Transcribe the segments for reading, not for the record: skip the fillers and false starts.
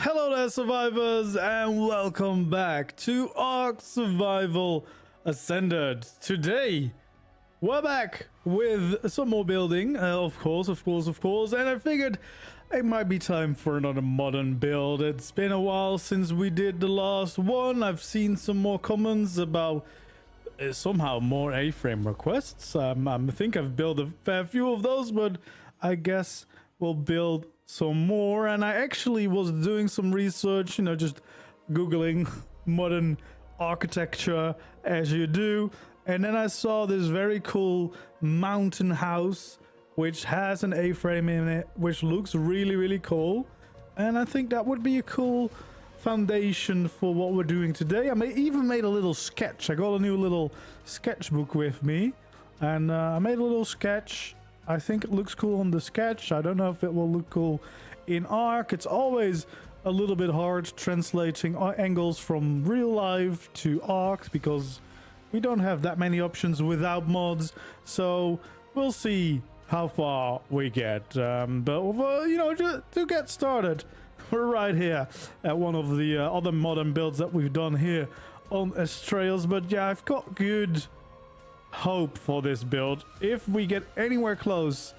Hello there, survivors, and welcome back to ARK Survival Ascended. Today, we're back with some more building, of course, and I figured it might be time for another modern build. It's been a while since we did the last one. I've seen some more comments about somehow more A-frame requests. I think I've built a fair few of those, but I guess we'll build some more. And I actually was doing some research, just googling modern architecture as you do, and then I saw this very cool mountain house which has an A-frame in it, which looks really cool, and I think that would be a cool foundation for what we're doing today. I even made a little sketch. I got a new little sketchbook with me, and I made a little sketch. I think it looks cool on the sketch. I don't know if it will look cool in ARK. It's always a little bit hard translating angles from real life to ARK because we don't have that many options without mods. So we'll see how far we get. But just to get started, we're right here at one of the other modern builds that we've done here on Astraeus. But yeah, I've got good hope for this build. If we get anywhere close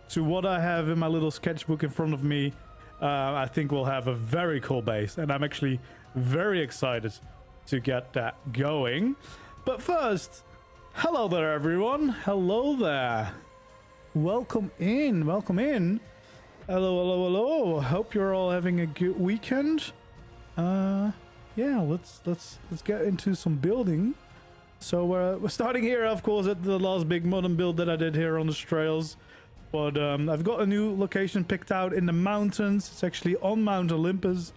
to what I have in my little sketchbook in front of me, I think we'll have a very cool base, and I'm actually very excited to get that going. But first, hello there everyone. Hello there. Welcome in. Hello. Hope you're all having a good weekend. Yeah, let's get into some building. So we're starting here, of course, at the last big modern build that I did here on the trails. But I've got a new location picked out in the mountains. It's actually on Mount Olympus.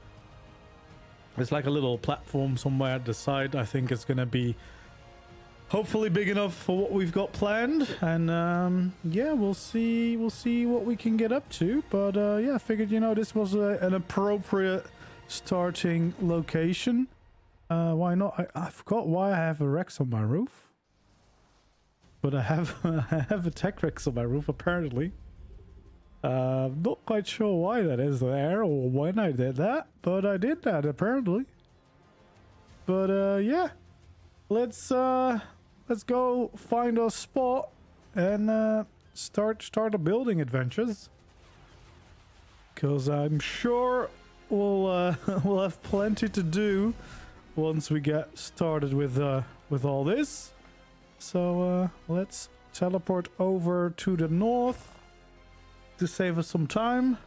It's like a little platform somewhere at the side. I think it's going to be hopefully big enough for what we've got planned. And yeah, we'll see what we can get up to. But yeah, I figured, this was an appropriate starting location. Why not? I forgot why I have a Rex on my roof, but I have a tech Rex on my roof apparently. Not quite sure why that is there or when I did that, but I did that apparently. But yeah, let's go find a spot and start the building adventures, because I'm sure we'll have plenty to do once we get started with all this. So let's teleport over to the north to save us some time.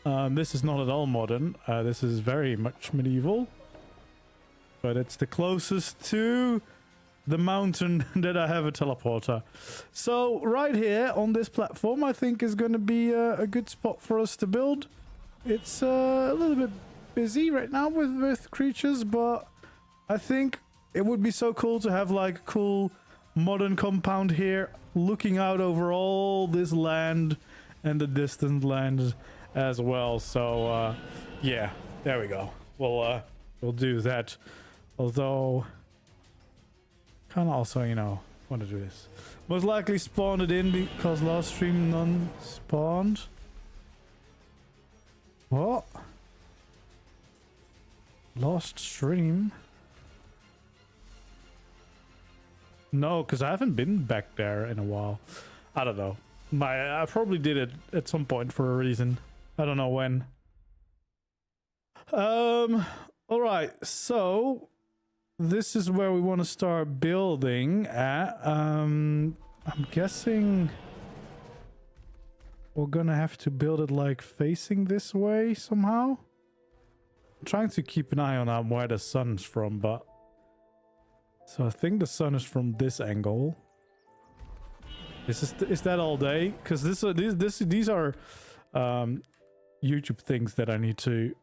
This is not at all modern. This is very much medieval, but it's the closest to the mountain that I have a teleporter. So right here on this platform, I think is going to be a good spot for us to build. It's a little bit busy right now with creatures, but I think it would be so cool to have like a cool modern compound here looking out over all this land and the distant land as well. So yeah, there we go. We'll do that, although kind of also want to do this. Most likely spawned it in because last stream none spawned. What? Lost stream? No, because I haven't been back there in a while. I don't know. I probably did it at some point for a reason. I don't know when. All right. So this is where we want to start building at. I'm guessing we're gonna have to build it like facing this way somehow. Trying to keep an eye on where the sun's from, but so I think the sun is from this angle. Is that all day? Because these are YouTube things that I need to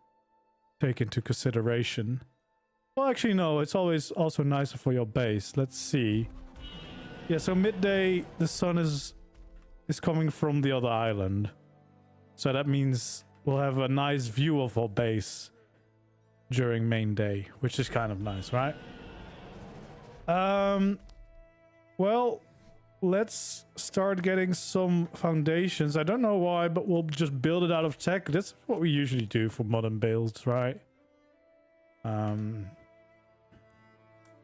take into consideration. Well, actually no, it's always also nicer for your base. Let's see. Yeah, so midday the sun is coming from the other island, so that means we'll have a nice view of our base during main day, which is kind of nice, right? Well, let's start getting some foundations. I don't know why, but we'll just build it out of tech. That's what we usually do for modern builds, right?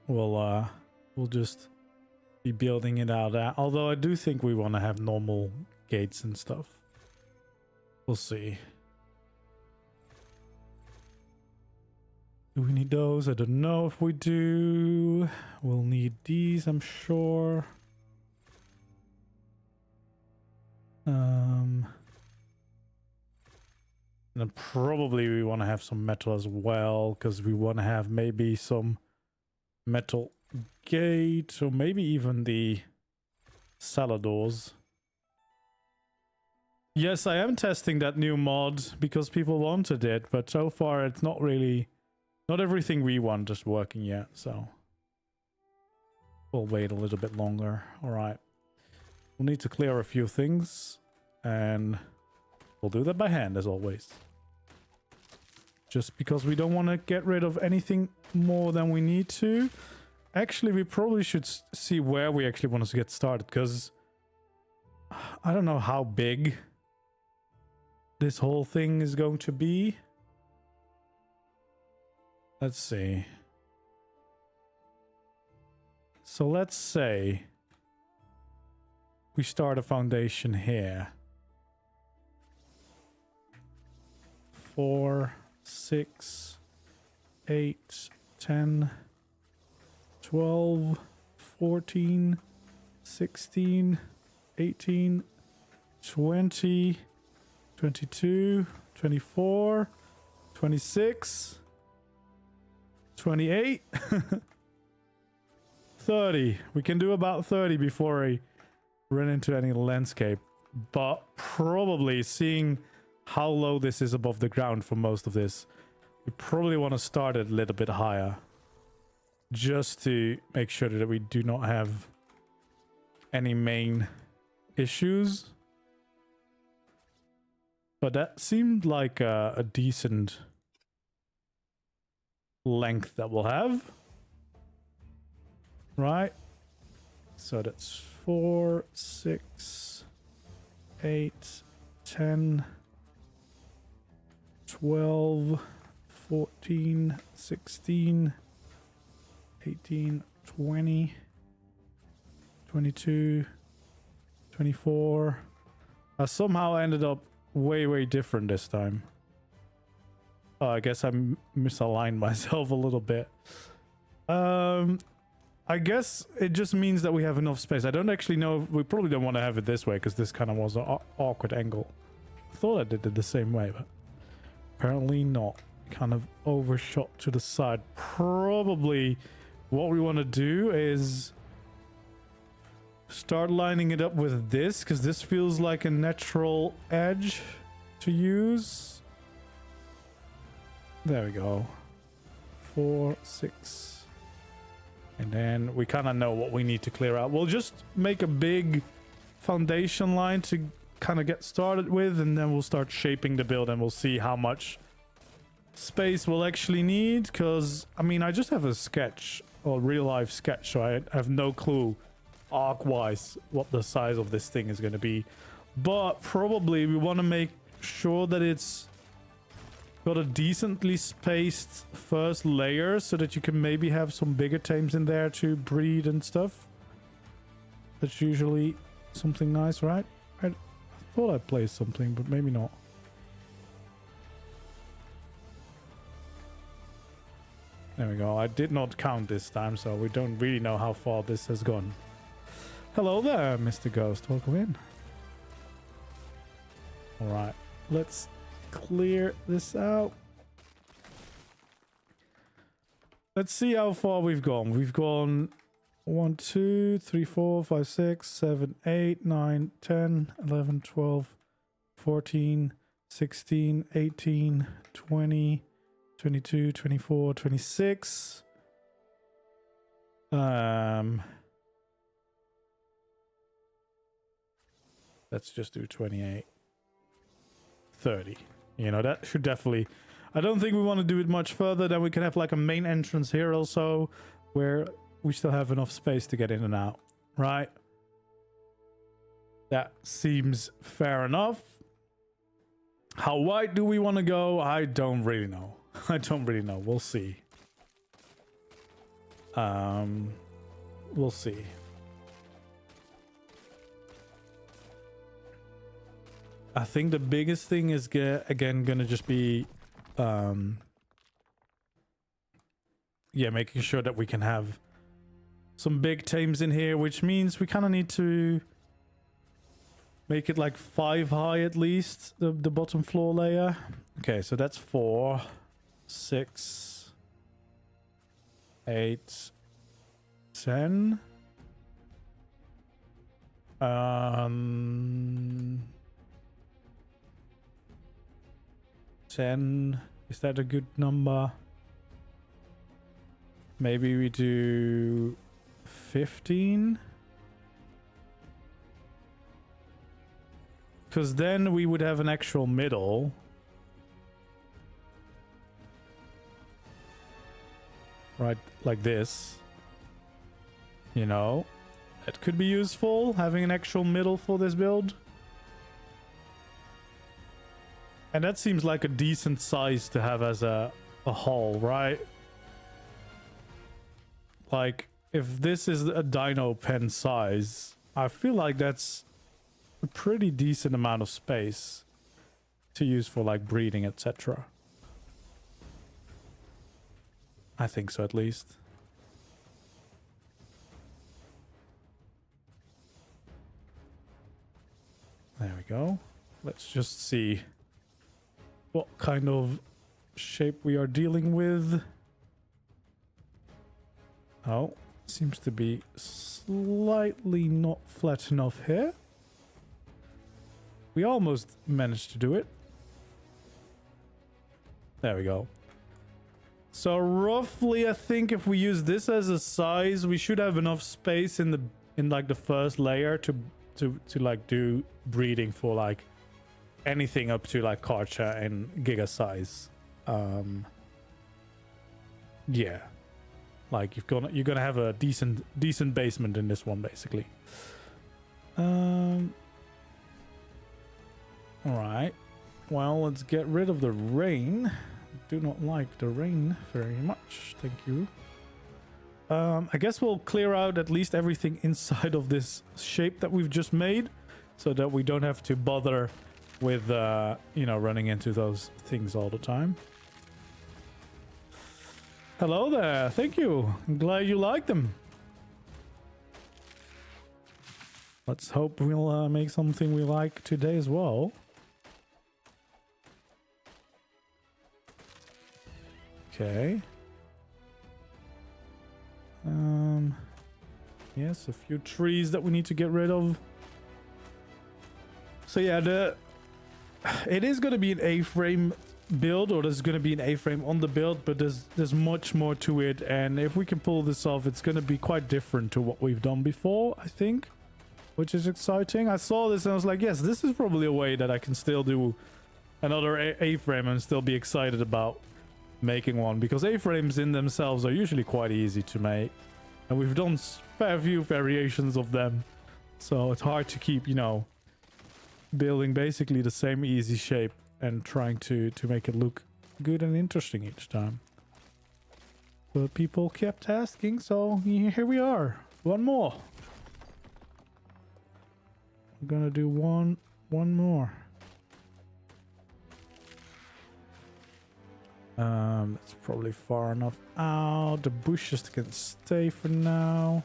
We'll just be building it out. Although I do think we want to have normal gates and stuff. We'll see. Do we need those? I don't know if we do. We'll need these, I'm sure. And then probably we want to have some metal as well, because we want to have maybe some metal gate, or maybe even the cellar doors. Yes, I am testing that new mod because people wanted it, but so far it's not really, not everything we want is working yet, so we'll wait a little bit longer. All right, we'll need to clear a few things, and we'll do that by hand as always. Just because we don't want to get rid of anything more than we need to. Actually, we probably should see where we actually want to get started, because I don't know how big this whole thing is going to be. Let's see. So let's say we start a foundation here. 4, 6, 8, 10, 12, 14, 16, 18, 20, 22, 24, 26, 28, 30. We can do about 30 before I run into any landscape. But probably, seeing how low this is above the ground for most of this, we probably want to start it a little bit higher, just to make sure that we do not have any main issues. But that seemed like a decent length that we'll have. Right? So that's 4, 6, 8, 10, 12, 14, 16, 18, 20, 22, 24. I somehow ended up way different this time. Oh, I guess I misaligned myself a little bit. I guess it just means that we have enough space. I don't actually know. We probably don't want to have it this way, because this kind of was an awkward angle. I thought I did it the same way, but apparently not. Kind of overshot to the side. Probably what we want to do is start lining it up with this, because this feels like a natural edge to use. There we go. 4, 6. And then we kind of know what we need to clear out. We'll just make a big foundation line to kind of get started with, and then we'll start shaping the build, and we'll see how much space we'll actually need. Because, I mean, I just have a sketch, or real life sketch, so I have no clue arc-wise what the size of this thing is going to be. But probably we want to make sure that it's got a decently spaced first layer, so that you can maybe have some bigger tames in there to breed and stuff. That's usually something nice, right? I thought I placed something, but maybe not. There we go. I did not count this time, so we don't really know how far this has gone. Hello there, Mr. Ghost. Welcome in. Alright, let's clear this out. Let's see how far we've gone. We've gone 1, 2, 3, 4, 5, 6, 7, 8, 9, 10, 11, 12, 14, 16, 18, 20, 22, 24, 26. Let's just do 28. 30. You know, that should definitely... I don't think we want to do it much further. Then we can have like a main entrance here also, where we still have enough space to get in and out, right? That seems fair enough. How wide do we want to go? I don't really know. I don't really know. We'll see. We'll see. I think the biggest thing is again gonna just be yeah, making sure that we can have some big tames in here, which means we kind of need to make it like 5 high at least, the bottom floor layer. Okay, so that's 4, 6, 8, 10. 10, is that a good number? Maybe we do 15, because then we would have an actual middle. Right, like this. You know, it could be useful, having an actual middle for this build. And that seems like a decent size to have as a hull, right? Like, if this is a dino pen size, I feel like that's a pretty decent amount of space to use for like breeding, etc. I think so, at least. There we go. Let's just see what kind of shape we are dealing with. Oh, seems to be slightly not flat enough here. We almost managed to do it. There we go. So roughly, I think if we use this as a size, we should have enough space in like the first layer to like do breeding for like anything up to like Karcha and Giga size. Yeah, like you're gonna have a decent basement in this one, basically. All right. Well, let's get rid of the rain. Do not like the rain very much. Thank you. I guess we'll clear out at least everything inside of this shape that we've just made, so that we don't have to bother with you know, running into those things all the time. Hello there. Thank you. I'm glad you like them. Let's hope we'll make something we like today as well. Okay. Yes, a few trees that we need to get rid of. So yeah, it is going to be an A-frame build, or there's going to be an A-frame on the build, but there's much more to it, and if we can pull this off, it's going to be quite different to what we've done before, I think, which is exciting. I saw this and I was like, yes, this is probably a way that I can still do another A-frame and still be excited about making one, because A-frames in themselves are usually quite easy to make, and we've done a fair few variations of them, so it's hard to keep, you know, building basically the same easy shape and trying to make it look good and interesting each time. But people kept asking, so here we are. One more. We're gonna do one more. It's probably far enough out. The bushes can stay for now.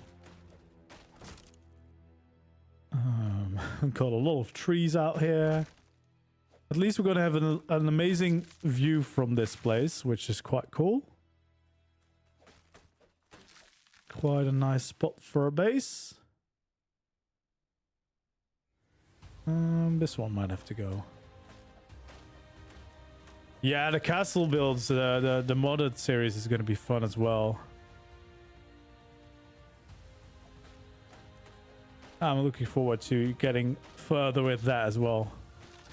Got a lot of trees out here. At least we're gonna have an amazing view from this place, which is quite cool. Quite a nice spot for a base. This one might have to go. Yeah, the castle builds, the modded series is going to be fun as well. I'm looking forward to getting further with that as well.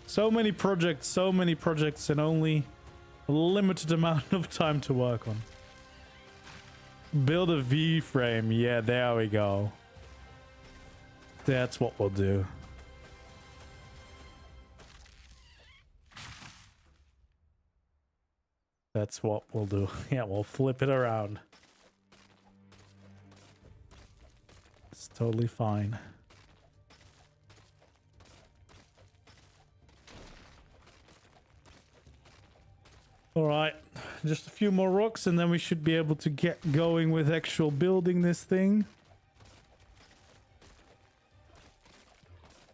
So many projects, and only a limited amount of time to work on. Build a V-frame. Yeah, there we go. That's what we'll do. That's what we'll do. Yeah, we'll flip it around. It's totally fine. Alright, just a few more rocks and then we should be able to get going with actual building this thing.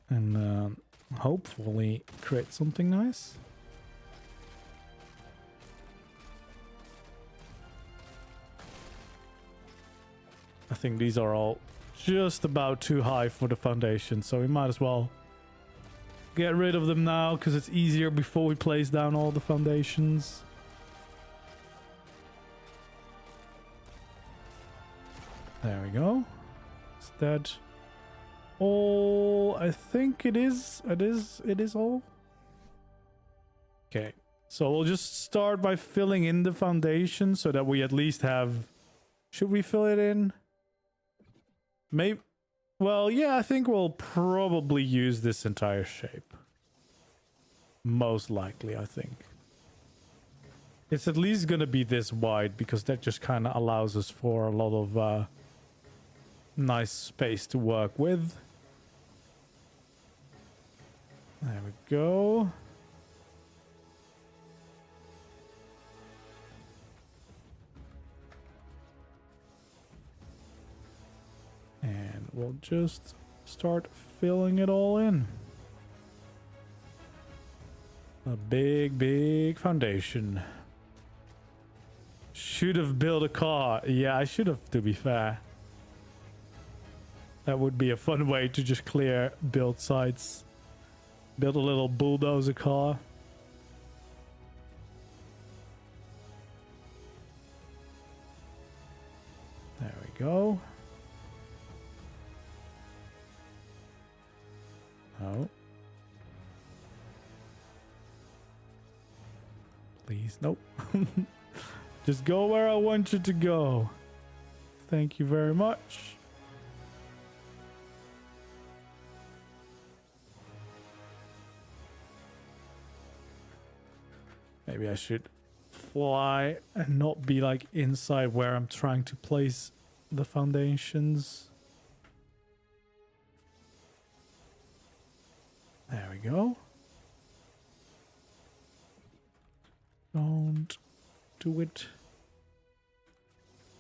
And hopefully create something nice. I think these are all just about too high for the foundation, so we might as well get rid of them now because it's easier before we place down all the foundations. There we go. Is that all? I think it is. It is all. Okay. So we'll just start by filling in the foundation so that we at least have... Should we fill it in? Maybe... Well, yeah, I think we'll probably use this entire shape. Most likely, I think. It's at least going to be this wide because that just kind of allows us for a lot of nice space to work with. There we go. And we'll just start filling it all in. A big foundation. Should have built a car. Yeah, I should have, to be fair. That would be a fun way to just clear build sites. Build a little bulldozer car. There we go. Oh. Please, nope. Just go where I want you to go. Thank you very much. Maybe I should fly and not be like inside where I'm trying to place the foundations. There we go. Don't do it.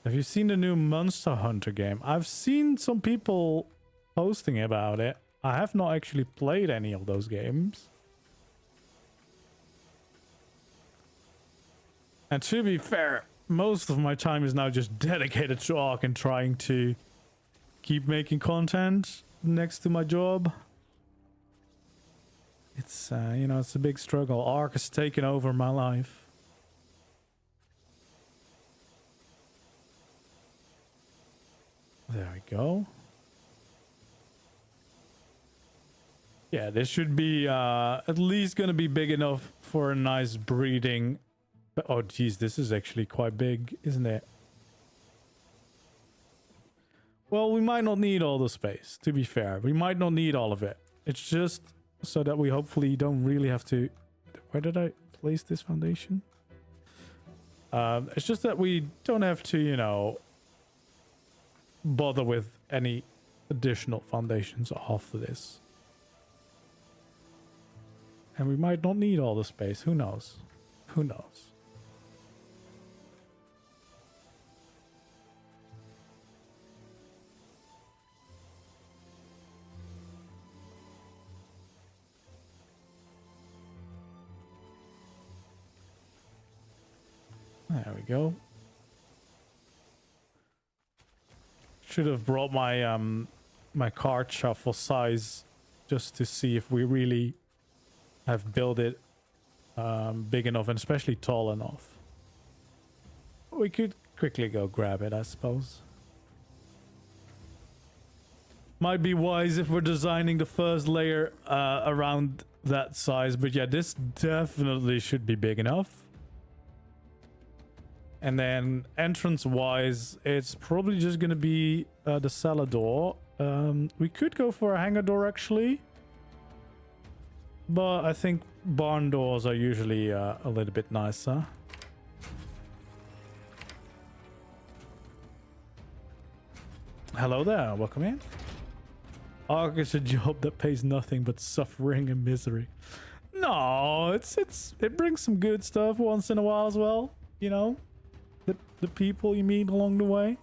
Have you seen the new Monster Hunter game? I've seen some people posting about it. I have not actually played any of those games. And to be fair, most of my time is now just dedicated to ARK and trying to keep making content next to my job. It's, you know, it's a big struggle. ARK has taken over my life. There we go. Yeah, this should be at least going to be big enough for a nice breeding. Oh, geez, this is actually quite big, isn't it? Well, we might not need all the space, to be fair. We might not need all of it. It's just so that we hopefully don't really have to... Where did I place this foundation? It's just that we don't have to, you know, bother with any additional foundations after this. And we might not need all the space. Who knows? Who knows? There we go. Should have brought my my card shuffle size just to see if we really have built it big enough and especially tall enough. We could quickly go grab it, I suppose. Might be wise if we're designing the first layer around that size, but yeah, this definitely should be big enough. And then entrance-wise, it's probably just going to be the cellar door. We could go for a hangar door, actually. But I think barn doors are usually a little bit nicer. Hello there, welcome in. ARK is a job that pays nothing but suffering and misery. No, it brings some good stuff once in a while as well. You know, the people you meet along the way.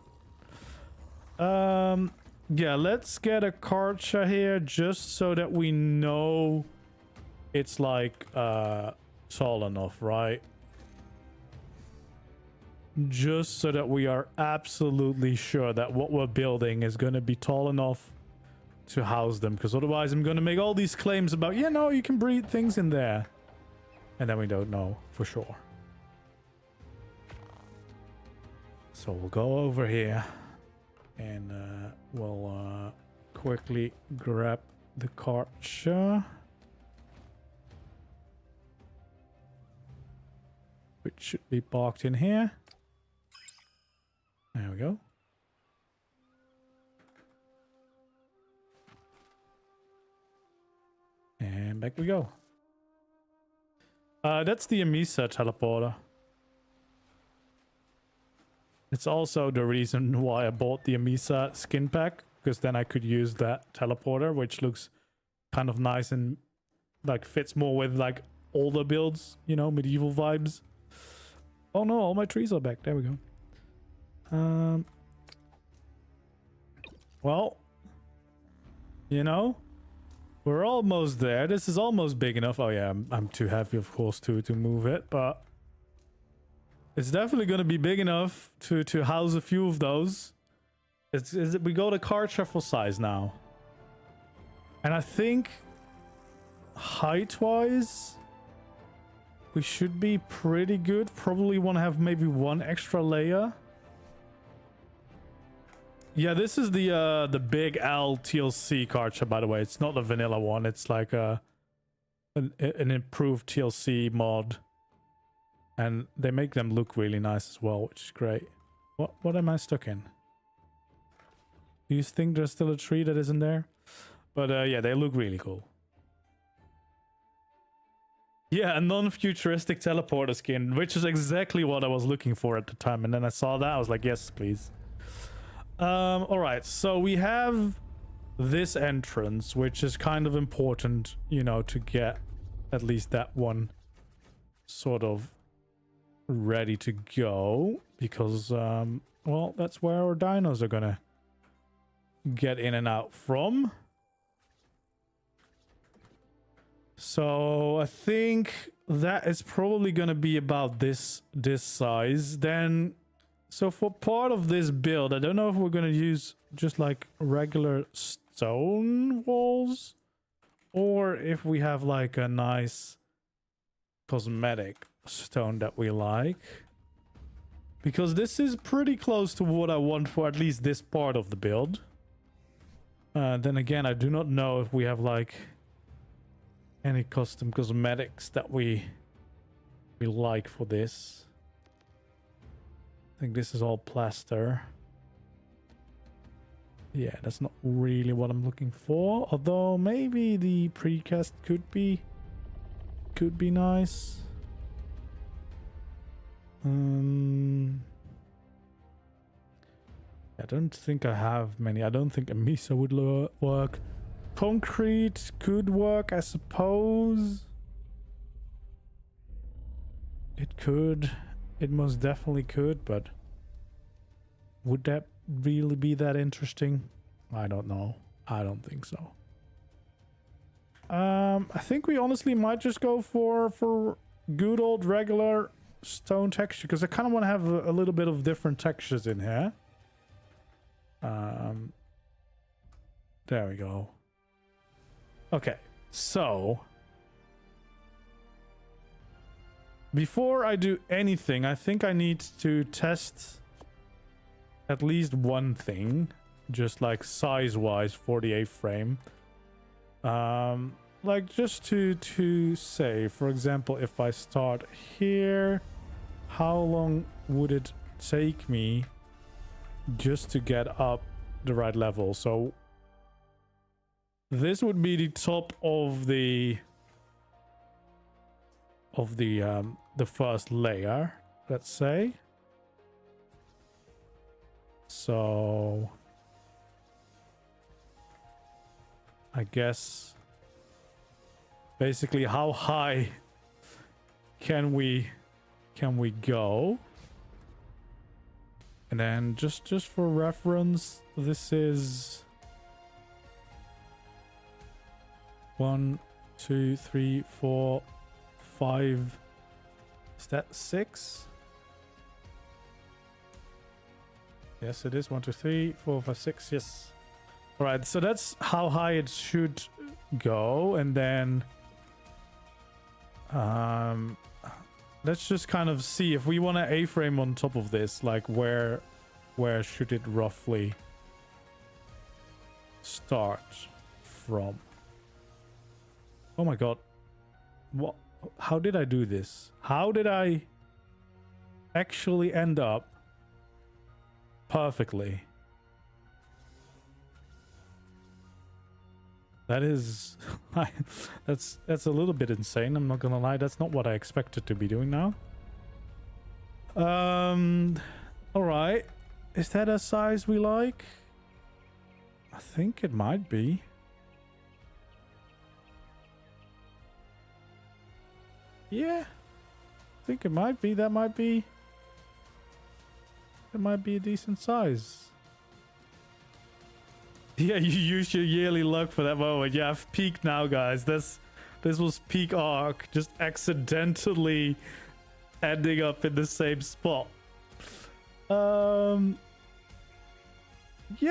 Yeah, let's get a Karcha here just so that we know it's like tall enough, right? Just so that we are absolutely sure that what we're building is going to be tall enough to house them, because otherwise I'm going to make all these claims about, you know, you can breed things in there, and then we don't know for sure. So we'll go over here and we'll quickly grab the Karcha, which should be parked in here. There we go. And back we go. That's the Amisa teleporter. It's also the reason why I bought the Amisa skin pack, because then I could use that teleporter, which looks kind of nice and like fits more with like older builds, you know, medieval vibes. Oh no, all my trees are back. There we go. Well, you know, we're almost there. This is almost big enough. Oh yeah, I'm too heavy, of course, to move it, but it's definitely going to be big enough to house a few of those. We go to card shuffle size now, and I think height-wise we should be pretty good. Probably want to have maybe one extra layer. Yeah, this is the big L TLC Karcha, by the way. It's not the vanilla one. It's like an improved TLC mod, and they make them look really nice as well, which is great. What am I stuck in? Do you think there's still a tree that isn't there? But yeah, they look really cool. Yeah, a non-futuristic teleporter skin, which is exactly what I was looking for at the time. And then I saw that, I was like, yes, please. All right, so we have this entrance, which is kind of important, you know, to get at least that one sort of ready to go, because, well, that's where our dinos are gonna get in and out from. So I think that is probably gonna be about this size. Then, so for part of this build, I don't know if we're gonna use just like regular stone walls, or if we have like a nice cosmetic stone that we like, because this is pretty close to what I want for at least this part of the build. Then again, I do not know if we have like any custom cosmetics that we like for this. I think this is all plaster. Yeah, that's not really what I'm looking for, although maybe the precast could be nice. I don't think I have many. I don't think a Misa would work. Concrete could work, I suppose. It could. It most definitely could, but would that really be that interesting? I don't know. I don't think so. I think we honestly might just go for good old regular stone texture, because I kind of want to have a little bit of different textures in here. There we go. Okay, so before I do anything, I think I need to test at least one thing, just like size-wise for the A-frame. Like just to say, for example, if I start here, how long would it take me just to get up the right level? So this would be the top of the first layer, let's say. So I guess basically how high can we go? And then just for reference, this is 1, 2, 3, 4, 5. Is that 6? Yes, it is. 1, 2, 3, 4, 5, 6. Yes. All right. So that's how high it should go, and then let's just kind of see if we want an A-frame on top of this, like where should it roughly start from? Oh my god. What? How did I do this? How did I actually end up perfectly? That is that's a little bit insane, I'm not gonna lie. That's not what I expected to be doing now. All right. Is that a size we like? I think it might be. Yeah. I think it might be. That might be a decent size. Yeah, you use your yearly luck for that moment. Yeah, I've peaked now, guys. This was peak ARK, just accidentally ending up in the same spot. Yeah,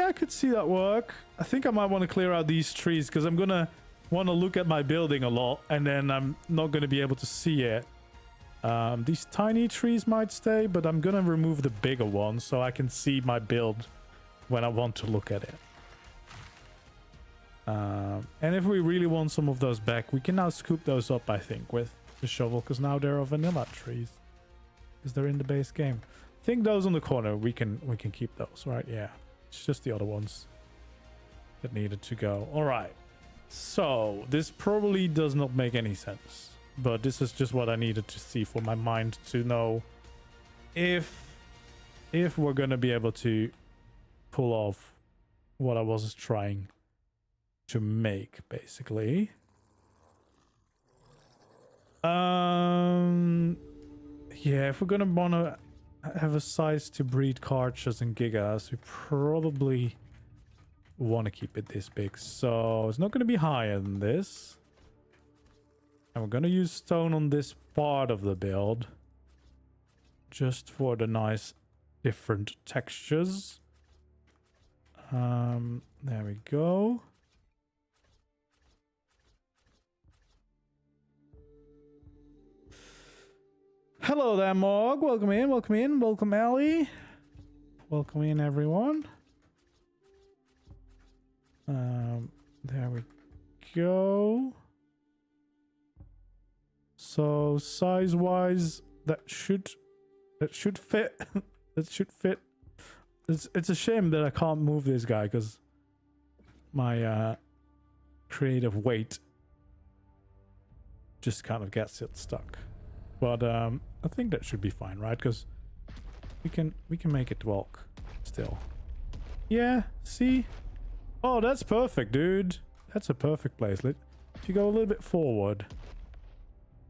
I could see that work. I think I might want to clear out these trees because I'm gonna want to look at my building a lot, and then I'm not gonna be able to see it. These tiny trees might stay, but I'm gonna remove the bigger ones so I can see my build when I want to look at it. And if we really want some of those back, we can now scoop those up, I think, with the shovel, because now there are vanilla trees, because they're in the base game. I think those on the corner we can keep those, right? Yeah, it's just the other ones that needed to go. All right, so this probably does not make any sense, but this is just what I needed to see for my mind to know if we're gonna be able to pull off what I was trying to make, basically. Yeah, if we're gonna wanna have a size to breed cartridges and gigas, we probably want to keep it this big, so it's not going to be higher than this, and we're going to use stone on this part of the build just for the nice different textures. There we go. Hello there, Morg. Welcome in, welcome in, welcome Ellie. Welcome in, everyone. There we go. So size-wise, that should fit. That should fit. It's a shame that I can't move this guy because my creative weight just kind of gets it stuck. But I think that should be fine, right? Because we can make it walk still. Yeah, see? Oh, that's perfect, dude. That's a perfect place. If you go a little bit forward.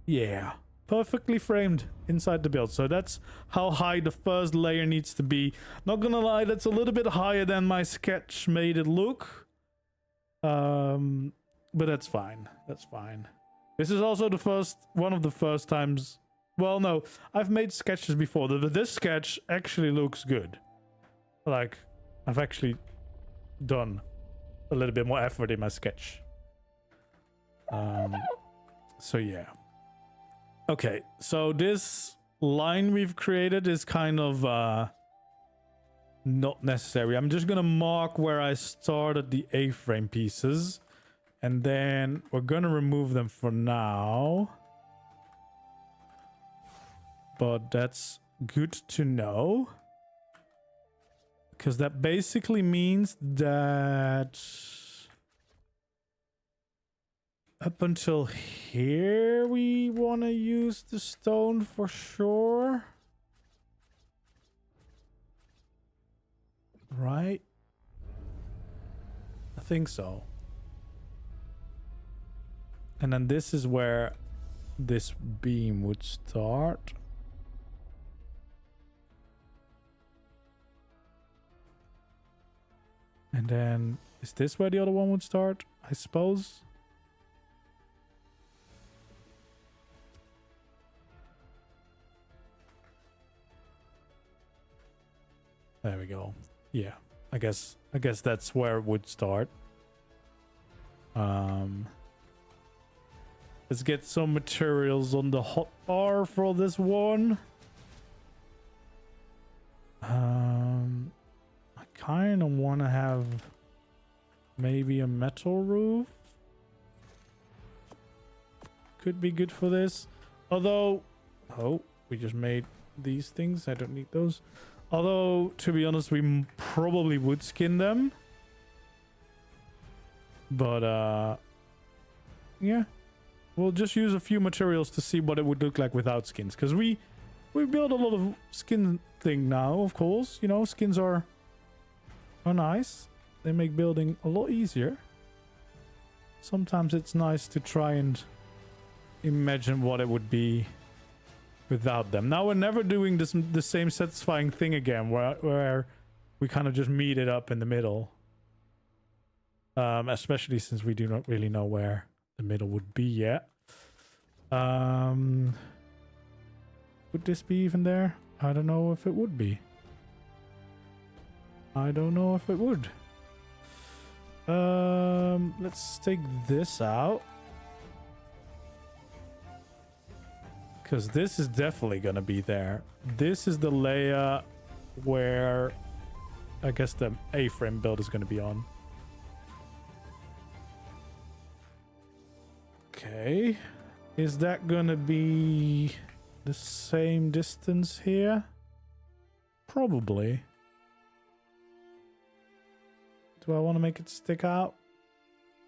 Yeah. Perfectly framed inside the build. So that's how high the first layer needs to be. Not gonna lie, that's a little bit higher than my sketch made it look. But that's fine. That's fine. This is also one of the first times. Well, no, I've made sketches before, but this sketch actually looks good. Like, I've actually done a little bit more effort in my sketch. So yeah. Okay, so this line we've created is kind of not necessary. I'm just gonna mark where I started the A-frame pieces, and then we're gonna remove them for now. But that's good to know, because that basically means that up until here we want to use the stone for sure, right? I think so. And then this is where this beam would start. And then, is this where the other one would start? I suppose. There we go. Yeah, I guess that's where it would start. Let's get some materials on the hotbar for this one. I kind of want to have maybe a metal roof. Could be good for this. Although, oh, we just made these things. I don't need those. Although, to be honest, we probably would skin them. But, yeah. We'll just use a few materials to see what it would look like without skins. Because we build a lot of skin thing now, of course. You know, skins are nice. They make building a lot easier. Sometimes it's nice to try and imagine what it would be without them. Now we're never doing the same satisfying thing again, where we kind of just meet it up in the middle. Especially since we do not really know where the middle would be yet. Would this be even there? I don't know if it would be. I don't know if it would. Let's take this out. Because this is definitely going to be there. This is the layer where I guess the A-frame build is going to be on. Okay. Is that going to be the same distance here? Probably. Do I want to make it stick out?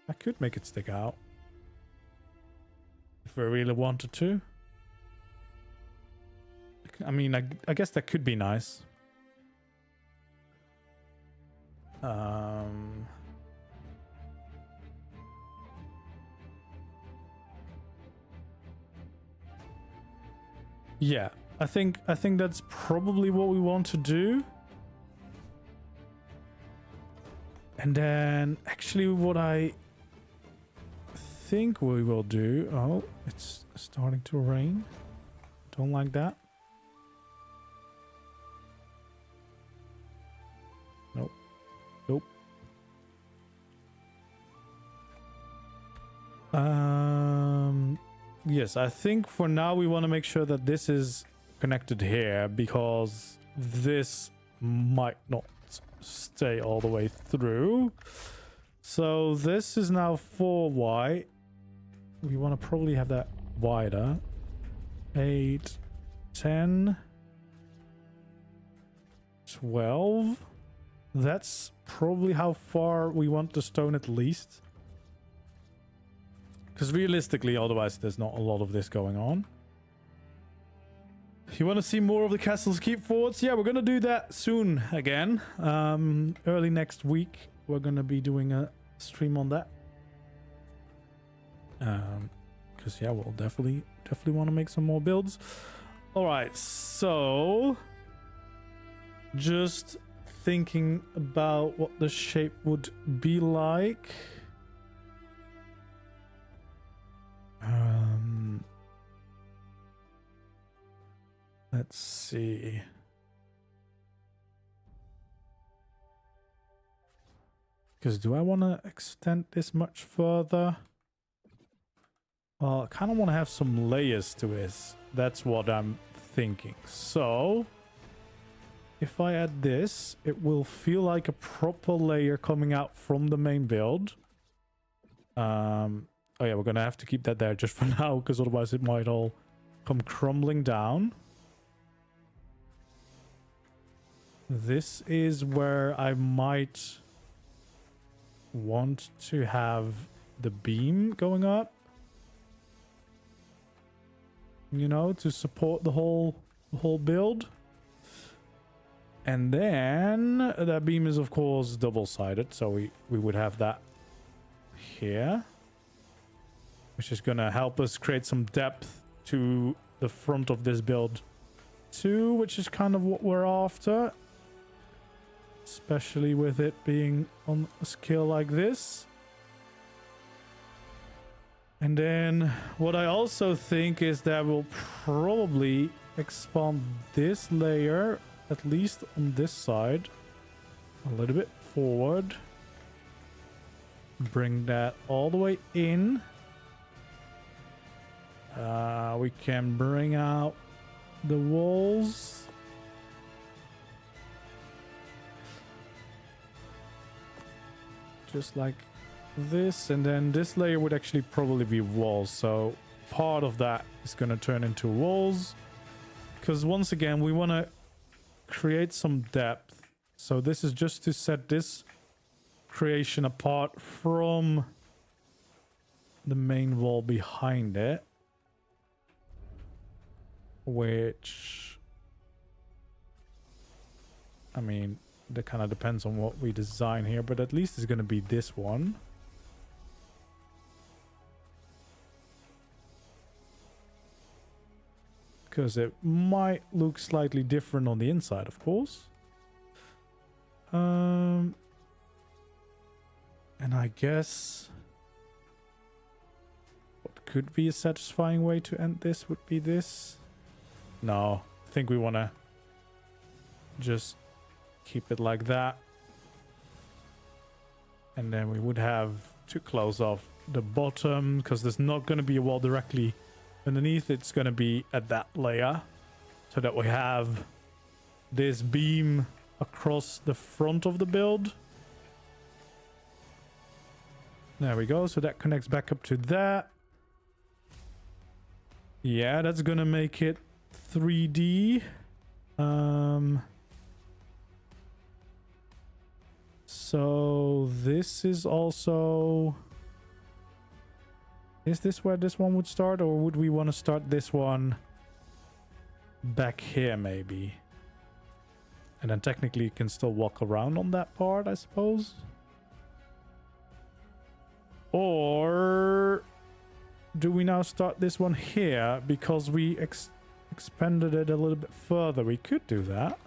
I could make it stick out. If I really wanted to. I mean, I guess that could be nice. Yeah, I think that's probably what we want to do. And then actually what I think we will do... Oh, it's starting to rain. Don't like that. Nope. Nope. Yes, I think for now we want to make sure that this is connected here, because this might not stay all the way through. So this is now 4Y. We want to probably have that wider. 8, 10, 12. That's probably how far we want the stone at least. Because realistically, otherwise there's not a lot of this going on. You want to see more of the Castle's Keep forts? Yeah, we're going to do that soon again. Early next week, we're going to be doing a stream on that. Because, yeah, we'll definitely want to make some more builds. All right, so... just thinking about what the shape would be like. Let's see. Because do I want to extend this much further? Well, I kind of want to have some layers to this. That's what I'm thinking. So, if I add this, it will feel like a proper layer coming out from the main build. Oh yeah, we're going to have to keep that there just for now, because otherwise it might all come crumbling down. This is where I might want to have the beam going up. You know, to support the whole build. And then that beam is of course double-sided, so we would have that here. which is gonna help us create some depth to the front of this build too, which is kind of what we're after, especially with it being on a scale like this. And then what I also think is that we'll probably expand this layer, at least on this side, a little bit forward. Bring that all the way in. We can bring out the walls. Just like this, and then this layer would actually probably be walls, so part of that is going to turn into walls, because once again we want to create some depth. So this is just to set this creation apart from the main wall behind it, which, I mean, that kind of depends on what we design here, but at least it's going to be this one. Because it might look slightly different on the inside, of course. And I guess what could be a satisfying way to end this would be this. No, I think we want to just keep it like that. And then we would have to close off the bottom, because there's not going to be a wall directly underneath. It's going to be at that layer, so that we have this beam across the front of the build. There we go. So that connects back up to that. Yeah, that's going to make it 3D. So this is also... Is this where this one would start, or would we want to start this one back here maybe? And then technically you can still walk around on that part, I suppose. Or do we now start this one here because we expanded it a little bit further? We could do that.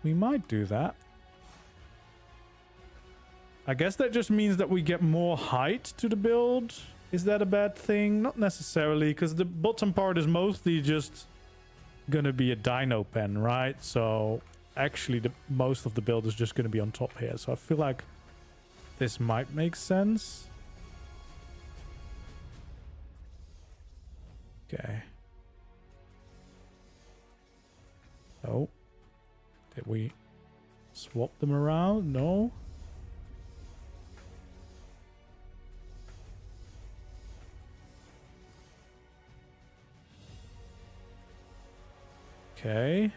We might do that. I guess that just means that we get more height to the build. Is that a bad thing? Not necessarily, because the bottom part is mostly just gonna be a dino pen, right? So actually most of the build is just gonna be on top here. So I feel like this might make sense. Okay. Oh. Did we swap them around? No. Okay.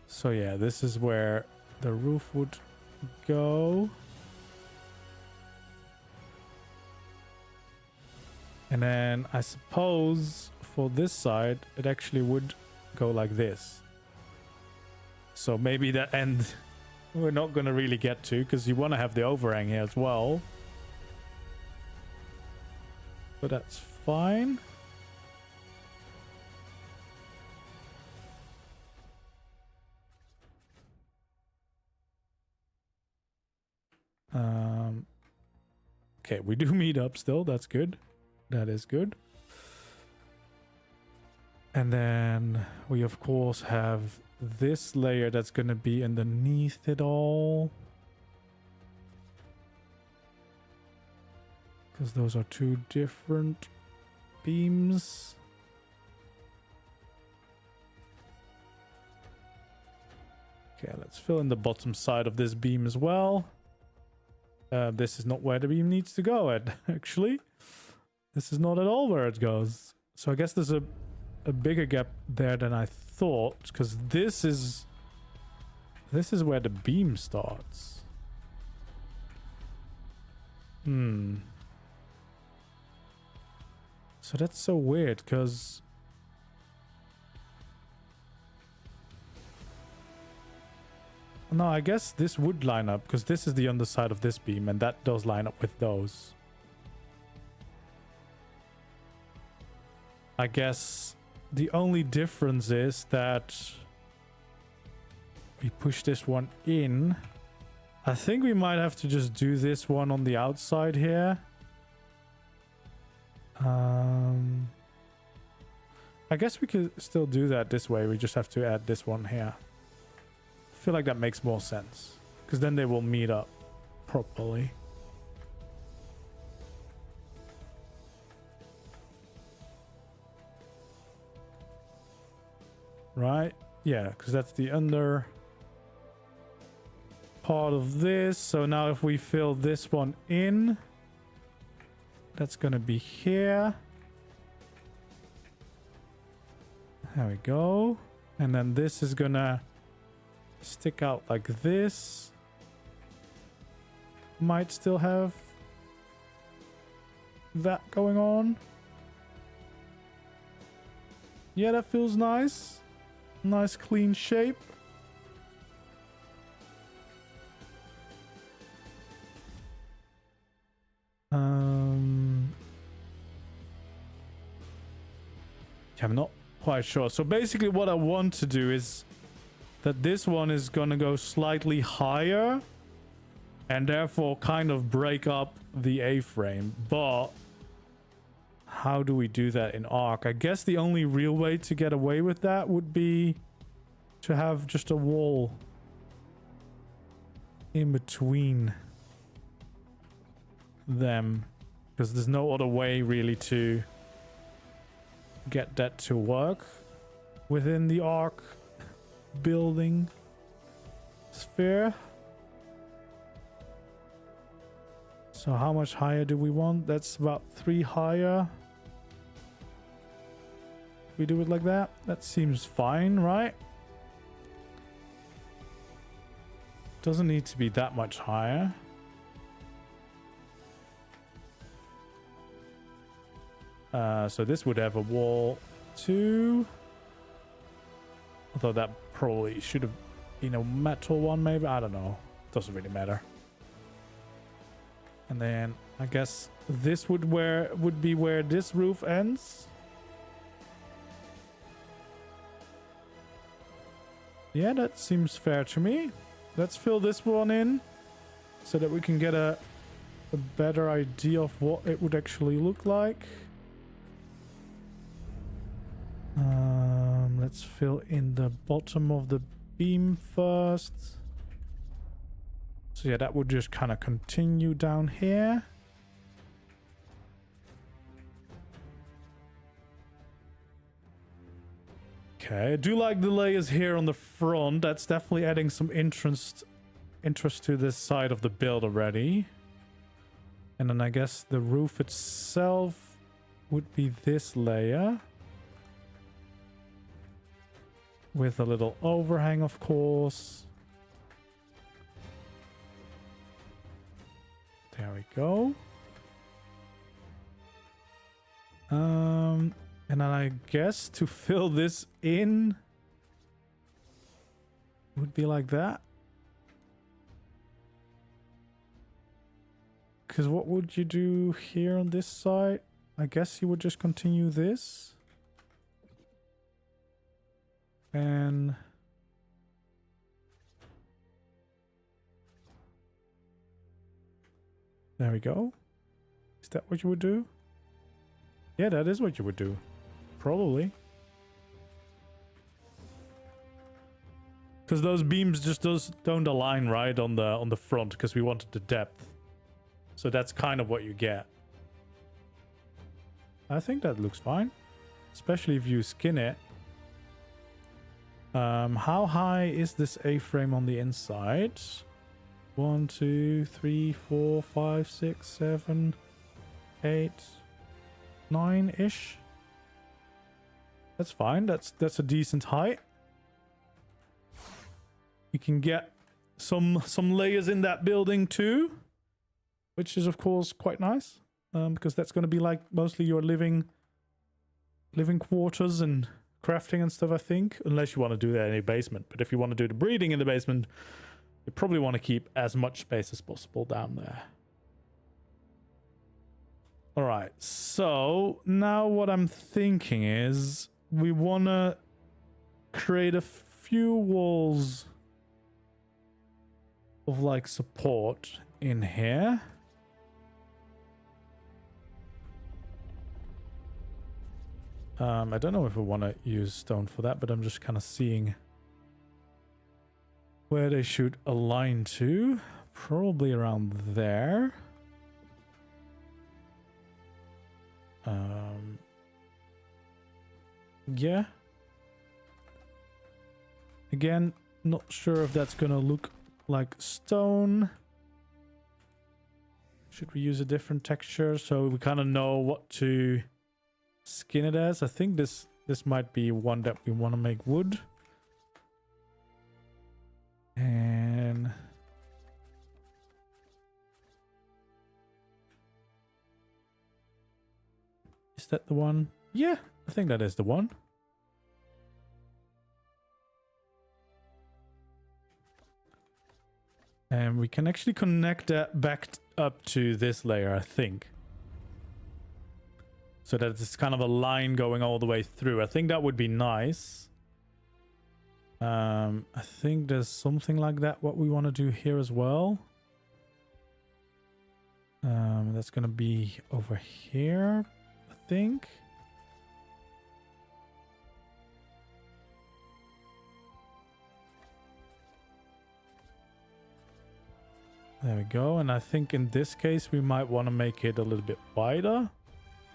So yeah, this is where the roof would go. And then I suppose for this side, it actually would go like this. So maybe that end we're not going to really get to, because you want to have the overhang here as well. But that's fine. Okay, we do meet up still. That's good. That is good. And then we of course have this layer that's going to be underneath it all, because those are two different beams. Okay, let's fill in the bottom side of this beam as well. This is not where the beam needs to go at, actually. This is not at all where it goes. So I guess there's a bigger gap there than I thought, because this is where the beam starts. So that's so weird, because No, I guess this would line up because this is the underside of this beam and that does line up with those. I guess the only difference is that we push this one in. I think we might have to just do this one on the outside here. I guess we could still do that this way. We just have to add this one here. I feel like that makes more sense because then they will meet up properly. Right? Yeah, because that's the under part of this. So now if we fill this one in, that's going to be here. There we go. And then this is going to stick out like this. Might still have that going on. Yeah, that feels nice. Nice clean shape. I'm not quite sure. So basically what I want to do is that this one is going to go slightly higher and therefore kind of break up the A-frame. But how do we do that in ARK? I guess the only real way to get away with that would be to have just a wall in between them, because there's no other way really to get that to work within the ARK building sphere. So how much higher do we want? That's about 3 higher. We do it like that. That seems fine, right? Doesn't need to be that much higher. So this would have a wall too. Although that probably should have been a metal one, maybe. I don't know. Doesn't really matter. And then I guess this would be where this roof ends. Yeah, that seems fair to me. Let's fill this one in so that we can get a better idea of what it would actually look like. Let's fill in the bottom of the beam first. So yeah, that would just kind of continue down here. Okay, I do like the layers here on the front. That's definitely adding some interest to this side of the build already. And then I guess the roof itself would be this layer. With a little overhang, of course. There we go. And then I guess to fill this in would be like that. Because what would you do here on this side? I guess you would just continue this. And there we go. Is that what you would do? Yeah, that is what you would do. Probably. Because those beams just don't align right on the front because we wanted the depth. So that's kind of what you get. I think that looks fine. Especially if you skin it. How high is this A-frame on the inside? 1, 2, 3, 4, 5, 6, 7, 8, 9-ish. That's fine. That's a decent height. You can get some layers in that building too, which is of course quite nice, because that's going to be like mostly your living quarters and crafting and stuff, I think, unless you want to do that in a basement. But if you want to do the breeding in the basement, You probably want to keep as much space as possible down there. All right, so now what I'm thinking is we want to create a few walls of like support in here. I don't know if we want to use stone for that, but I'm just kind of seeing where they should align to. Probably around there. Yeah. Again, not sure if that's gonna look like stone. Should we use a different texture so we kind of know what to skin it as? I think this might be one that we want to make wood. And is that the one? Yeah, I think that is the one. And we can actually connect that back up to this layer, I think. So that it's kind of a line going all the way through. I think that would be nice. I think there's something like that what we want to do here as well. That's going to be over here, I think. There we go. And I think in this case, we might want to make it a little bit wider.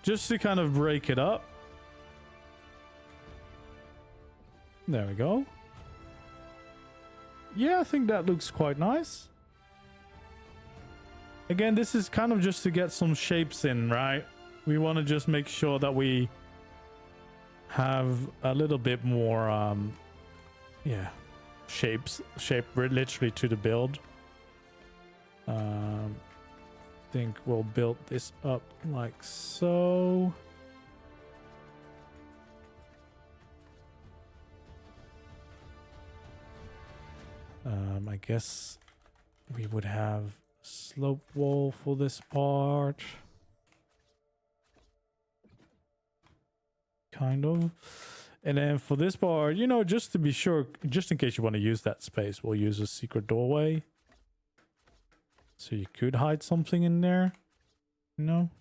Just to kind of break it up. There we go. Yeah, I think that looks quite nice. Again, this is kind of just to get some shapes in, right? We want to just make sure that we have a little bit more, yeah, shape literally to the build. Think we'll build this up like so. I guess we would have slope wall for this part. Kind of. And then for this part, you know, just to be sure, just in case you want to use that space, we'll use a secret doorway. So you could hide something in there, you know,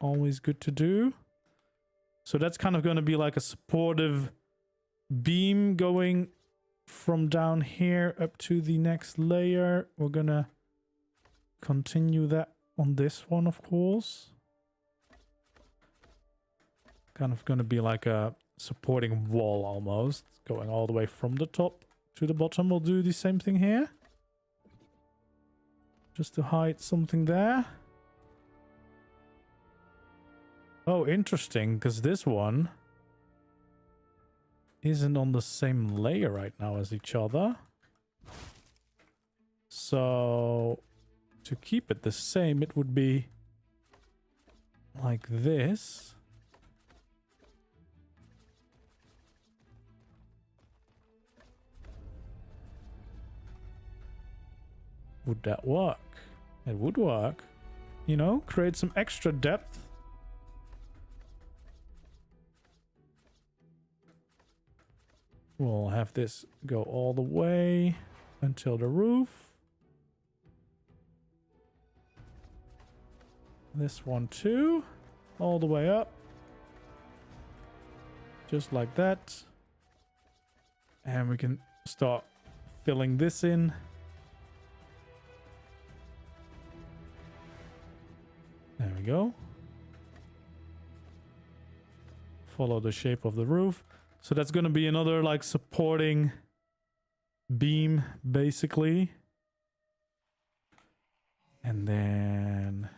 always good to do. So that's kind of going to be like a supportive beam going from down here up to the next layer. We're going to continue that on this one, of course. Kind of going to be like a supporting wall almost, going all the way from the top to the bottom. We'll do the same thing here. Just to hide something there. Oh, interesting, because this one isn't on the same layer right now as each other. So, to keep it the same, it would be like this. Would that work? It would work. You know, create some extra depth. We'll have this go all the way until the roof. This one too. All the way up. Just like that. And we can start filling this in. There we go. Follow the shape of the roof. So that's going to be another like supporting beam basically. And then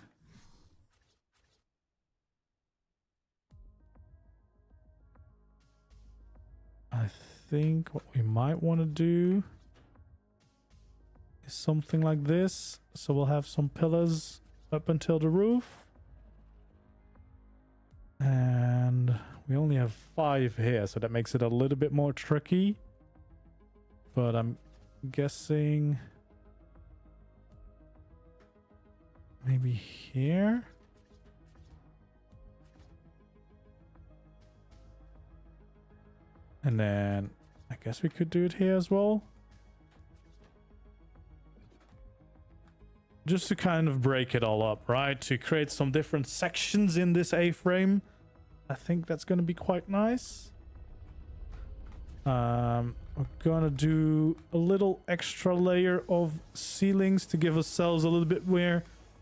I think what we might want to do is something like this. So we'll have some pillars up until the roof. And we only have 5 here, so that makes it a little bit more tricky. But I'm guessing maybe here. And then I guess we could do it here as well. Just to kind of break it all up, right? To create some different sections in this A-frame. I think that's going to be quite nice. We're gonna do a little extra layer of ceilings to give ourselves a little bit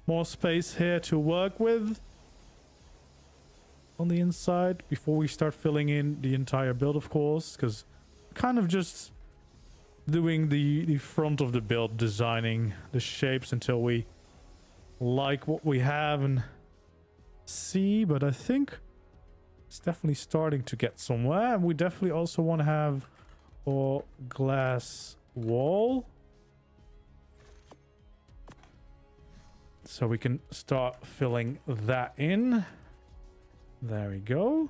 more space here to work with on the inside before we start filling in the entire build, of course, because kind of just doing the front of the build, designing the shapes until we like what we have and see. But I think it's definitely starting to get somewhere, and we definitely also want to have our glass wall so we can start filling that in. There we go.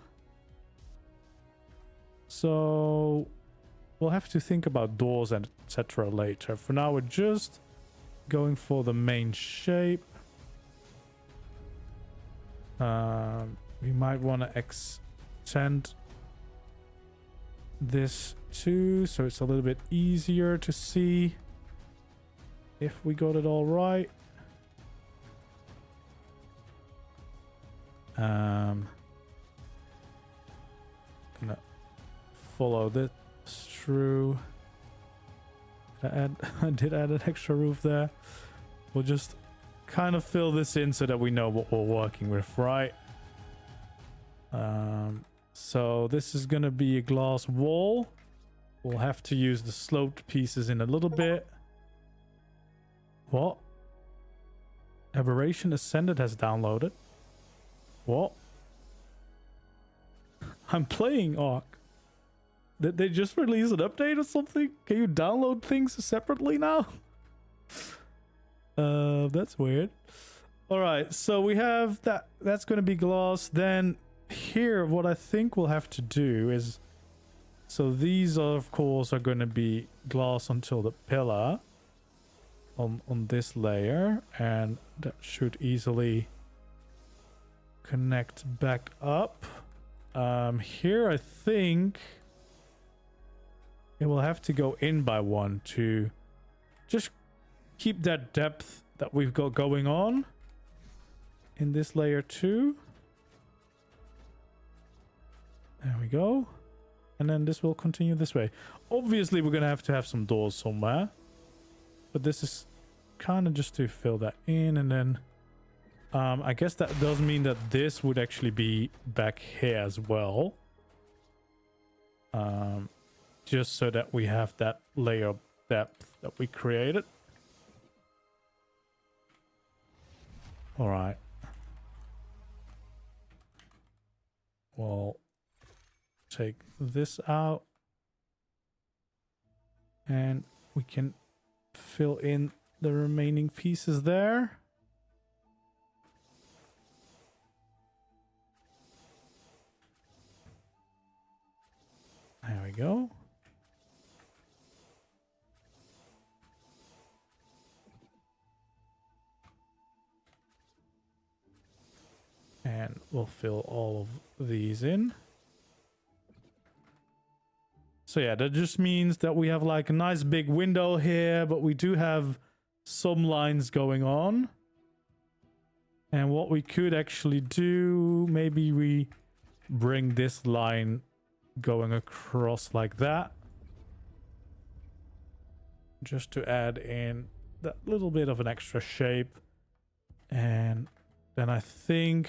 So we'll have to think about doors and etc. later. For now, we're just going for the main shape. We might want to extend this too, so it's a little bit easier to see if we got it all right. Gonna follow this through. I did add an extra roof there. We'll just kind of fill this in so that we know what we're working with, right? So this is gonna be a glass wall. We'll have to use the sloped pieces in a little bit. What? Aberration Ascended has downloaded. What? I'm playing ARK. Did they just release an update or something? Can you download things separately now? That's weird. Alright, so we have that. That's going to be glass. Then here, what I think we'll have to do is... So these, are, of course, are going to be glass until the pillar on this layer. And that should easily connect back up. Here, I think it will have to go in by one to just keep that depth that we've got going on in this layer too. There we go. And then this will continue this way. Obviously, we're going to have some doors somewhere. But this is kind of just to fill that in. And then I guess that does mean that this would actually be back here as well. Just so that we have that layer of depth that we created. All right. We'll take this out. And we can fill in the remaining pieces there. There we go. And we'll fill all of these in. So yeah, that just means that we have like a nice big window here, but we do have some lines going on. And what we could actually do, maybe we bring this line going across like that. Just to add in that little bit of an extra shape. And then I think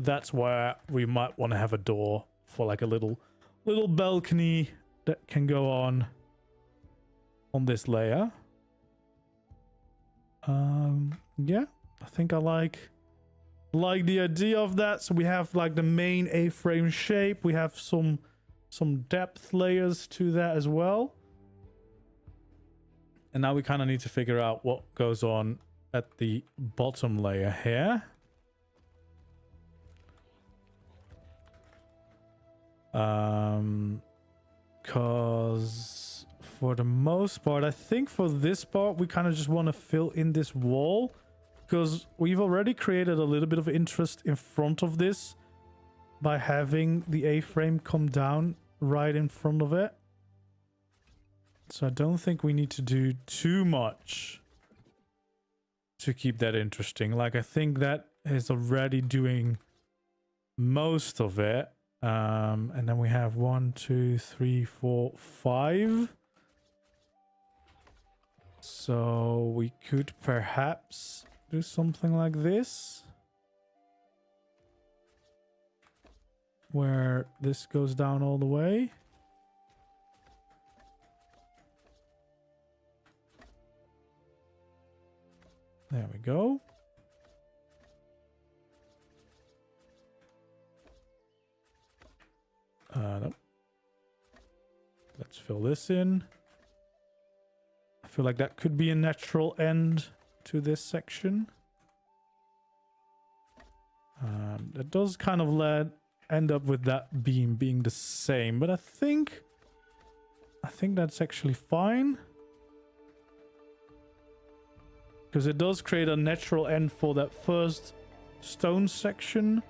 that's where we might want to have a door for like a little balcony that can go on this layer. Yeah, I think I like the idea of that. So we have like the main A-frame shape. We have some depth layers to that as well. And now we kind of need to figure out what goes on at the bottom layer here. Cause for the most part. I think for this part, we kind of just want to fill in this wall because we've already created a little bit of interest in front of this by having the A-frame come down right in front of it. So I don't think we need to do too much to keep that interesting. Like, I think that is already doing most of it. And then we have 1, 2, 3, 4, 5. So we could perhaps do something like this, where this goes down all the way. There we go. Nope. Let's fill this in. I feel like that could be a natural end to this section. That does kind of end up with that beam being the same, but I think that's actually fine. Because it does create a natural end for that first stone section,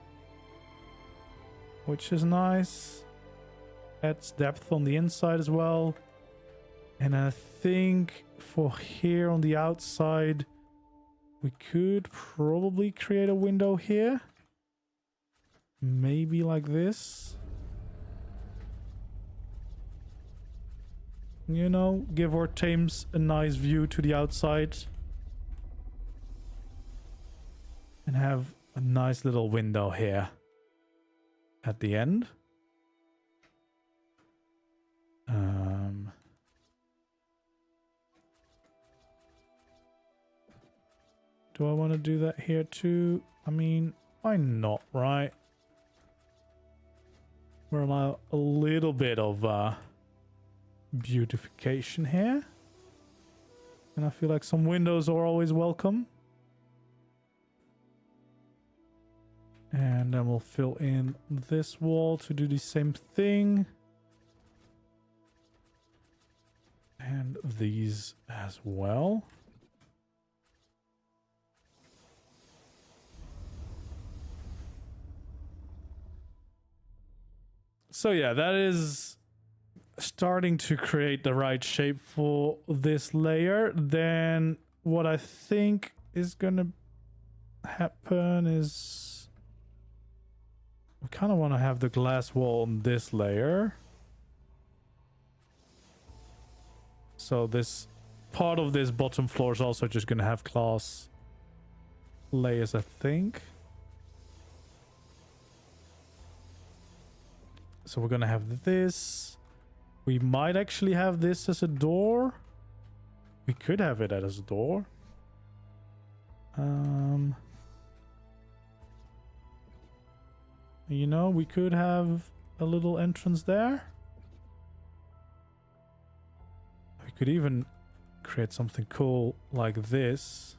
which is nice. Adds depth on the inside as well. And I think for here on the outside, we could probably create a window here. Maybe like this. You know, give our Thames a nice view to the outside. And have a nice little window here at the end. Do I want to do that here too? I mean, why not, right? We're allowed a little bit of beautification here. And I feel like some windows are always welcome. And then we'll fill in this wall to do the same thing. And these as well. So yeah, that is starting to create the right shape for this layer. Then what I think is gonna happen is we kind of want to have the glass wall on this layer. So this part of this bottom floor is also just gonna have glass layers, I think. So we're gonna have this. We might actually have this as a door. We could have it as a door. You know, we could have a little entrance there. We could even create something cool like this.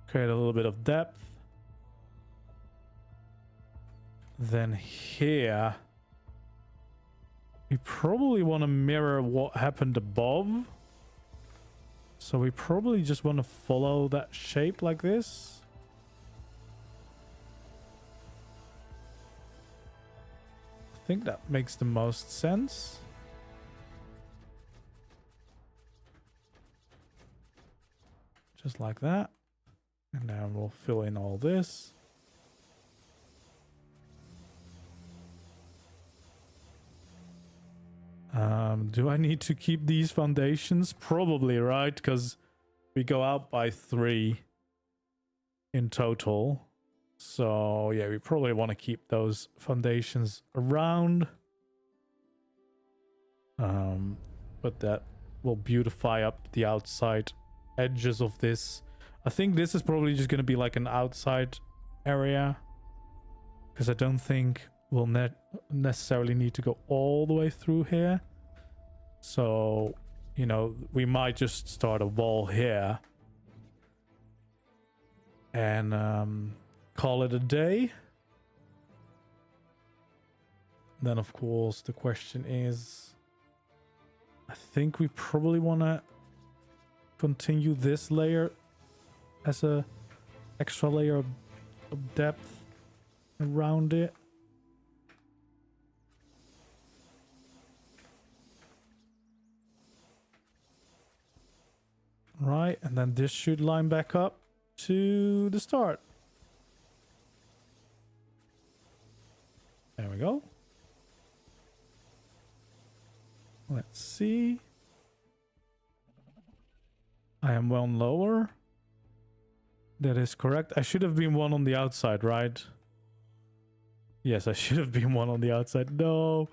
Create a little bit of depth. Then here, we probably want to mirror what happened above. So we probably just want to follow that shape like this. I think that makes the most sense. Just like that. And then we'll fill in all this. Do I need to keep these foundations? Probably, right? Because we go out by 3 in total. So yeah, we probably want to keep those foundations around. But that will beautify up the outside edges of this. I think this is probably just going to be like an outside area. Because I don't think we'll necessarily need to go all the way through here. So, you know, we might just start a wall here and call it a day. Then, of course, the question is, I think we probably want to continue this layer as a extra layer of depth around it. Right, and then this should line back up to the start. There we go. Let's see. I am one lower. That is correct. I should have been one on the outside, right? Yes, I should have been one on the outside. No,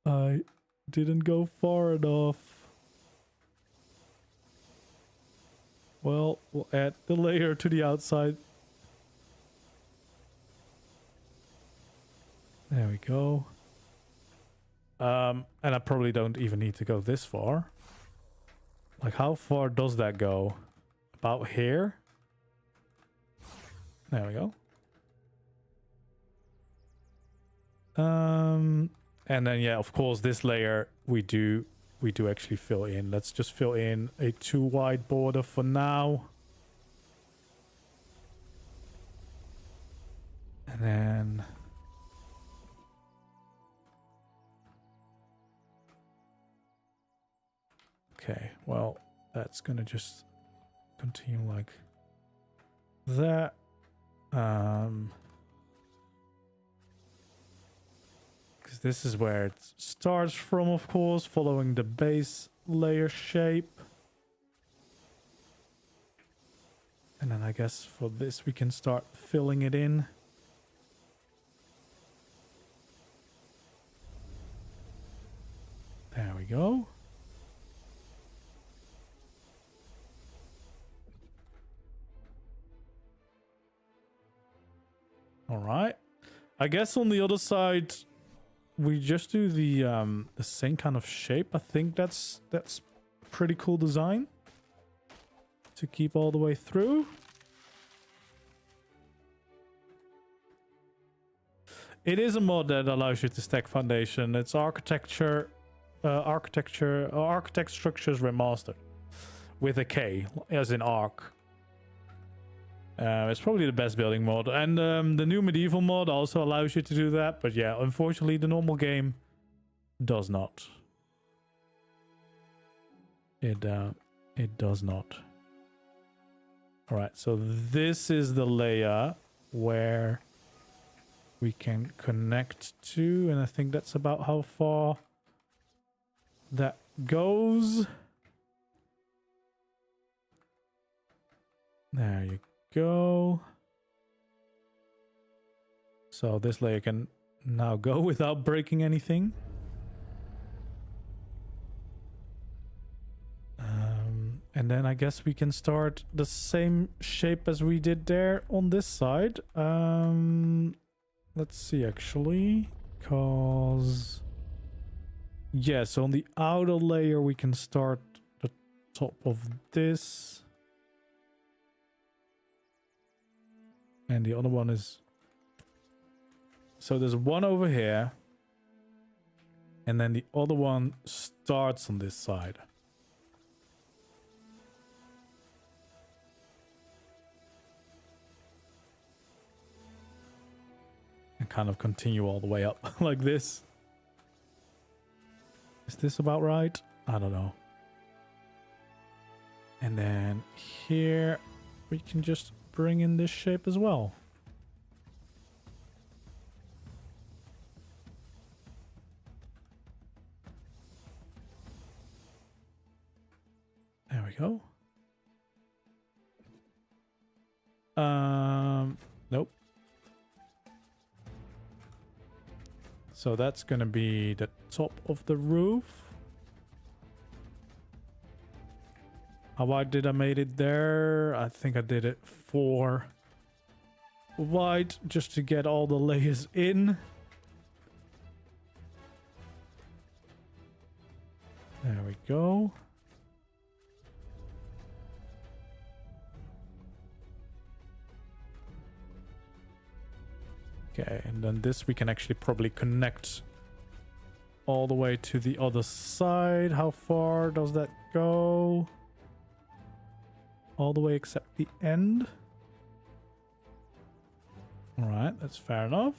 I didn't go far enough. Well, we'll add the layer to the outside. There we go. And I probably don't even need to go this far. Like, how far does that go? About here? There we go. And then, yeah, of course, this layer we do actually fill in. Let's just fill in a 2 wide border for now. And then... Okay, well, that's gonna just continue like that. Because this is where it starts from, of course, following the base layer shape. And then I guess for this we can start filling it in. There we go. All right. I guess on the other side, we just do the same kind of shape. I think that's a pretty cool design to keep all the way through. It is a mod that allows you to stack foundation. It's architect structures remastered with a K, as in ARK. It's probably the best building mod, and the new medieval mod also allows you to do that, but yeah, unfortunately the normal game does not. It does not. All right, so this is the layer where we can connect to, and I think that's about how far that goes. There you go. So this layer can now go without breaking anything. And then I guess we can start the same shape as we did there on this side. Let's see, actually, because yeah, so on the outer layer we can start the top of this. And the other one is... So there's one over here. And then the other one starts on this side. And kind of continue all the way up like this. Is this about right? I don't know. And then here we can just bring in this shape as well. There we go. Nope. So that's gonna be the top of the roof. How wide did I made it there? I think I did it 4 wide just to get all the layers in. There we go. Okay, and then this we can actually probably connect all the way to the other side. How far does that go? All the way except the end. All right, that's fair enough.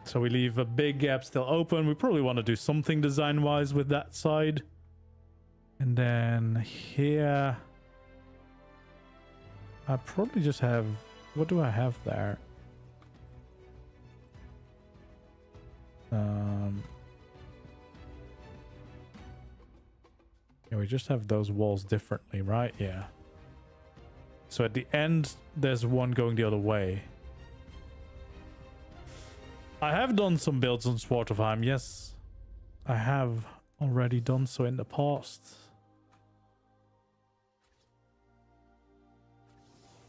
So we leave a big gap still open. We probably want to do something design-wise with that side. And then here, I probably just have... What do I have there? Yeah, we just have those walls differently, right? Yeah. So at the end, there's one going the other way. I have done some builds on Svartalfheim, yes. I have already done so in the past.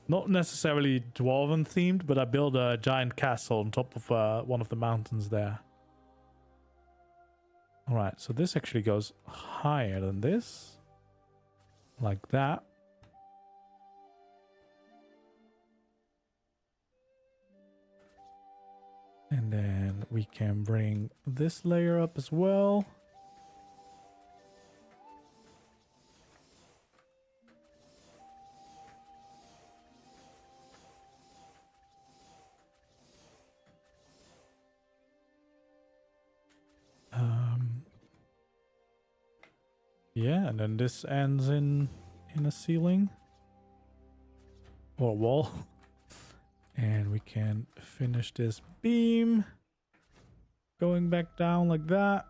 Not necessarily dwarven themed, but I built a giant castle on top of one of the mountains there. Alright, so this actually goes higher than this. Like that. And then we can bring this layer up as well. Yeah, and then this ends in a ceiling or a wall. And we can finish this beam going back down like that.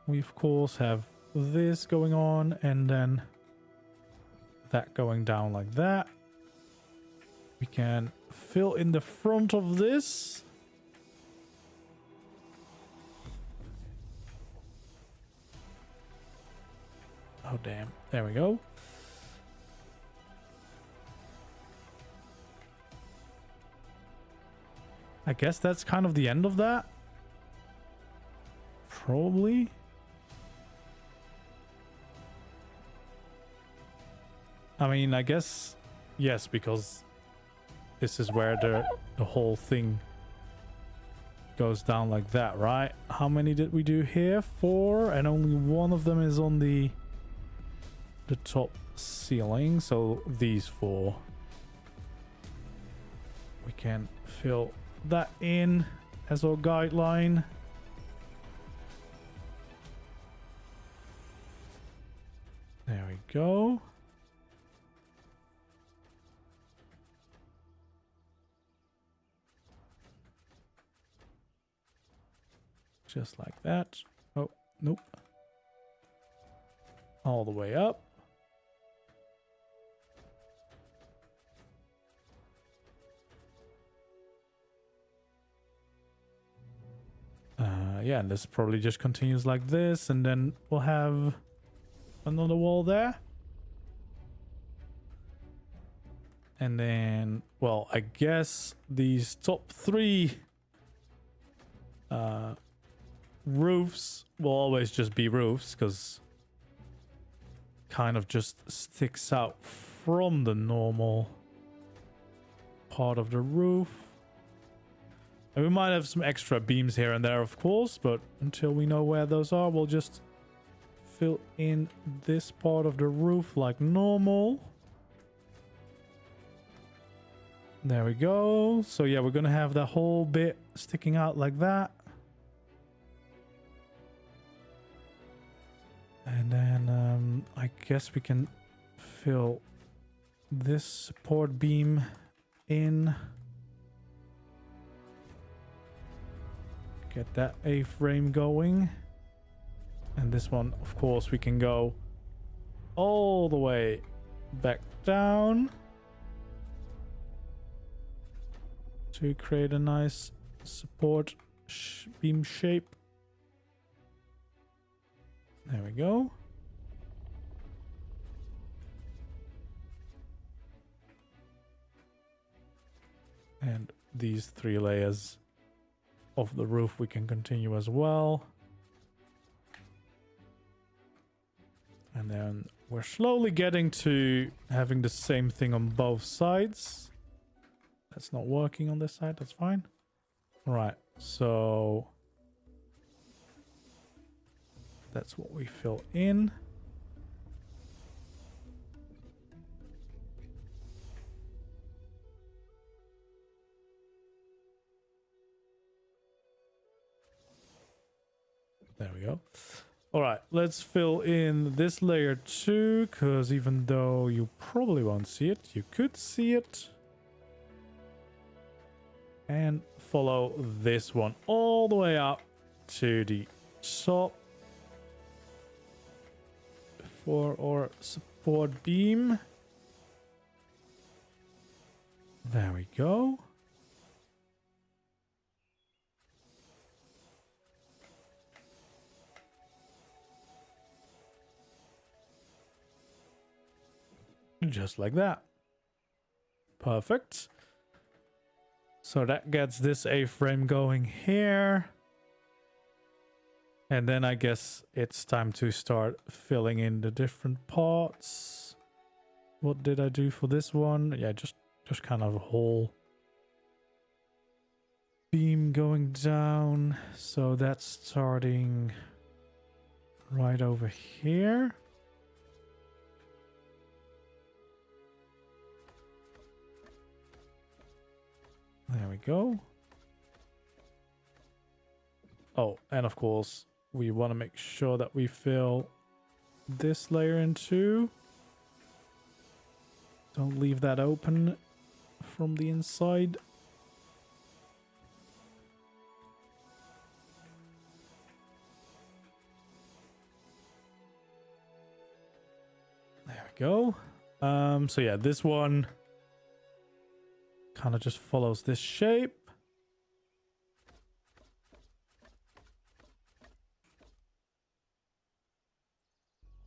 We of course have this going on and then that going down like that. We can fill in the front of this. Oh damn, there we go. I guess that's kind of the end of that. Probably. I mean, I guess yes, because this is where the whole thing goes down like that, right? How many did we do here? 4, and only one of them is on the top ceiling, so these 4. We can fill that in as our guideline. There we go. Just like that. Oh, nope. All the way up. Yeah, and this probably just continues like this, and then we'll have another wall there. And then, well, I guess these top 3 roofs will always just be roofs, because kind of just sticks out from the normal part of the roof. And we might have some extra beams here and there, of course, but until we know where those are, we'll just fill in this part of the roof like normal. There we go. So yeah, we're gonna have the whole bit sticking out like that. And then I guess we can fill this support beam in. Get that A-frame going. And this one, of course, we can go all the way back down to create a nice support beam shape. There we go. And these 3 layers of the roof we can continue as well. And then we're slowly getting to having the same thing on both sides. That's not working on this side. That's fine. All right. So that's what we fill in. There we go. All right, let's fill in this layer too, because even though you probably won't see it, you could see it. And follow this one all the way up to the top for our support beam. There we go. Just like that. Perfect. So that gets this A-frame going here. And then I guess it's time to start filling in the different parts. What did I do for this one? Yeah, just kind of a whole beam going down. So that's starting right over here. There we go. Oh, and of course, we want to make sure that we fill this layer in too. Don't leave that open from the inside. There we go. So yeah, this one kind of just follows this shape.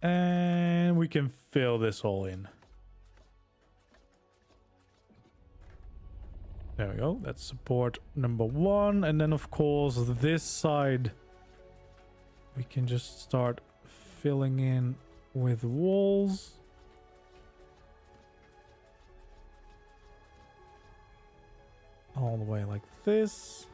And we can fill this all in. There we go. That's support number 1. And then of course this side we can just start filling in with walls. All the way like this.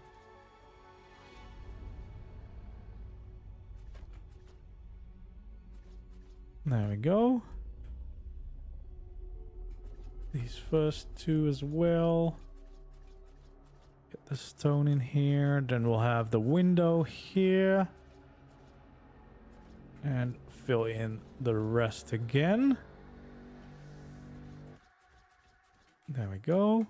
There we go. These first two as well. Get the stone in here. Then we'll have the window here. And fill in the rest again. There we go.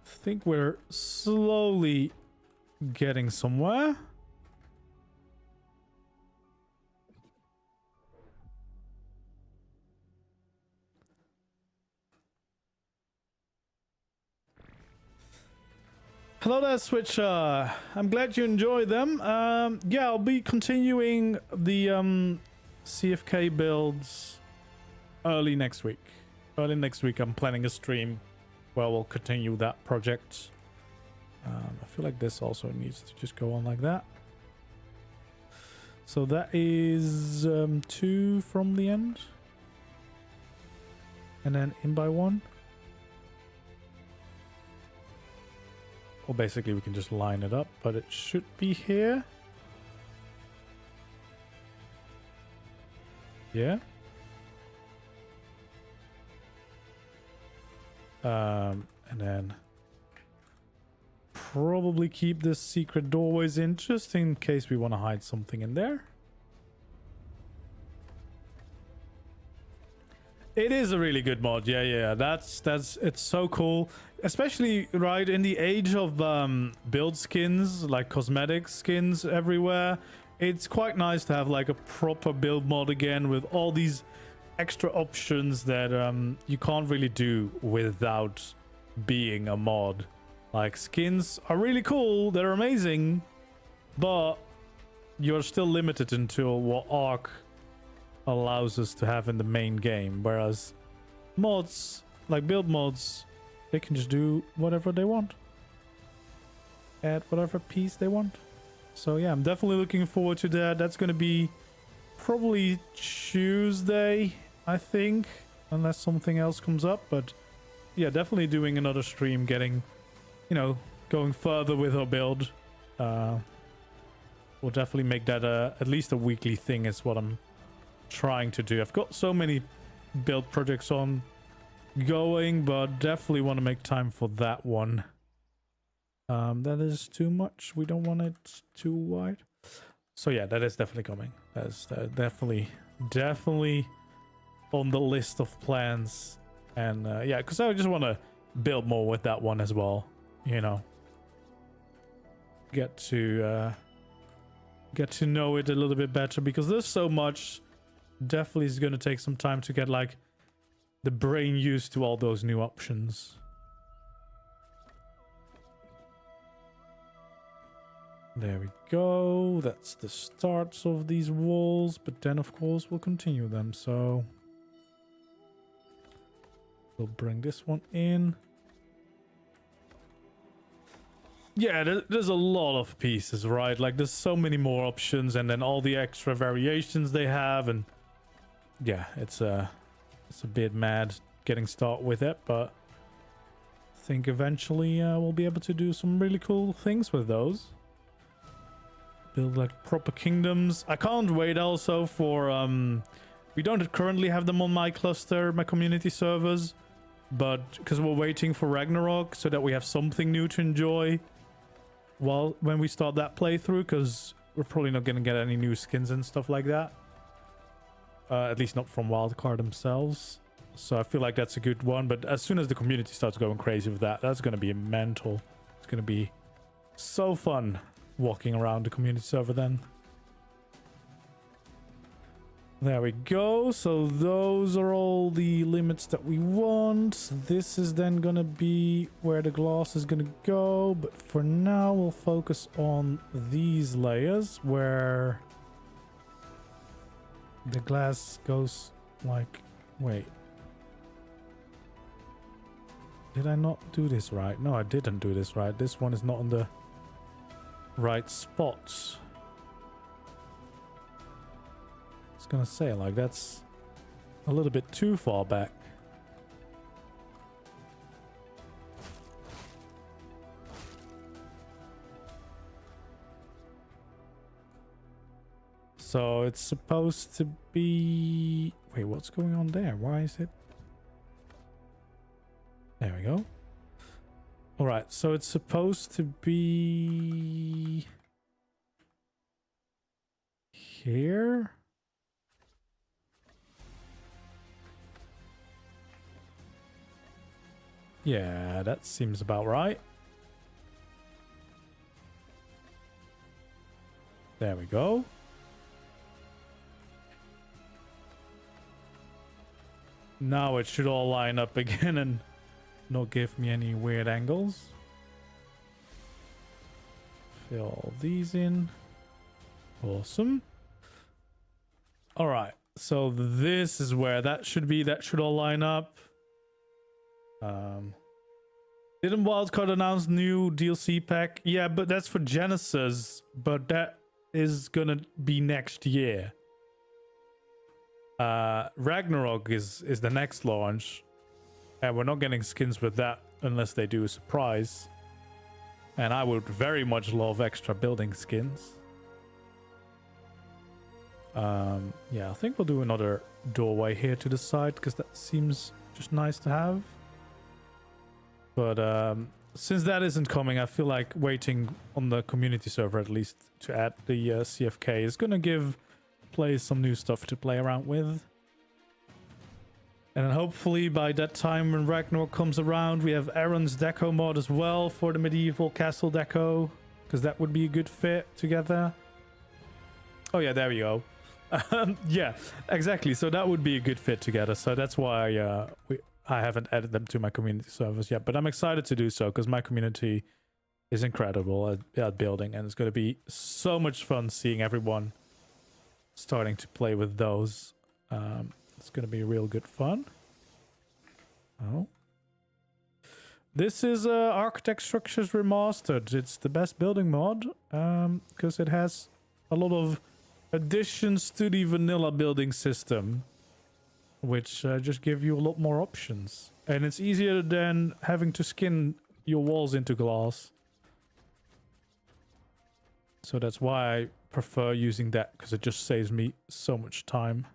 I think we're slowly getting somewhere. Hello there, Switcher. I'm glad you enjoyed them. Yeah, I'll be continuing the CFK builds early next week. Early next week, I'm planning a stream where we'll continue that project. I feel like this also needs to just go on like that. So that is 2 from the end. And then in by 1. Well, basically we can just line it up, but it should be here. Yeah. And then probably keep this secret doorways in just in case we want to hide something in there. It is a really good mod. Yeah. That's it's so cool, especially right in the age of build skins, like cosmetic skins everywhere. It's quite nice to have like a proper build mod again with all these extra options that you can't really do without being a mod. Like, skins are really cool, they're amazing, but you're still limited until what ARK allows us to have in the main game, whereas mods, like build mods, they can just do whatever they want, add whatever piece they want. So yeah, I'm definitely looking forward to that. That's going to be probably Tuesday. I think, unless something else comes up. But yeah, definitely doing another stream, getting, you know, going further with our build. We'll definitely make that at least a weekly thing is what I'm trying to do. I've got so many build projects on going, but definitely want to make time for that one. That is too much. We don't want it too wide. So yeah, that is definitely coming. That's definitely on the list of plans. And yeah, because I just want to build more with that one as well. You know, get to know it a little bit better, because there's so much. Definitely is going to take some time to get like the brain used to all those new options. There we go. That's the starts of these walls, but then of course we'll continue them. So we'll bring this one in. Yeah, there's a lot of pieces, right? Like there's so many more options, and then all the extra variations they have, and yeah, it's a bit mad getting started with it, but I think eventually we'll be able to do some really cool things with those. Build like proper kingdoms. I can't wait also for we don't currently have them on my cluster, my community servers, but because we're waiting for Ragnarok so that we have something new to enjoy when we start that playthrough, because we're probably not going to get any new skins and stuff like that. At least not from Wildcard themselves. So I feel like that's a good one. But as soon as the community starts going crazy with that, that's going to be mental. It's going to be so fun walking around the community server then. There we go. So those are all the limits that we want. This is then going to be where the glass is going to go. But for now, we'll focus on these layers where the glass goes like, wait. Did I not do this right? No, I didn't do this right. This one is not on the right spots. I was gonna say, like, that's a little bit too far back. So it's supposed to be... Wait, what's going on there? Why is it... There we go. Alright, so it's supposed to be... here? Yeah, that seems about right. There we go. Now it should all line up again and not give me any weird angles. Fill all these in. Awesome. Alright, so this is where that should be. That should all line up. Didn't Wildcard announce new DLC pack? Yeah, but that's for Genesis. But that is gonna be next year. Ragnarok is the next launch, and we're not getting skins with that unless they do a surprise. And I would very much love extra building skins. Yeah, I think we'll do another doorway here to the side because that seems just nice to have. But since that isn't coming, I feel like waiting on the community server at least to add the CFK is gonna give players some new stuff to play around with. And then hopefully by that time when Ragnarok comes around, we have Aaron's deco mod as well for the medieval castle deco, because that would be a good fit together. Oh yeah, there we go. Yeah, exactly. So that would be a good fit together. So that's why I haven't added them to my community servers yet, but I'm excited to do so because my community is incredible at building, and it's going to be so much fun seeing everyone starting to play with those. It's going to be real good fun. Oh. This is Architect Structures Remastered. It's the best building mod because it has a lot of additions to the vanilla building system. which just give you a lot more options. And it's easier than having to skin your walls into glass. So that's why I prefer using that, because it just saves me so much time.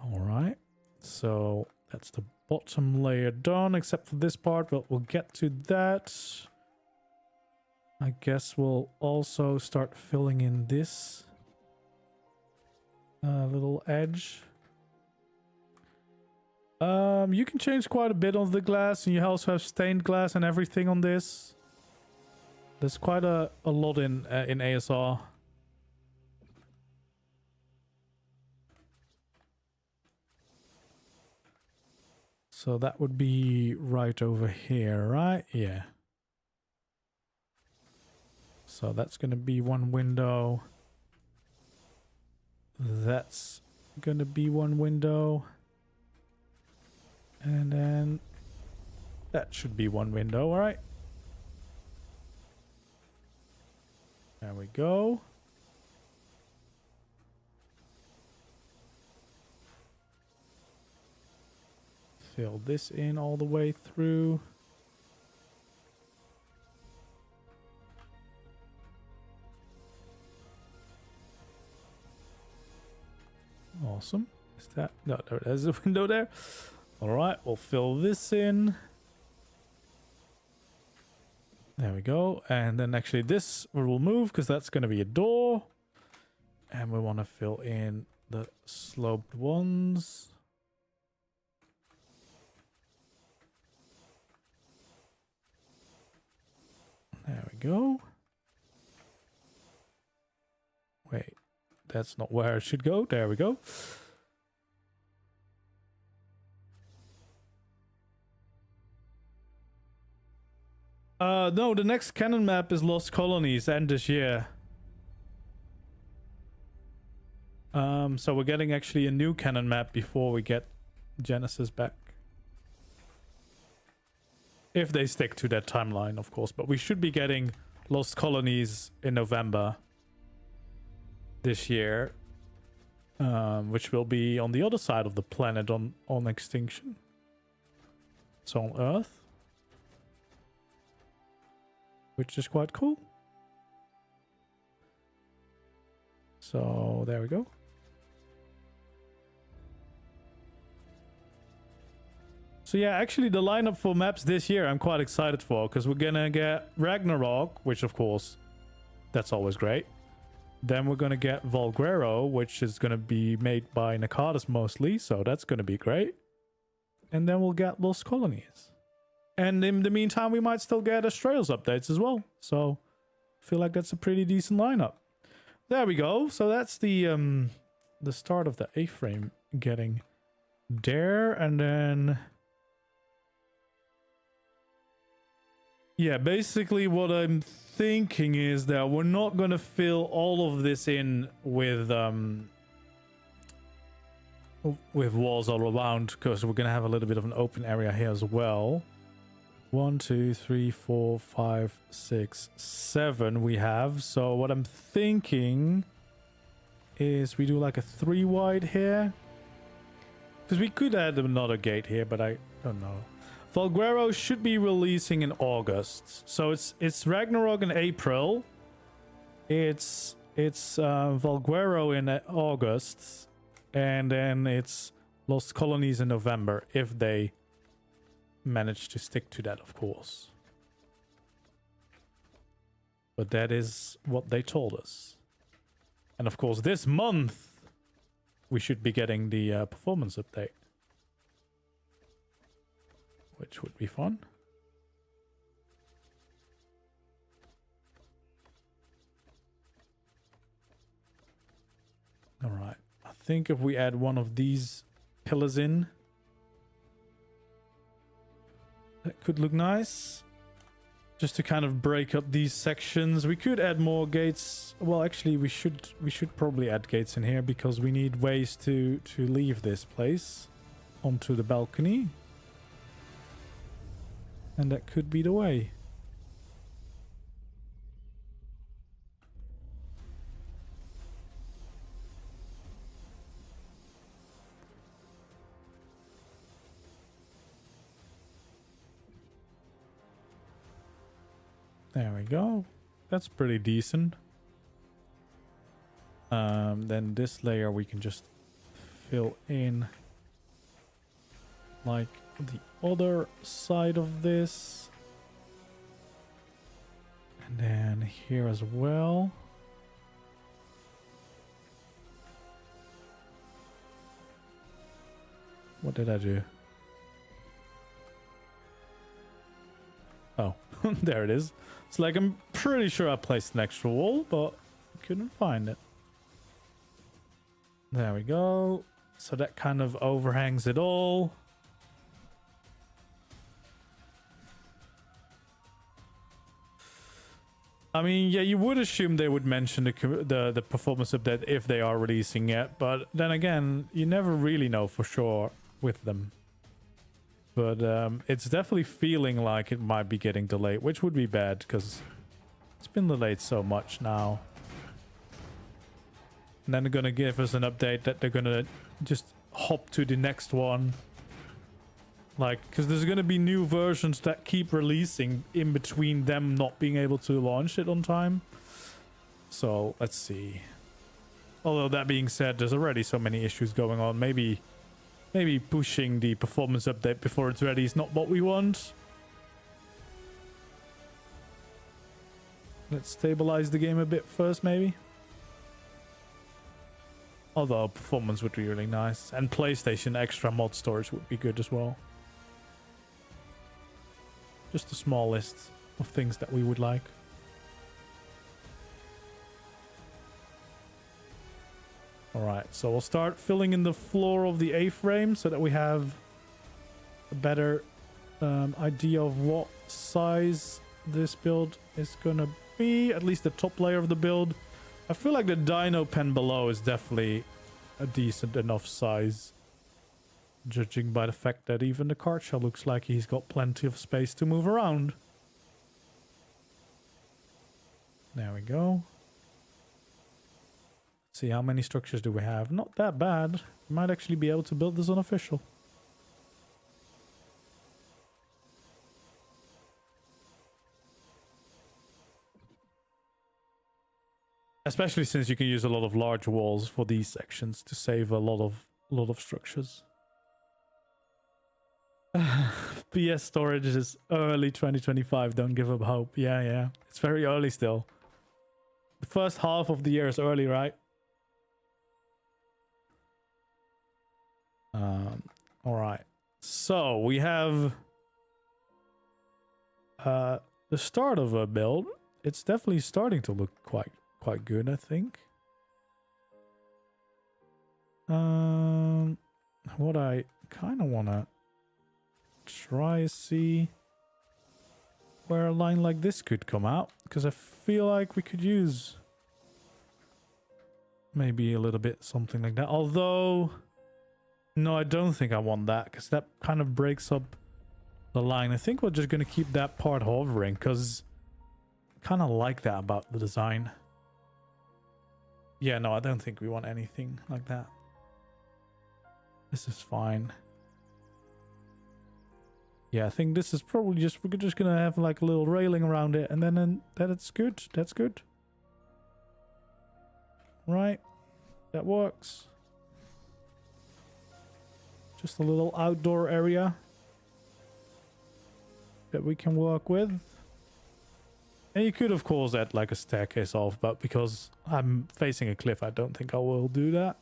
All right, so that's the bottom layer done, except for this part, but we'll get to that. I guess we'll also start filling in this little edge. You can change quite a bit on the glass, and you also have stained glass and everything on this. There's quite a lot in ASR. So that would be right over here, right? Yeah. So that's going to be one window. That's going to be one window. And then that should be one window, all right? There we go. Fill this in all the way through. Awesome. Is that... No, there's a window there. All right, we'll fill this in. There we go. And then actually this will move because that's going to be a door. And we want to fill in the sloped ones. There we go. Wait, that's not where it should go. There we go. No, the next canon map is Lost Colonies, end this year. So we're getting actually a new canon map before we get Genesis back. If they stick to that timeline, of course. But we should be getting Lost Colonies in November this year. Which will be on the other side of the planet on extinction. So on Earth. Which is quite cool. So there we go. So yeah, actually the lineup for maps this year I'm quite excited for, because we're gonna get Ragnarok, which of course, that's always great. Then we're gonna get Volguero, which is gonna be made by Nakadas mostly, so that's gonna be great. And then we'll get Lost Colonies. And in the meantime, we might still get Astraeus updates as well. So I feel like that's a pretty decent lineup. There we go. So that's the start of the A-frame getting there. And then... yeah, basically what I'm thinking is that we're not going to fill all of this in with walls all around, because we're going to have a little bit of an open area here as well. 1, 2, 3, 4, 5, 6, 7 we have. So what I'm thinking is we do like a 3 wide here. Because we could add another gate here, but I don't know. Volguero should be releasing in August. So it's Ragnarok in April. It's Volguero in August. And then it's Lost Colonies in November, if they manage to stick to that, of course. But that is what they told us. And of course, this month we should be getting the performance update, which would be fun. All right, I think if we add one of these pillars in, that could look nice. Just to kind of break up these sections. We could add more gates. Well, actually, we should probably add gates in here, because we need ways to leave this place onto the balcony. And that could be the way. There we go. That's pretty decent. Then this layer we can just fill in like the other side of this. And then here as well. What did I do? Oh, there it is. It's like I'm pretty sure I placed an extra wall, but couldn't find it. There we go. So that kind of overhangs it all. I mean, yeah, you would assume they would mention the performance update if they are releasing it, but then again, you never really know for sure with them. But it's definitely feeling like it might be getting delayed, which would be bad because it's been delayed so much now. And then they're gonna give us an update that they're gonna just hop to the next one. Like, because there's gonna be new versions that keep releasing in between them not being able to launch it on time. So, let's see. Although that being said, there's already so many issues going on. Maybe pushing the performance update before it's ready is not what we want. Let's stabilize the game a bit first, maybe. Although performance would be really nice. And PlayStation extra mod storage would be good as well. Just a small list of things that we would like. Alright, so we'll start filling in the floor of the A-frame so that we have a better idea of what size this build is gonna be. At least the top layer of the build. I feel like the dino pen below is definitely a decent enough size. Judging by the fact that even the card shell looks like he's got plenty of space to move around. There we go. See, how many structures do we have? Not that bad. We might actually be able to build this unofficial. Especially since you can use a lot of large walls for these sections to save a lot of structures. PS storage is early 2025. Don't give up hope. Yeah. It's very early still. The first half of the year is early, right? All right. So we have the start of a build. It's definitely starting to look quite good, I think. What I kind of want to try see where a line like this could come out, because I feel like we could use maybe a little bit something like that. Although, no, I don't think I want that, because that kind of breaks up the line. I think we're just going to keep that part hovering, because I kind of like that about the design. Yeah, no, I don't think we want anything like that. This is fine. Yeah, I think this is probably just, we're just gonna have like a little railing around it, and then that's good. That's good. Right. That works. Just a little outdoor area that we can work with. And you could, of course, add like a staircase off, but because I'm facing a cliff, I don't think I will do that.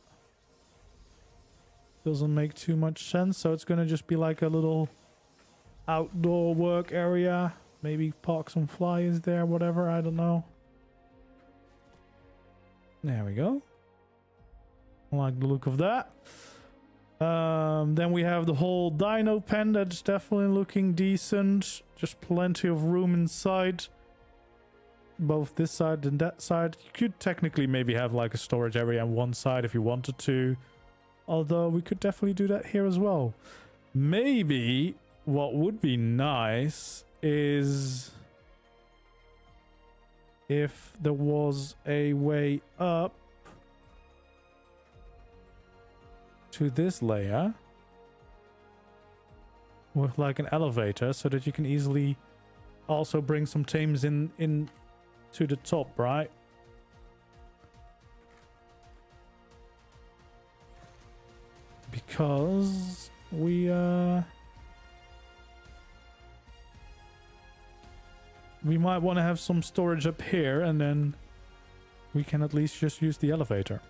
Doesn't make too much sense, so it's gonna just be like a little outdoor work area. Maybe park some flyers there, whatever, I don't know. There we go. I like the look of that. Then we have the whole dino pen that's definitely looking decent. Just plenty of room inside. Both this side and that side. You could technically maybe have like a storage area on one side if you wanted to. Although we could definitely do that here as well. Maybe what would be nice is if there was a way up to this layer with like an elevator so that you can easily also bring some tames in to the top, right? Because we might want to have some storage up here, and then we can at least just use the elevator.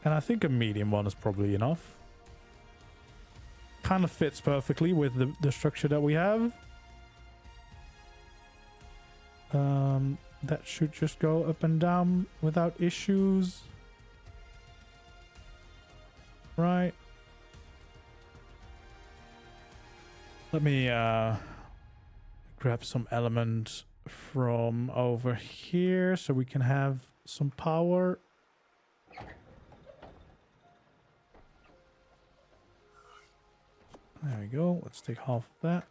And I think a medium one is probably enough. Kind of fits perfectly with the structure that we have. That should just go up and down without issues. Right. Let me grab some element from over here so we can have some power. There we go. Let's take half of that.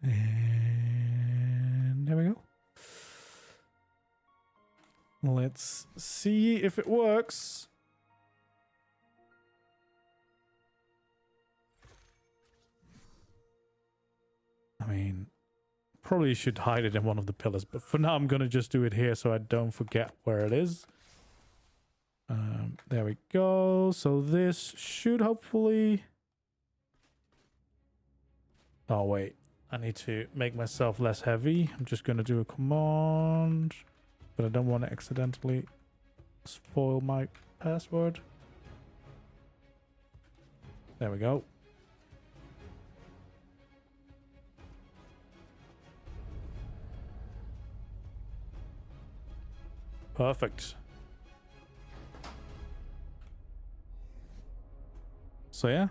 And there we go. Let's see if it works. I mean, probably should hide it in one of the pillars, but for now I'm going to just do it here so I don't forget where it is. There we go. So this should hopefully... Oh, wait. I need to make myself less heavy. I'm just going to do a command, but I don't want to accidentally spoil my password. There we go. Perfect. So yeah,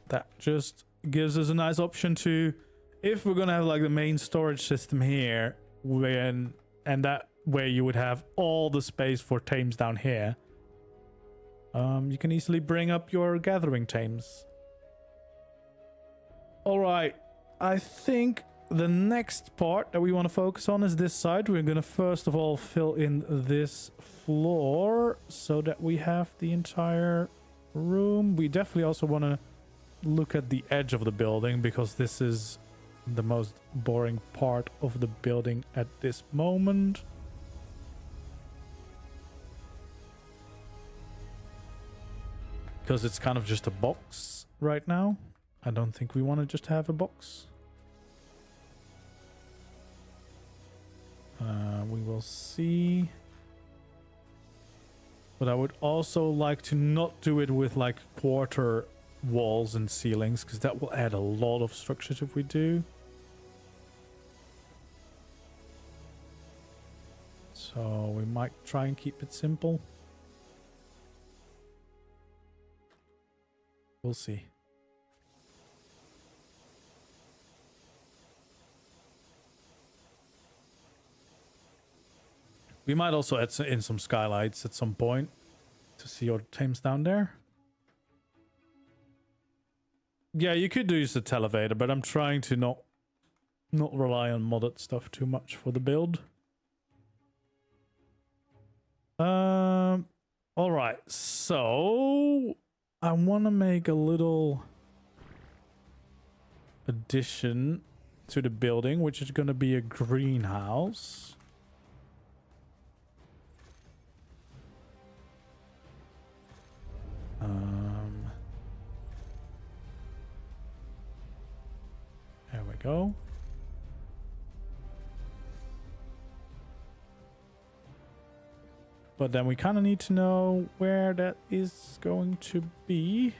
that just gives us a nice option to, if we're gonna have like the main storage system here, and that way you would have all the space for tames down here. You can easily bring up your gathering tames. All right, I think the next part that we want to focus on is this side. We're gonna first of all fill in this floor so that we have the entire room. We definitely also want to look at the edge of the building because this is the most boring part of the building at this moment. Because it's kind of just a box right now. I don't think we want to just have a box. We will see. But I would also like to not do it with like quarter walls and ceilings, because that will add a lot of structures if we do. So we might try and keep it simple. We'll see. We might also add in some skylights at some point to see your tames down there. Yeah, you could use the televator, but I'm trying to not rely on modded stuff too much for the build. All right, so I want to make a little addition to the building, which is going to be a greenhouse. There we go. But then we kind of need to know where that is going to be.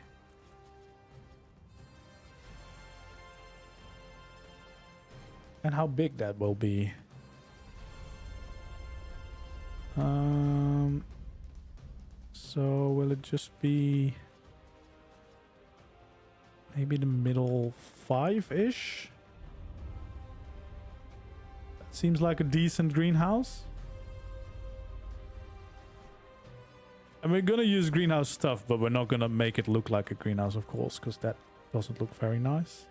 And how big that will be. So will it just be maybe the middle 5-ish? That seems like a decent greenhouse. And we're gonna use greenhouse stuff, but we're not gonna make it look like a greenhouse, of course, because that doesn't look very nice.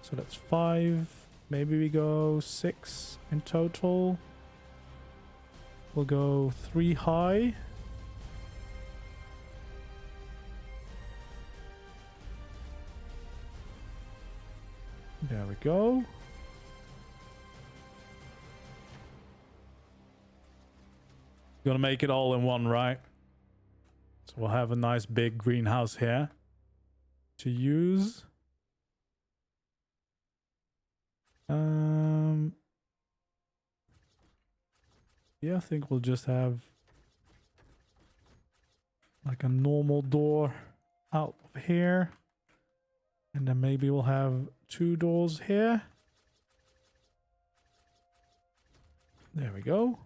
So that's 5. Maybe we go 6 in total. We'll go 3 high. There we go. Gonna make it all in one, right? So we'll have a nice big greenhouse here to use. Yeah, I think we'll just have like a normal door out of here. And then maybe we'll have 2 doors here. There we go.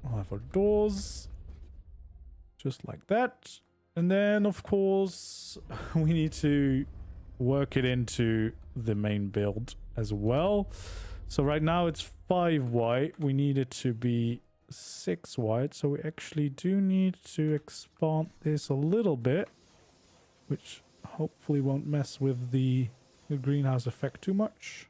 We'll have our doors. Just like that. And then, of course, we need to work it into the main build as well. So right now it's 5 white. We need it to be 6 white. So we actually do need to expand this a little bit, which hopefully won't mess with the greenhouse effect too much.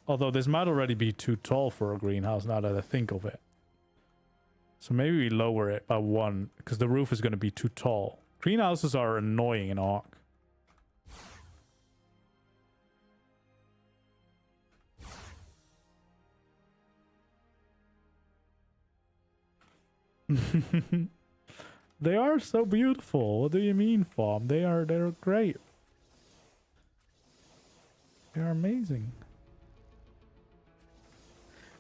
Although this might already be too tall for a greenhouse now that I think of it. So maybe we lower it by 1 because the roof is going to be too tall. Greenhouses are annoying in ARK. They are so beautiful. What do you mean, Farm? They're great. They're amazing.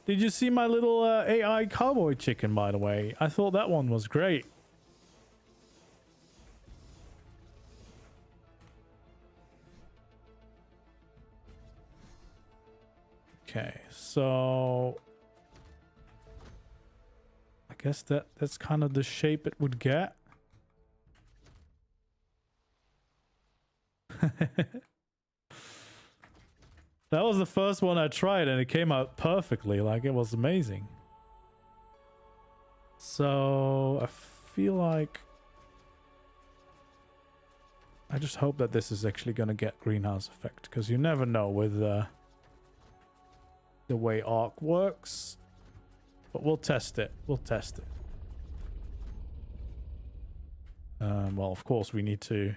Did you see my little AI cowboy chicken, by the way? I thought that one was great. Okay, so I guess that's kind of the shape it would get. That was the first one I tried and it came out perfectly. Like, it was amazing. So I feel like I just hope that this is actually going to get greenhouse effect, because you never know with the way ARK works. But we'll test it. We'll test it. Well, of course, we need to...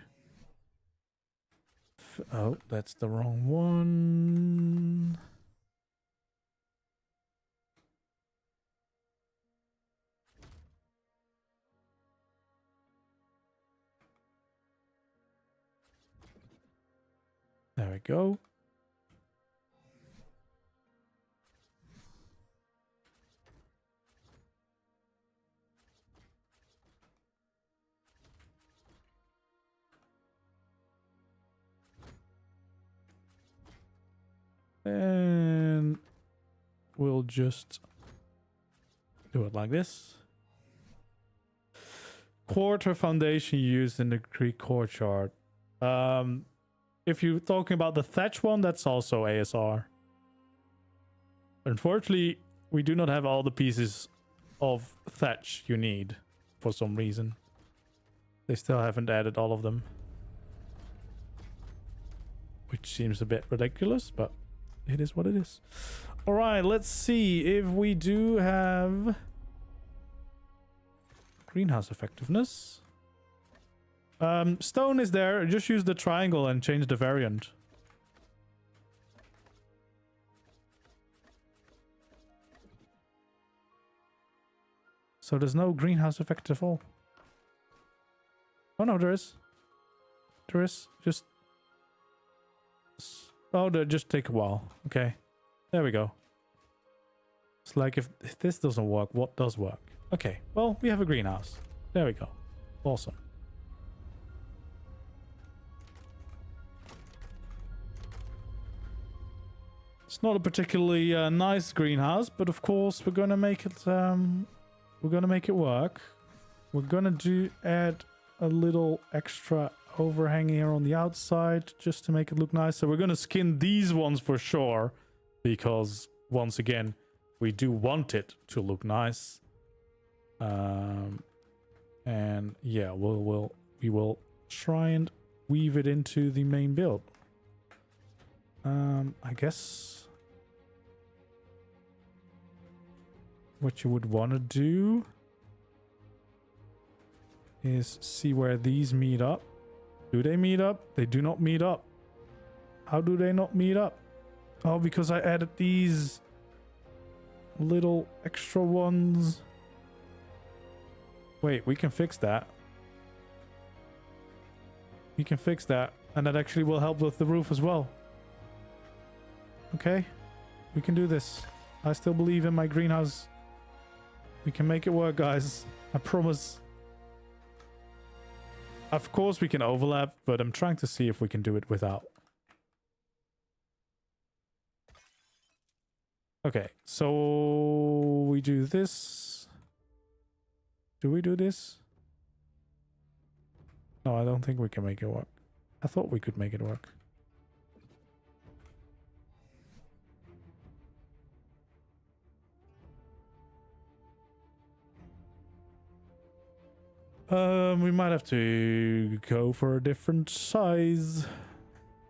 Oh, that's the wrong one. There we go. And we'll just do it like this. Quarter foundation used in the Greek courtyard. If you're talking about the thatch one, that's also ASR. Unfortunately, we do not have all the pieces of thatch you need for some reason. They still haven't added all of them, which seems a bit ridiculous, but it is what it is. All right, let's see if we do have greenhouse effectiveness. Stone is there. Just use the triangle and change the variant. So there's no greenhouse effect at all. Oh no, there is. There is. Just... Oh, they just take a while. Okay. There we go. It's like if this doesn't work, what does work? Okay. Well, we have a greenhouse. There we go. Awesome. It's not a particularly nice greenhouse, but of course we're gonna make it. We're gonna make it work. We're gonna add a little extra overhang here on the outside just to make it look nice. So we're gonna skin these ones for sure, because once again, We do want it to look nice. And yeah, we will try and weave it into the main build. I guess what you would want to do is see where these meet up. Do they meet up? They do not meet up. How do they not meet up? Oh, because I added these little extra ones. Wait, we can fix that. We can fix that, and that actually will help with the roof as well. Okay, we can do this. I still believe in my greenhouse. We can make it work, guys. I promise. Of course we can overlap, but I'm trying to see if we can do it without. Okay, so we do this. Do we do this? No, I don't think we can make it work. I thought we could make it work. We might have to go for a different size.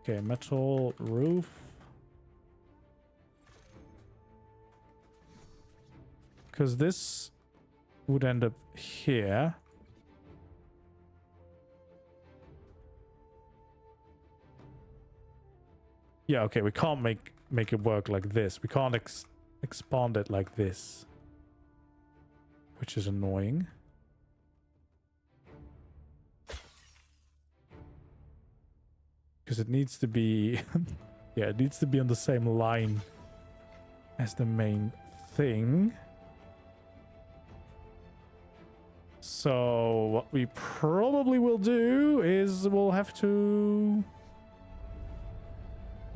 Okay, metal roof. Because this would end up here. Yeah, okay, we can't make it work like this. We can't expand it like this. Which is annoying. Because it needs to be... yeah, it needs to be on the same line as the main thing. So what we probably will do is we'll have to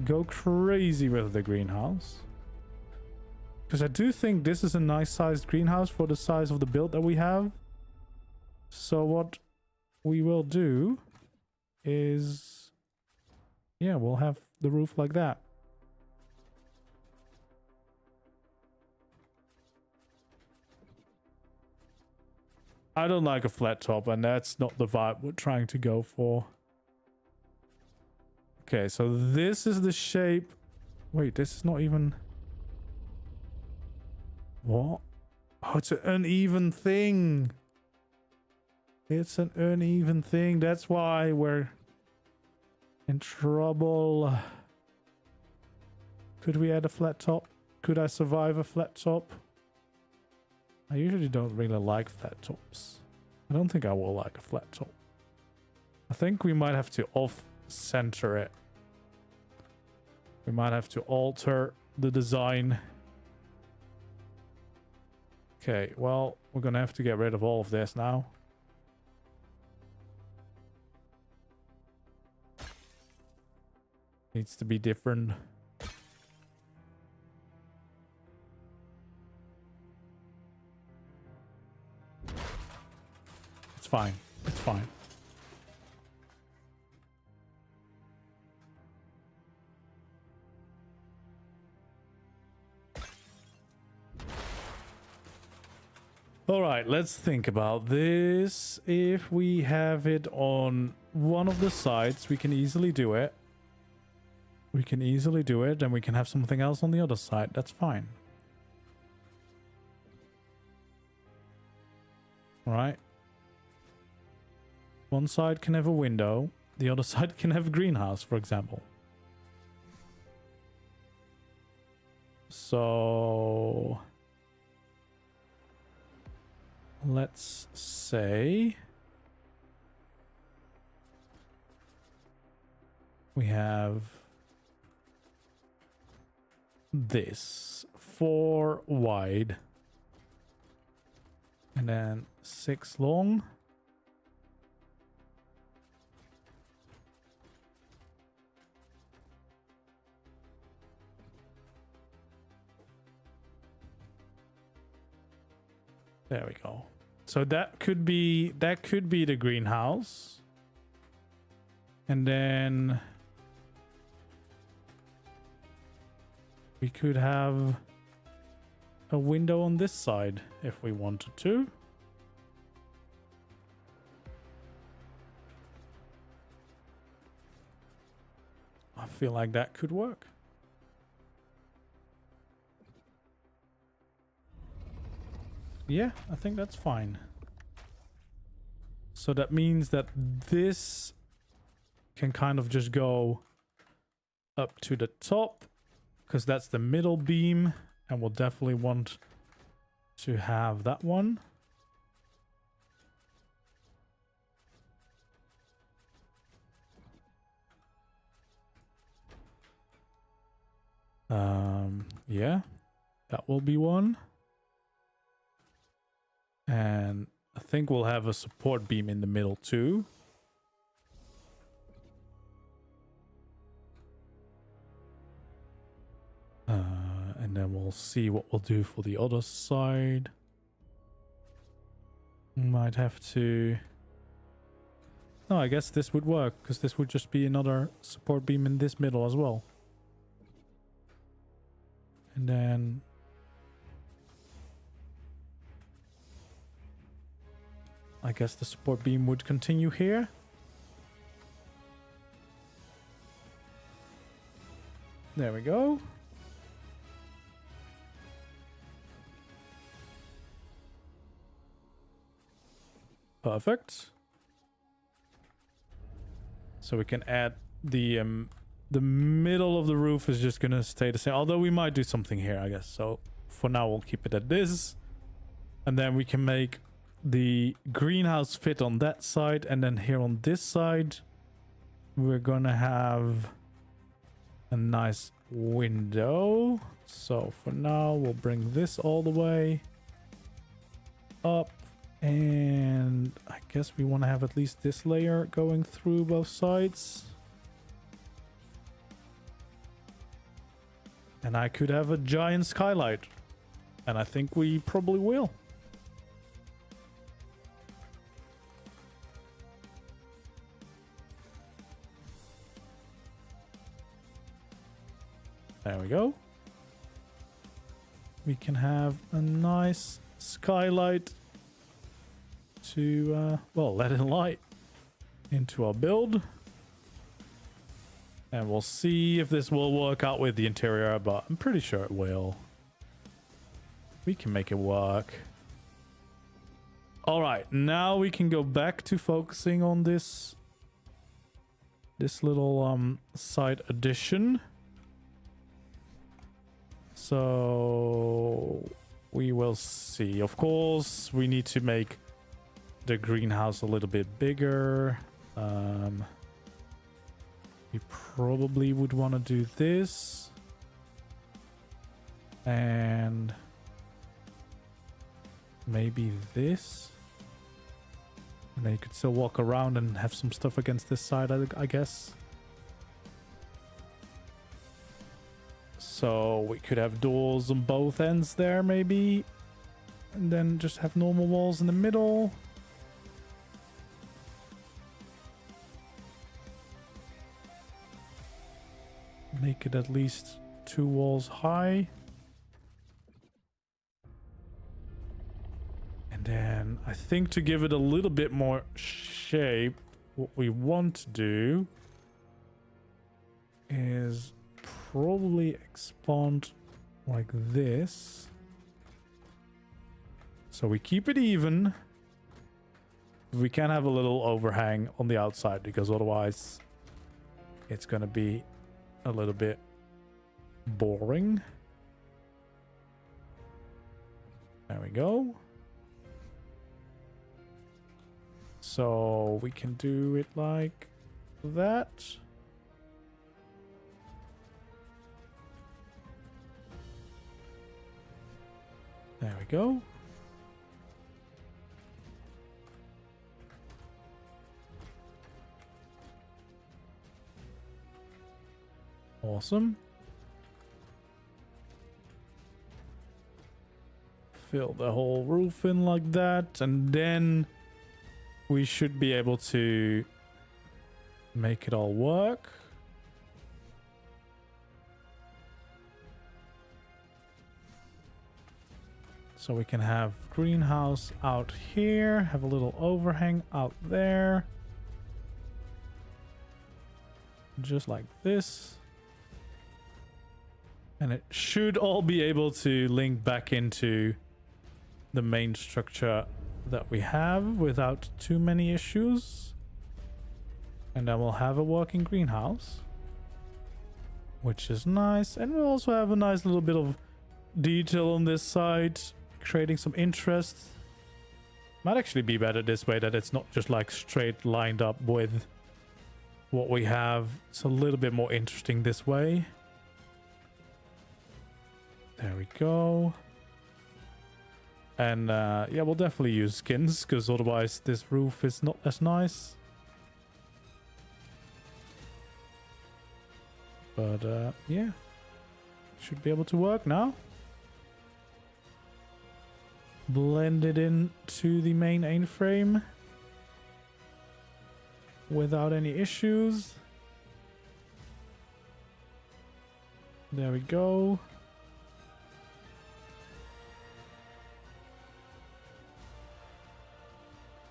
go crazy with the greenhouse. Because I do think this is a nice sized greenhouse for the size of the build that we have. So what we will do is... yeah, we'll have the roof like that. I don't like a flat top, and that's not the vibe we're trying to go for. Okay, so this is the shape. Wait, this is not even... what? Oh, it's an uneven thing. It's an uneven thing. That's why we're in trouble. Could we add a flat top? Could I survive a flat top? I usually don't really like flat tops. I don't think I will like a flat top. I think we might have to off-center it. We might have to alter the design. Okay, well, we're gonna have to get rid of all of this now. Needs to be different. It's fine. It's fine. All right, let's think about this. If we have it on one of the sides, we can easily do it. We can easily do it, and we can have something else on the other side. That's fine. All right. One side can have a window. The other side can have a greenhouse, for example. So... let's say... we have... this 4 wide and then 6 long. There we go. So that could be the greenhouse. And then we could have a window on this side if we wanted to. I feel like that could work. Yeah, I think that's fine. So that means that this can kind of just go up to the top, because that's the middle beam, and we'll definitely want to have that one. Yeah, that will be one. And I think we'll have a support beam in the middle too. And then we'll see what we'll do for the other side. Might have to... No, I guess this would work, because this would just be another support beam in this middle as well. And then... I guess the support beam would continue here. There we go. Perfect. So we can add the middle of the roof is just gonna stay the same. Although we might do something here, I guess. So for now, we'll keep it at this. And then we can make the greenhouse fit on that side. And then here on this side, we're gonna have a nice window. So for now, we'll bring this all the way up. And I guess we want to have at least this layer going through both sides. And I could have a giant skylight. And I think we probably will. There we go. We can have a nice skylight to, well, let in light into our build. And we'll see if this will work out with the interior, but I'm pretty sure it will. We can make it work. All right, now we can go back to focusing on this little side addition. So we will see. Of course, we need to make the greenhouse a little bit bigger. We probably would want to do this. And maybe this. And then you could still walk around and have some stuff against this side, I guess. So we could have doors on both ends there, maybe. And then just have normal walls in the middle. Make it at least 2 walls high. And then I think to give it a little bit more shape, what we want to do is probably expand like this. So we keep it even. We can have a little overhang on the outside, because otherwise it's going to be a little bit boring. There we go. So we can do it like that. There we go. Awesome. Fill the whole roof in like that, and then we should be able to make it all work. So we can have greenhouse out here, have a little overhang out there. Just like this. And it should all be able to link back into the main structure that we have without too many issues. And then we'll have a working greenhouse, which is nice. And we'll also have a nice little bit of detail on this side, creating some interest. Might actually be better this way, that it's not just like straight lined up with what we have. It's a little bit more interesting this way. There we go. And yeah, we'll definitely use skins, because otherwise this roof is not as nice. But yeah, should be able to work now. Blend it in to the main A-frame without any issues. There we go.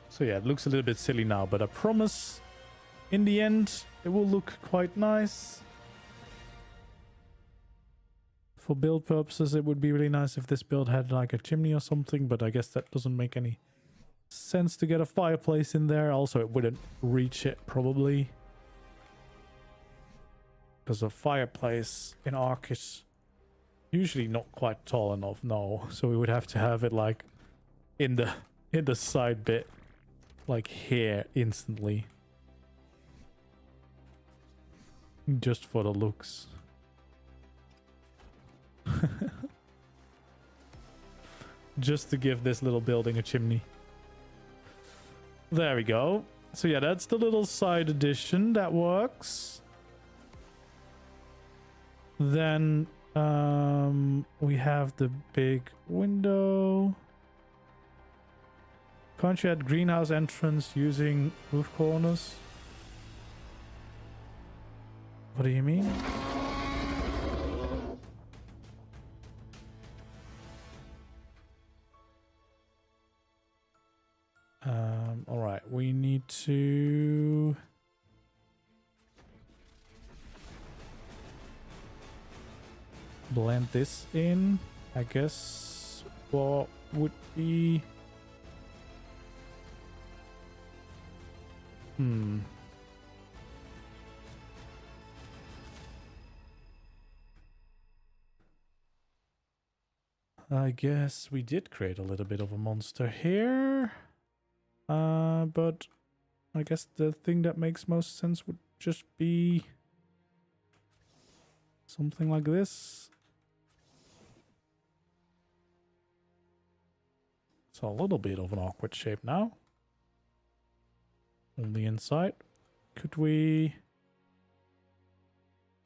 So yeah, it looks a little bit silly now, but I promise in the end it will look quite nice. For build purposes, it would be really nice if this build had like a chimney or something, but I guess that doesn't make any sense to get a fireplace in there. Also, it wouldn't reach it probably, because a fireplace in ARK is usually not quite tall enough. No, so we would have to have it like in the side bit, like here instantly, just for the looks. Just to give this little building a chimney. There we go. So yeah, that's the little side addition that works. Then we have the big window. Can't you add greenhouse entrance using roof corners? What do you mean? All right, we need to blend this in. I guess what would be I guess we did create a little bit of a monster here. But I guess the thing that makes most sense would just be something like this. It's a little bit of an awkward shape now. On the inside. Could we...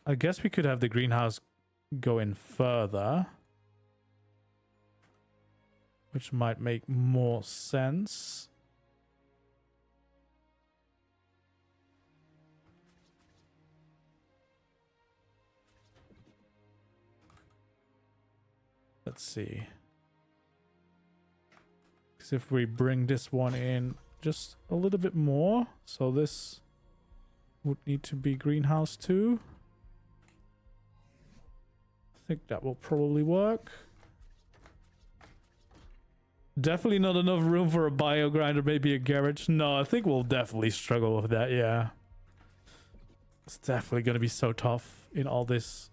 I guess we could have the greenhouse go in further, which might make more sense. Let's see. Because if we bring this one in just a little bit more, so this would need to be greenhouse too. I think that will probably work. Definitely not enough room for a bio grinder, maybe a garage. No, I think we'll definitely struggle with that, yeah. It's definitely going to be so tough in all this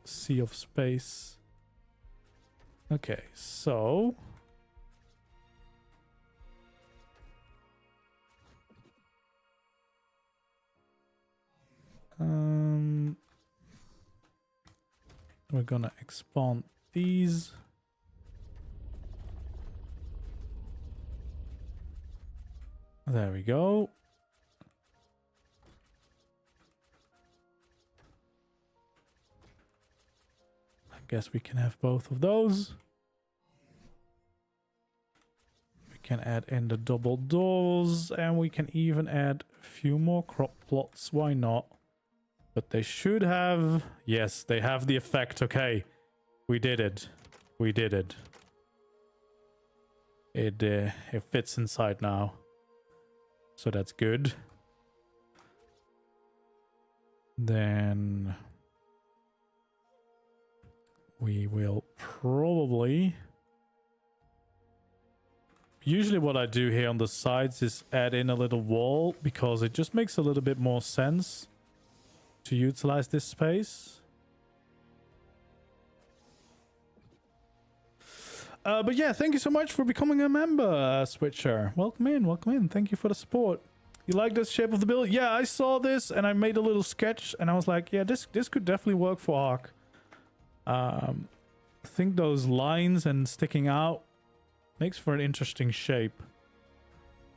sea of space. Okay, so we're gonna expand these. There we go. I guess we can have both of those. We can add in the double doors, and we can even add a few more crop plots. Why not? But they should have... Yes, they have the effect. Okay. We did it. We did it. it fits inside now. So that's good. Then we will probably... Usually what I do here on the sides is add in a little wall because it just makes a little bit more sense to utilize this space. But yeah, thank you so much for becoming a member, Switcher. Welcome in, welcome in. Thank you for the support. You like this shape of the build? Yeah, I saw this and I made a little sketch and I was like, yeah, this could definitely work for ARK. I think those lines and sticking out makes for an interesting shape.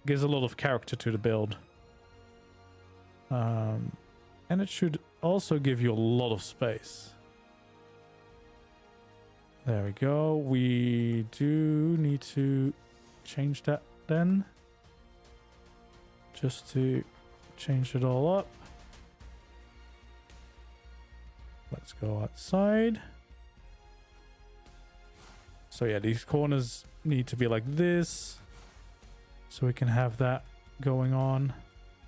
Gives a lot of character to the build. And it should also give you a lot of space. There we go. We do need to change that then. Just to change it all up. Let's go outside. So yeah, these corners need to be like this. So we can have that going on.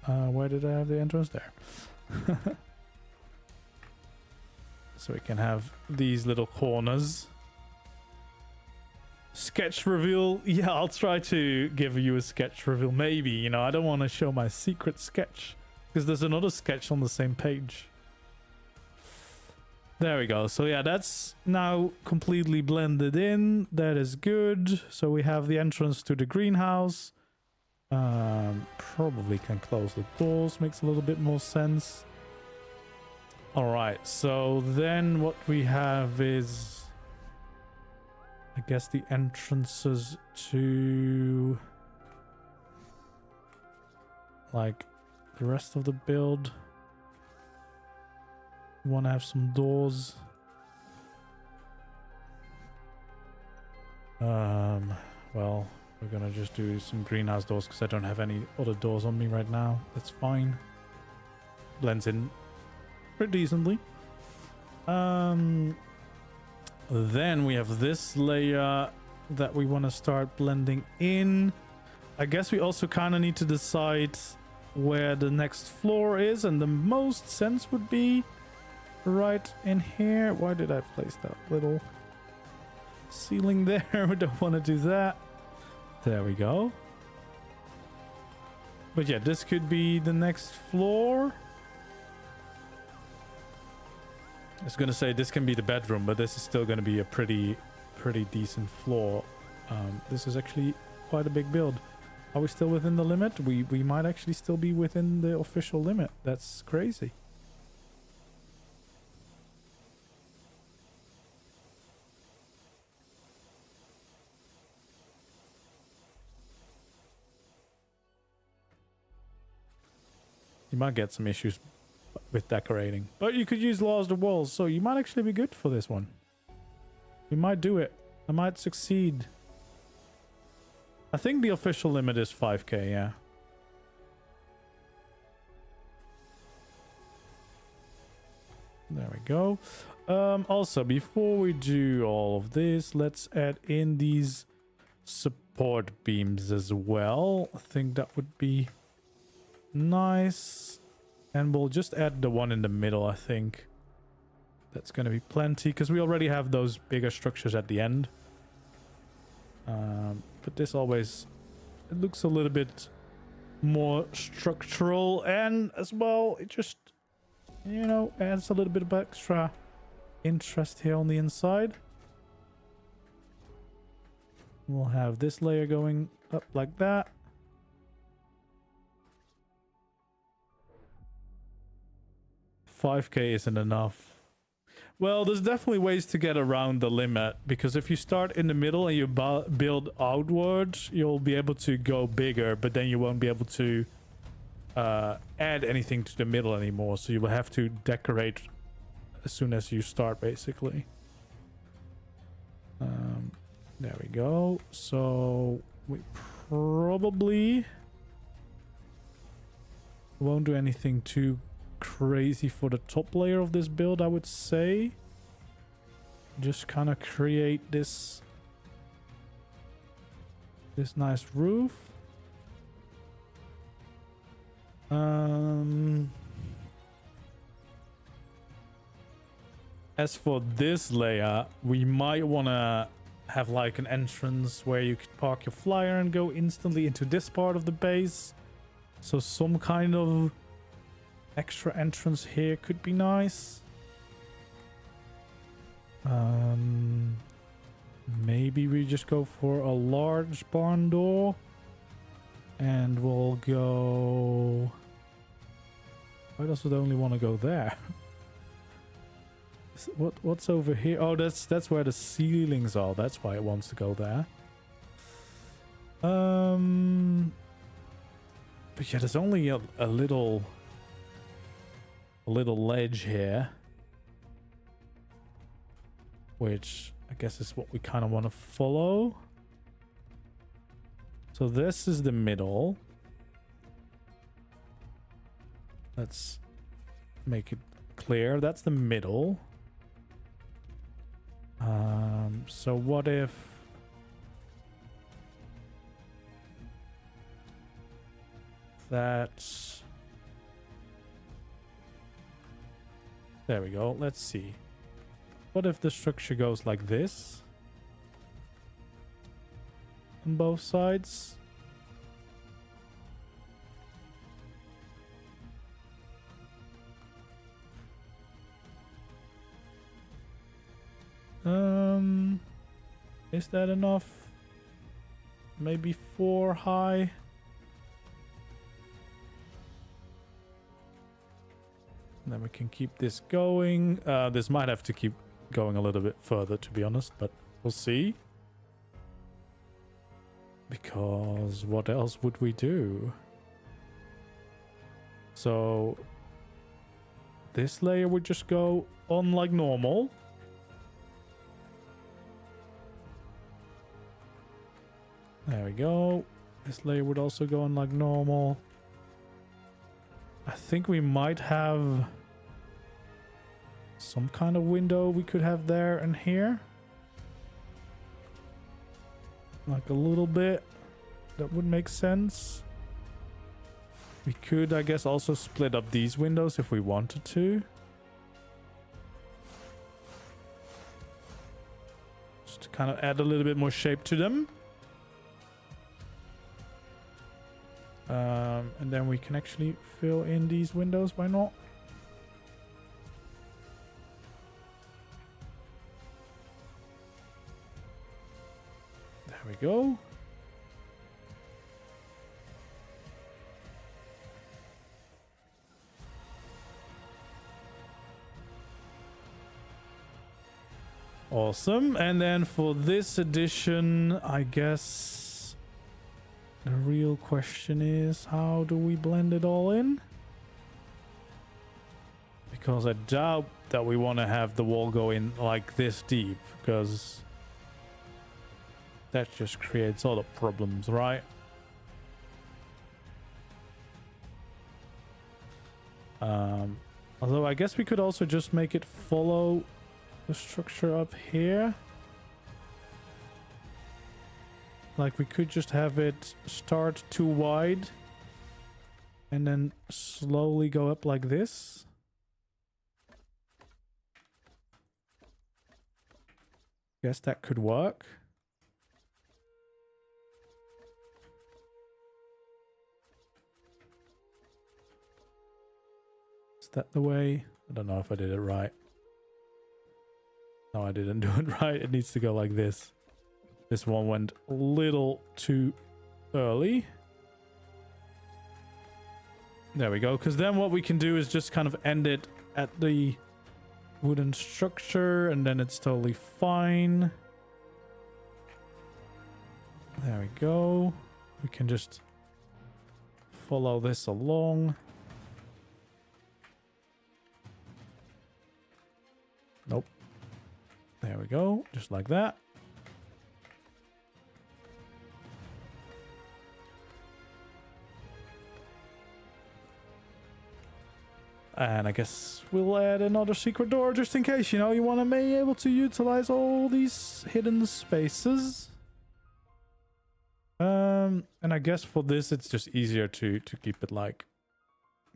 Where did I have the entrance? There. So we can have these little corners. Sketch reveal. Yeah, I'll try to give you a sketch reveal. Maybe, you know, I don't want to show my secret sketch because there's another sketch on the same page. There we go. So yeah, that's now completely blended in. That is good. So we have the entrance to the greenhouse. Probably can close the doors. Makes a little bit more sense. All right. So then what we have is, I guess, the entrances to like the rest of the build. We want to have some doors. Well, we're gonna just do some greenhouse doors because I don't have any other doors on me right now. That's fine. Blends in pretty decently. Then we have this layer that we want to start blending in. I guess we also kind of need to decide where the next floor is, and the most sense would be right in here. Why did I place that little ceiling there? We don't want to do that. There we go. But yeah, this could be the next floor. I was gonna say this can be the bedroom, but this is still gonna be a pretty decent floor. This is actually quite a big build. Are we still within the limit? We might actually still be within the official limit. That's crazy. You might get some issues with decorating, but you could use larger walls, so you might actually be good for this one. We might do it. I might succeed. I think the official limit is 5k, yeah. There we go. Also, before we do all of this, let's add in these support beams as well. I think that would be nice. And we'll just add the one in the middle, I think. That's going to be plenty, because we already have those bigger structures at the end. But this always, it looks a little bit more structural, and as well, it just, you know, adds a little bit of extra interest here on the inside. We'll have this layer going up like that. $5k isn't enough. Well, there's definitely ways to get around the limit, because if you start in the middle and you build outwards, you'll be able to go bigger, but then you won't be able to add anything to the middle anymore, so you will have to decorate as soon as you start, basically. There we go. So we probably won't do anything too crazy for the top layer of this build, I would say. Just kind of create this this nice roof. As for this layer, we might want to have like an entrance where you could park your flyer and go instantly into this part of the base. So some kind of extra entrance here could be nice. Maybe we just go for a large barn door. And we'll go... Why does it only want to go there? What's over here? Oh, that's where the ceilings are. That's why it wants to go there. But yeah, there's only a little ledge here, which I guess is what we kind of want to follow. So this is the middle. Let's make it clear. That's the middle. So what if that's... There we go. Let's see. What if the structure goes like this? On both sides? Is that enough? Maybe 4 high? And then we can keep this going. This might have to keep going a little bit further, to be honest, but we'll see. Because what else would we do? So this layer would just go on like normal. There we go. This layer would also go on like normal. I think we might have some kind of window we could have there and here. Like a little bit. That would make sense. We could, I guess, also split up these windows if we wanted to. Just to kind of add a little bit more shape to them. And then we can actually fill in these windows, why not? There we go. Awesome. And then for this edition, I guess the real question is, how do we blend it all in? Because I doubt that we want to have the wall go in like this deep, because that just creates other problems, right? Although I guess we could also just make it follow the structure up here. Like we could just have it start too wide and then slowly go up like this. Guess that could work. Is that the way? I don't know if I did it right. No, I didn't do it right. It needs to go like this. This one went a little too early. There we go. Because then what we can do is just kind of end it at the wooden structure, and then it's totally fine. There we go. We can just follow this along. Nope. There we go. Just like that. And I guess we'll add another secret door just in case, you know, you want to be able to utilize all these hidden spaces. And I guess for this, it's just easier to keep it like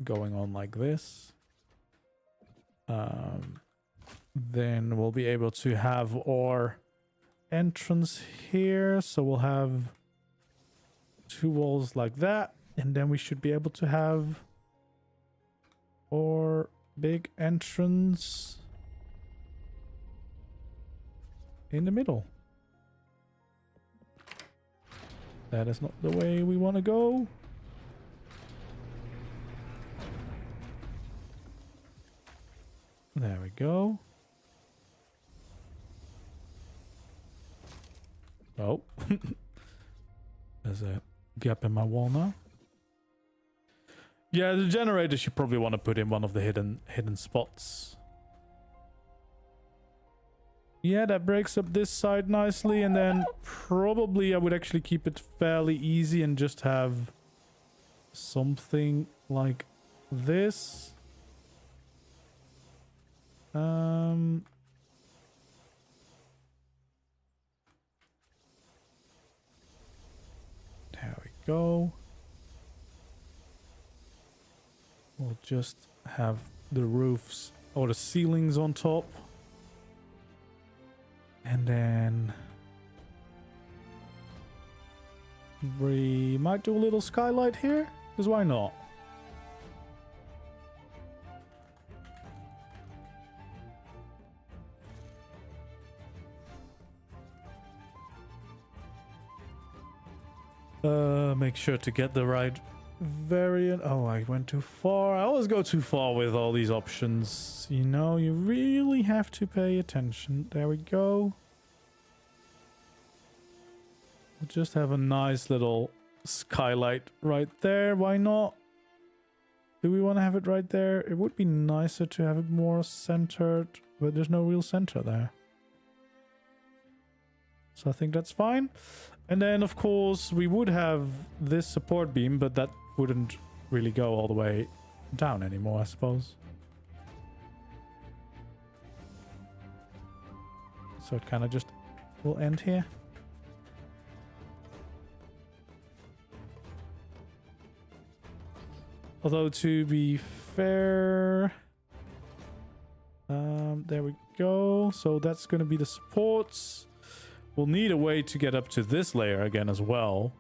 going on like this. Then we'll be able to have our entrance here. So we'll have 2 walls like that. And then we should be able to have our big entrance in the middle. That is not the way we want to go. There we go. Oh. There's a gap in my wall now. Yeah, the generator should probably want to put in one of the hidden spots. Yeah, that breaks up this side nicely, and then probably I would actually keep it fairly easy and just have something like this. There we go. We'll just have the roofs or the ceilings on top. And then we might do a little skylight here, because why not? Make sure to get the right variant. Oh, I went too far. I always go too far with all these options. You know, you really have to pay attention. There we go. We'll just have a nice little skylight right there. Why not? Do we want to have it right there? It would be nicer to have it more centered, but there's no real center there. So I think that's fine. And then, of course, we would have this support beam, but that wouldn't really go all the way down anymore, I suppose. So it kind of just will end here. Although, to be fair... there we go. So that's going to be the supports. We'll need a way to get up to this layer again as well.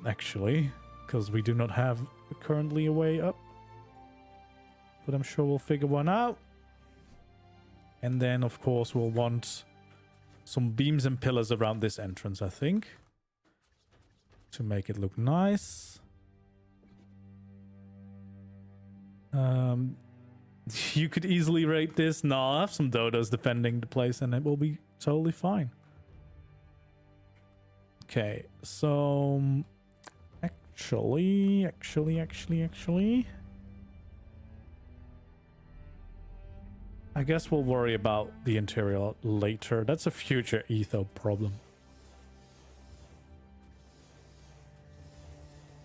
Actually, because we do not have currently a way up. But I'm sure we'll figure one out. And then, of course, we'll want some beams and pillars around this entrance, I think. To make it look nice. You could easily rate this. No, I'll have some dodos defending the place and it will be totally fine. Okay, so actually, I guess we'll worry about the interior later. That's a future etho problem.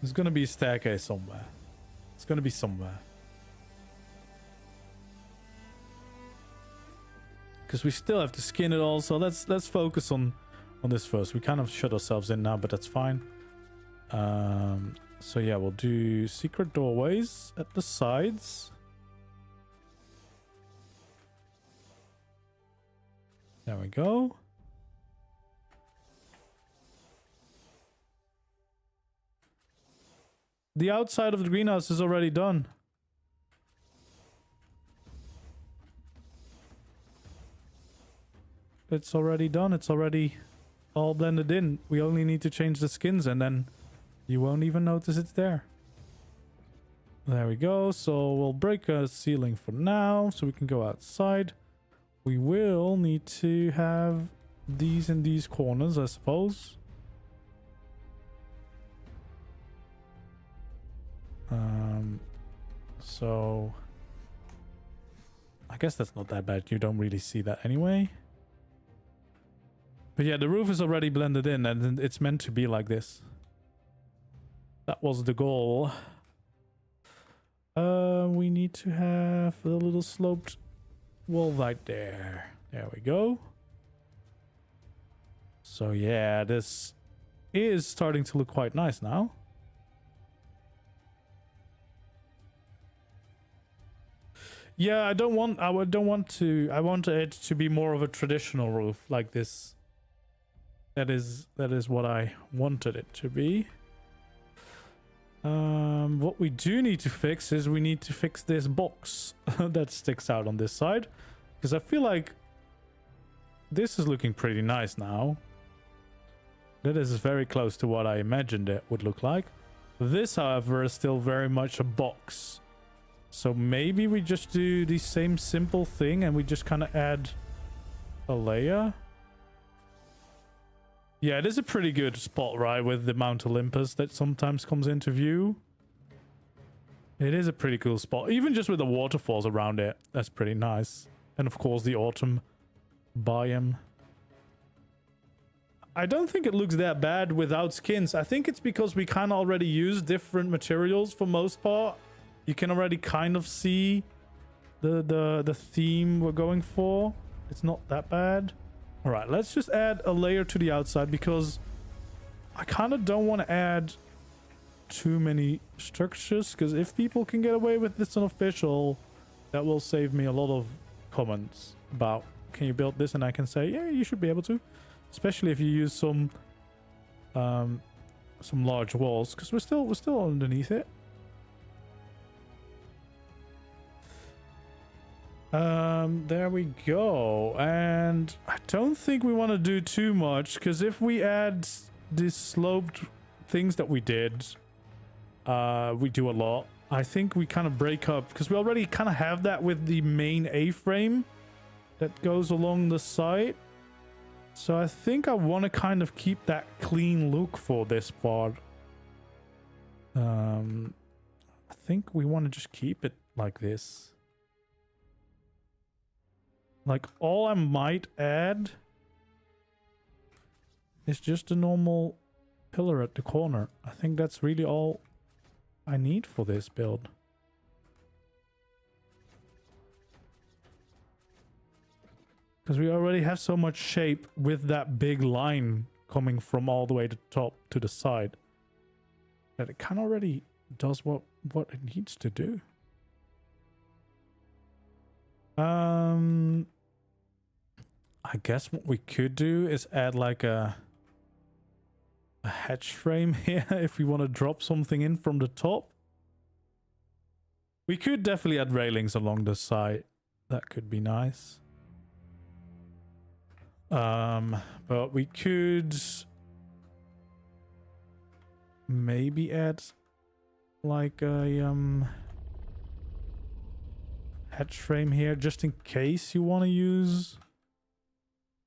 There's gonna be a staircase somewhere. It's gonna be somewhere. Because we still have to skin it all, so let's focus on this first. We kind of shut ourselves in now, but that's fine. So yeah, we'll do secret doorways at the sides. There we go. The outside of the greenhouse is already done. It's already done. It's already all blended in. We only need to change the skins and then you won't even notice it's there. There we go. So we'll break a ceiling for now so we can go outside. We will need to have these in these corners, I suppose. So I guess that's not that bad. You don't really see that anyway. But yeah, the roof is already blended in and it's meant to be like this. That was the goal. We need to have a little sloped wall right there. There we go. So yeah, this is starting to look quite nice now. Yeah, I want it to be more of a traditional roof like this. That is what I wanted it to be. What we do need to fix is we need to fix this box that sticks out on this side, because I feel like this is looking pretty nice now. That is very close to what I imagined it would look like. This, however, is still very much a box. So maybe we just do the same simple thing and we just kind of add a layer. Yeah, it is a pretty good spot, right, with the Mount Olympus that sometimes comes into view. It is a pretty cool spot, even just with the waterfalls around it. That's pretty nice. And of course the autumn biome. I don't think it looks that bad without skins. I think it's because we kind of already use different materials for most part. You can already kind of see the theme we're going for. It's not that bad. All right, let's just add a layer to the outside because I kind of don't want to add too many structures, because if people can get away with this unofficial, that will save me a lot of comments about, can you build this? And I can say, yeah, you should be able to, especially if you use some large walls, because we're still underneath it. There we go. And I don't think we want to do too much, because if we add these sloped things that we did, we do a lot. I think we kind of break up, because we already kind of have that with the main A-frame that goes along the side. So I think I want to kind of keep that clean look for this part. I think we want to just keep it like this. Like, all I might add is just a normal pillar at the corner. I think that's really all I need for this build. Because we already have so much shape with that big line coming from all the way to the top to the side, that it kind of already does what it needs to do. I guess what we could do is add like a hatch frame here if we want to drop something in from the top. We could definitely add railings along the side. That could be nice. But we could maybe add like a hatch frame here, just in case you want to use,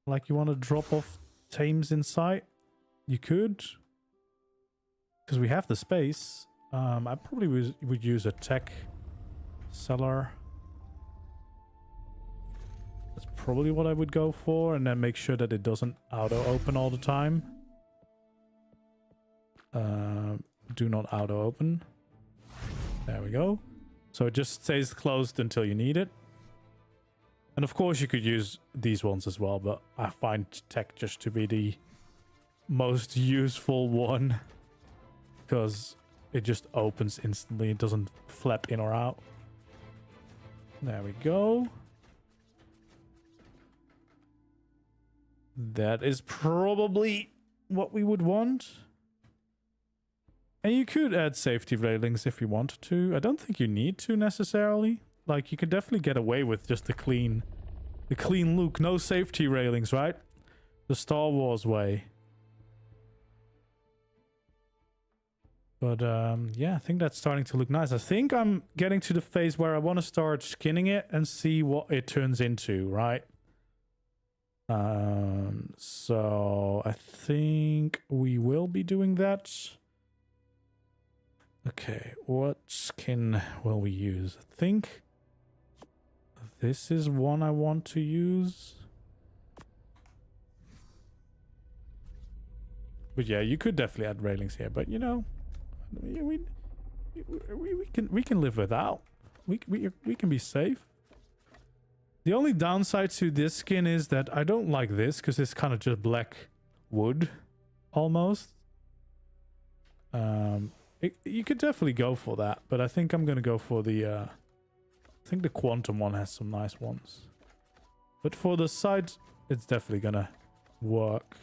like, you want to drop off tames inside. You could, because we have the space. I probably would use a tech cellar. That's probably what I would go for, and then make sure that it doesn't auto open all the time. Do not auto open. There we go. So it just stays closed until you need it. And of course you could use these ones as well, but I find tech just to be the most useful one, because it just opens instantly. It doesn't flap in or out. There we go. That is probably what we would want. And you could add safety railings if you wanted to. I don't think you need to necessarily. Like, you could definitely get away with just the clean look. No safety railings, right? The Star Wars way. But yeah, I think that's starting to look nice. I think I'm getting to the phase where I want to start skinning it and see what it turns into, right? So I think we will be doing that. Okay, what skin will we use? I think this is one I want to use. But yeah, you could definitely add railings here, but you know, we can live without. We can be safe. The only downside to this skin is that I don't like this, because it's kind of just black wood almost. You could definitely go for that, but I think I'm gonna go for the I think the quantum one has some nice ones, but for the side it's definitely gonna work.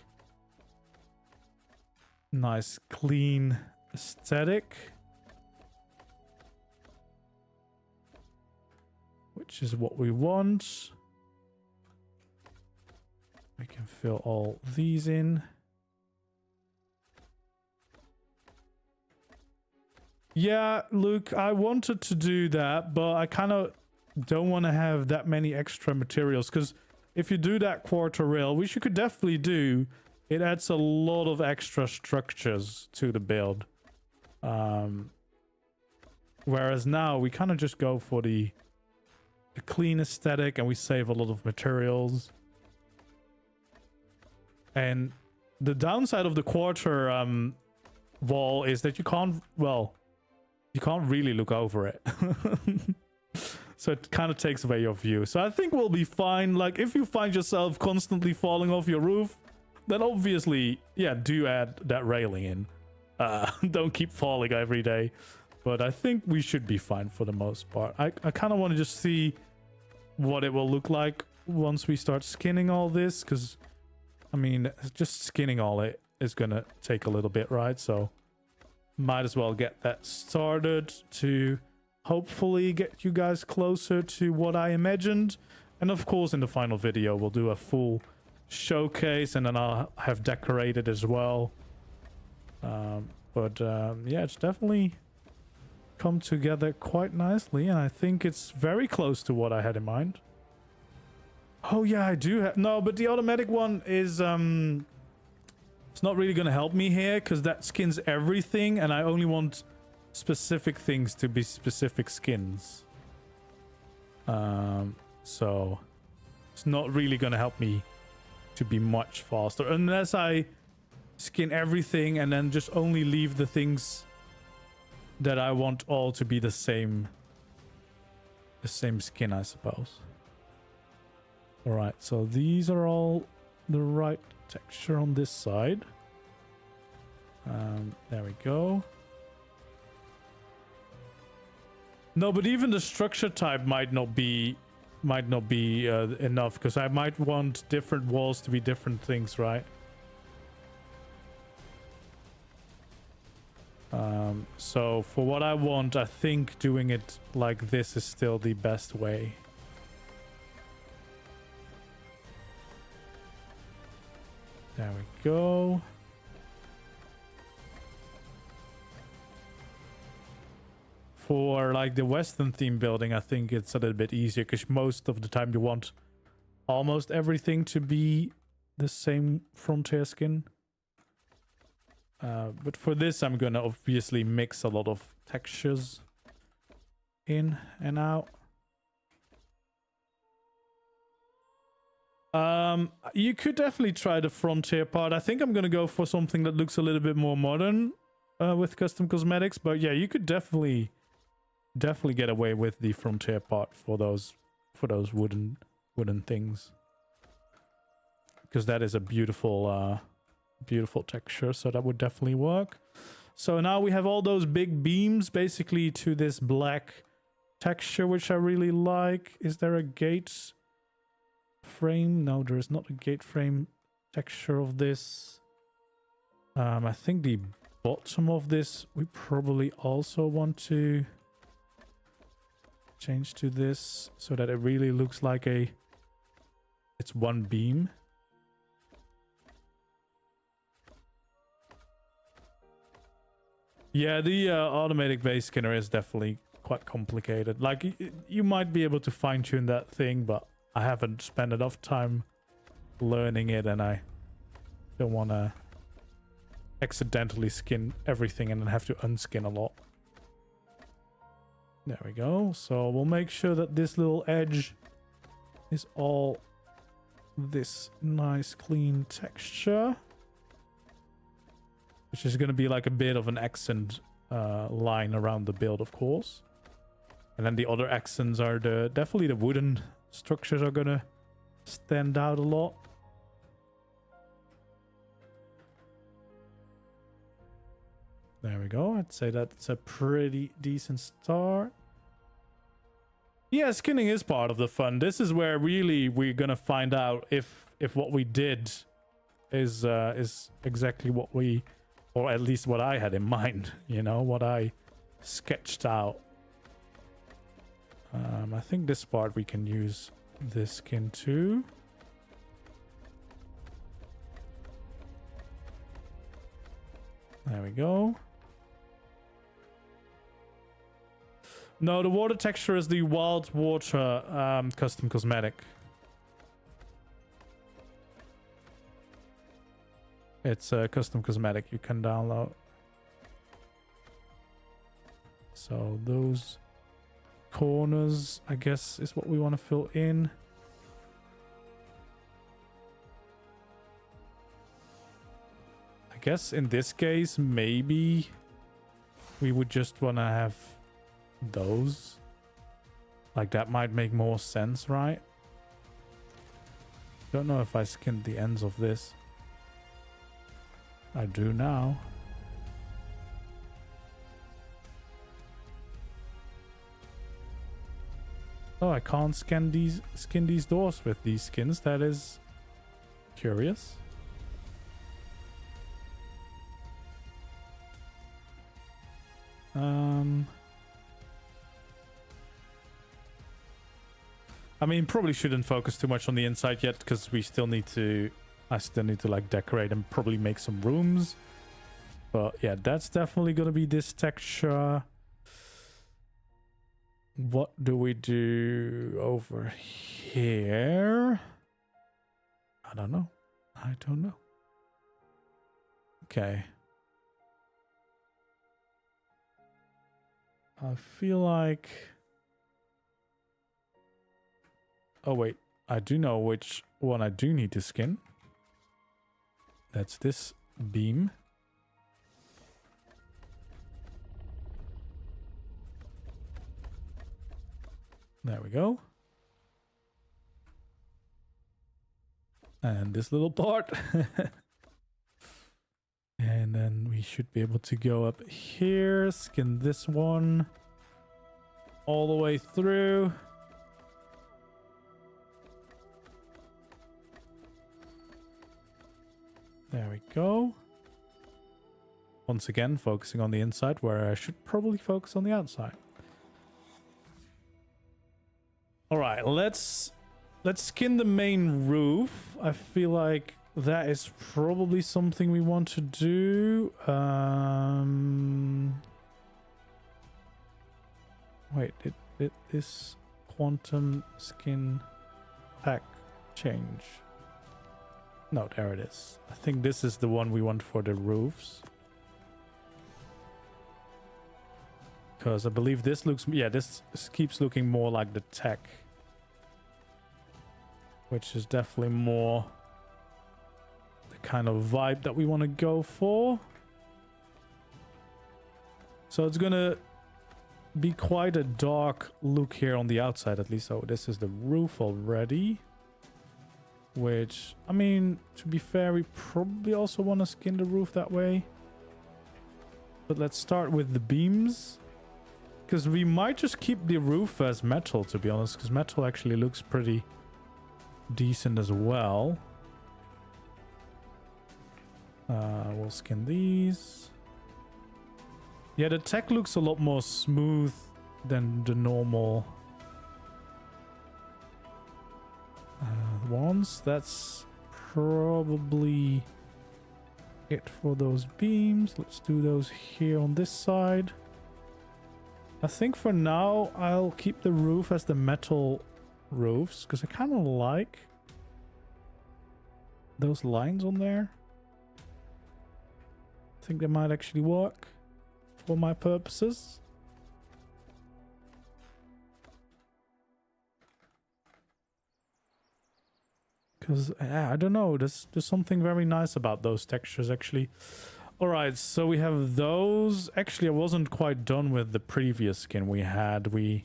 Nice clean aesthetic, which is what we want. We can fill all these in. Yeah, Luke, I wanted to do that, but I kind of don't want to have that many extra materials, because if you do that quarter rail, which you could definitely do, it adds a lot of extra structures to the build. Whereas now we kind of just go for the clean aesthetic and we save a lot of materials. And the downside of the quarter wall is that you can't, well, you can't really look over it. So it kind of takes away your view. So I think we'll be fine. Like, if you find yourself constantly falling off your roof, then obviously, yeah, do add that railing in. Don't keep falling every day. But I think we should be fine for the most part. I kind of want to just see what it will look like once we start skinning all this, because I mean, just skinning all it is gonna take a little bit, right? So might as well get that started to hopefully get you guys closer to what I imagined. And of course, in the final video, we'll do a full showcase, and then I'll have decorated as well. Yeah, it's definitely come together quite nicely, and I think it's very close to what I had in mind. Oh yeah, I do have... No, but the automatic one is... It's not really going to help me here, because that skins everything, and I only want specific things to be specific skins. So... It's not really going to help me to be much faster, unless I skin everything and then just only leave the things that I want all to be the same skin, I suppose. All right, so these are all the right texture on this side. There we go. No, but even the structure type might not be enough, because I might want different walls to be different things, right? So for what I want, I think doing it like this is still the best way. There we go. For like the Western theme building, I think it's a little bit easier, because most of the time you want almost everything to be the same frontier skin. But for this, I'm gonna obviously mix a lot of textures in and out. You could definitely try the frontier part. I think I'm gonna go for something that looks a little bit more modern with custom cosmetics. But yeah, you could definitely get away with the frontier part for those wooden things, because that is a beautiful beautiful texture. So that would definitely work. So now we have all those big beams basically to this black texture, which I really like. Is there a gate frame? No, there is not a gate frame texture of this. I think the bottom of this we probably also want to change to this, so that it really looks like it's one beam. Yeah, the automatic base skinner is definitely quite complicated. Like, you might be able to fine-tune that thing, but I haven't spent enough time learning it, and I don't want to accidentally skin everything and then have to unskin a lot. There we go. So we'll make sure that this little edge is all this nice clean texture, which is going to be like a bit of an accent line around the build, of course. And then the other accents are definitely the wooden structures are going to stand out a lot. There we go. I'd say that's a pretty decent start. Yeah, skinning is part of the fun. This is where really we're gonna find out if what we did is exactly what we, or at least what I had in mind. You know, what I sketched out. I think this part we can use this skin too. There we go. No, the water texture is the wild water custom cosmetic. It's a custom cosmetic you can download. So those corners, I guess, is what we want to fill in. I guess in this case, maybe we would just want to have those. Like, that might make more sense, right? Don't know if I skinned the ends of this. I do now. Oh, I can't skin these doors with these skins. That is curious. I mean, probably shouldn't focus too much on the inside yet, because we still need to, I still need to like decorate and probably make some rooms. But yeah, that's definitely gonna be this texture. What do we do over here? I don't know. I don't know. Okay. I feel like... Oh wait, I do know which one I do need to skin. That's this beam. There we go. And this little part. And then we should be able to go up here, skin this one all the way through. There we go. Once again, focusing on the inside where I should probably focus on the outside. All right, let's skin the main roof. I feel like that is probably something we want to do. Wait, did this quantum skin pack change? No, there it is. I think this is the one we want for the roofs. Because I believe this looks... Yeah, this keeps looking more like the tech. Which is definitely more the kind of vibe that we want to go for. So it's gonna be quite a dark look here on the outside at least. So this is the roof already. Which, I mean, to be fair, we probably also want to skin the roof that way. But let's start with the beams. Because we might just keep the roof as metal, to be honest. Because metal actually looks pretty decent as well. We'll skin these. Yeah, the tech looks a lot more smooth than the normal ones. That's probably it for those beams. Let's do those here on this side. I think for now I'll keep the roof as the metal roofs because I kind of like those lines on there. I think they might actually work for my purposes. Because, I don't know, there's something very nice about those textures, actually. Alright, so we have those. Actually, I wasn't quite done with the previous skin we had. We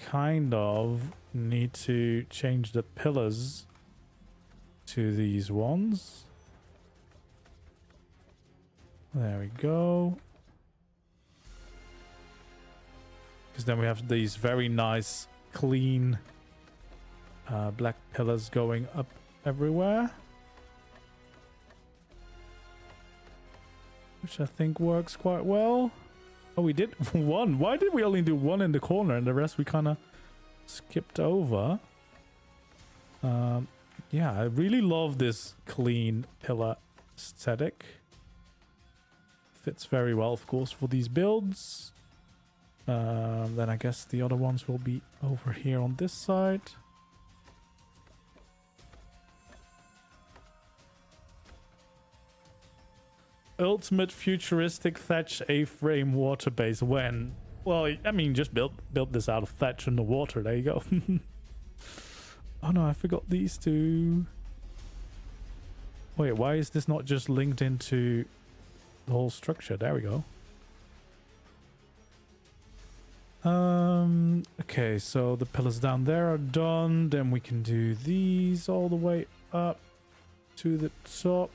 kind of need to change the pillars to these ones. There we go. because then we have these very nice, clean black pillars going up everywhere. Which I think works quite well. Oh, we did one. Why did we only do one in the corner and the rest we kind of skipped over? Yeah, I really love this clean pillar aesthetic. Fits very well, of course, for these builds. Then I guess the other ones will be over here on this side. Ultimate futuristic thatch A-frame water base. When? Well, I mean, just build this out of thatch in the water. There you go. Oh no, I forgot these two. Wait, why is this not just linked into the whole structure? There we go. Okay, so the pillars down there are done. Then we can do these all the way up to the top.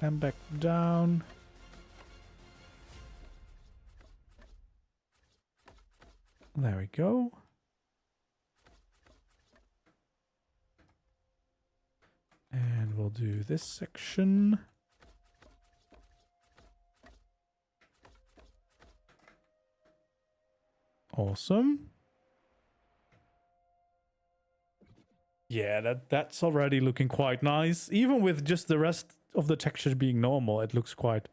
And back down. There we go. And we'll do this section. Awesome. Yeah, that's already looking quite nice. Even with just the rest of the texture being normal, it looks quite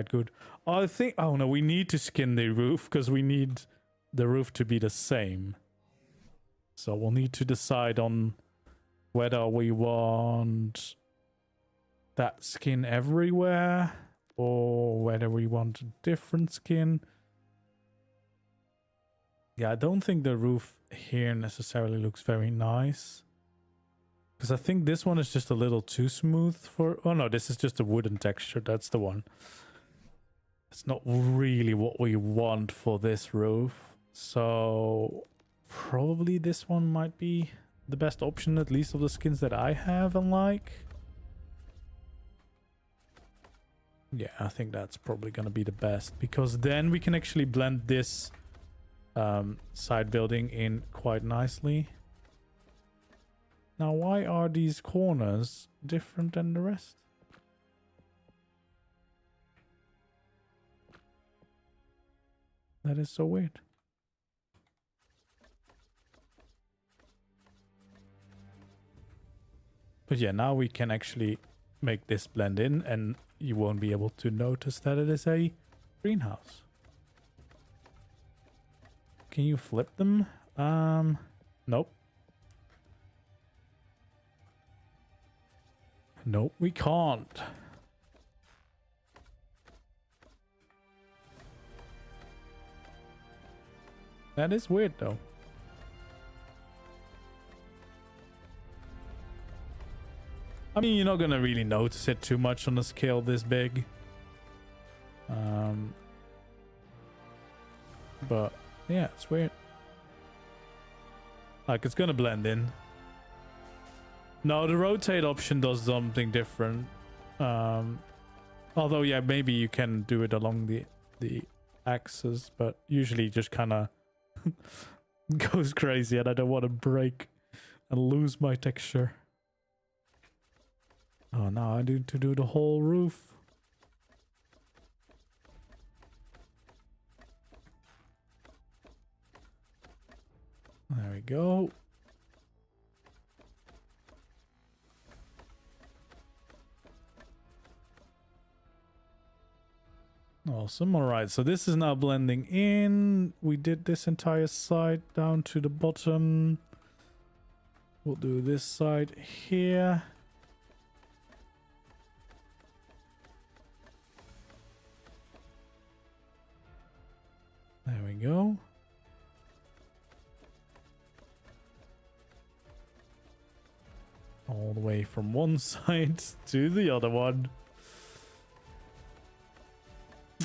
good. I think, oh no, we need to skin the roof because we need the roof to be the same. So we'll need to decide on whether we want that skin everywhere or whether we want a different skin. Yeah, I don't think the roof here necessarily looks very nice. Because I think this one is just a little too smooth for... Oh no, this is just a wooden texture. That's the one. It's not really what we want for this roof. So probably this one might be the best option, at least of the skins that I have and like. Yeah, I think that's probably going to be the best. Because then we can actually blend this side building in quite nicely. Now, why are these corners different than the rest? That is so weird. But yeah, now we can actually make this blend in and you won't be able to notice that it is a greenhouse. Can you flip them? Nope. Nope, we can't. That is weird though. I mean, you're not gonna really notice it too much on a scale this big. But yeah, it's weird. Like, it's gonna blend in. No, the rotate option does something different. Although, yeah, maybe you can do it along the axis, but usually just kind of goes crazy and I don't want to break and lose my texture. Oh, now I need to do the whole roof. There we go. Awesome. All right, so this is now blending in. We did this entire side down to the bottom. We'll do this side here. There we go. All the way from one side to the other one.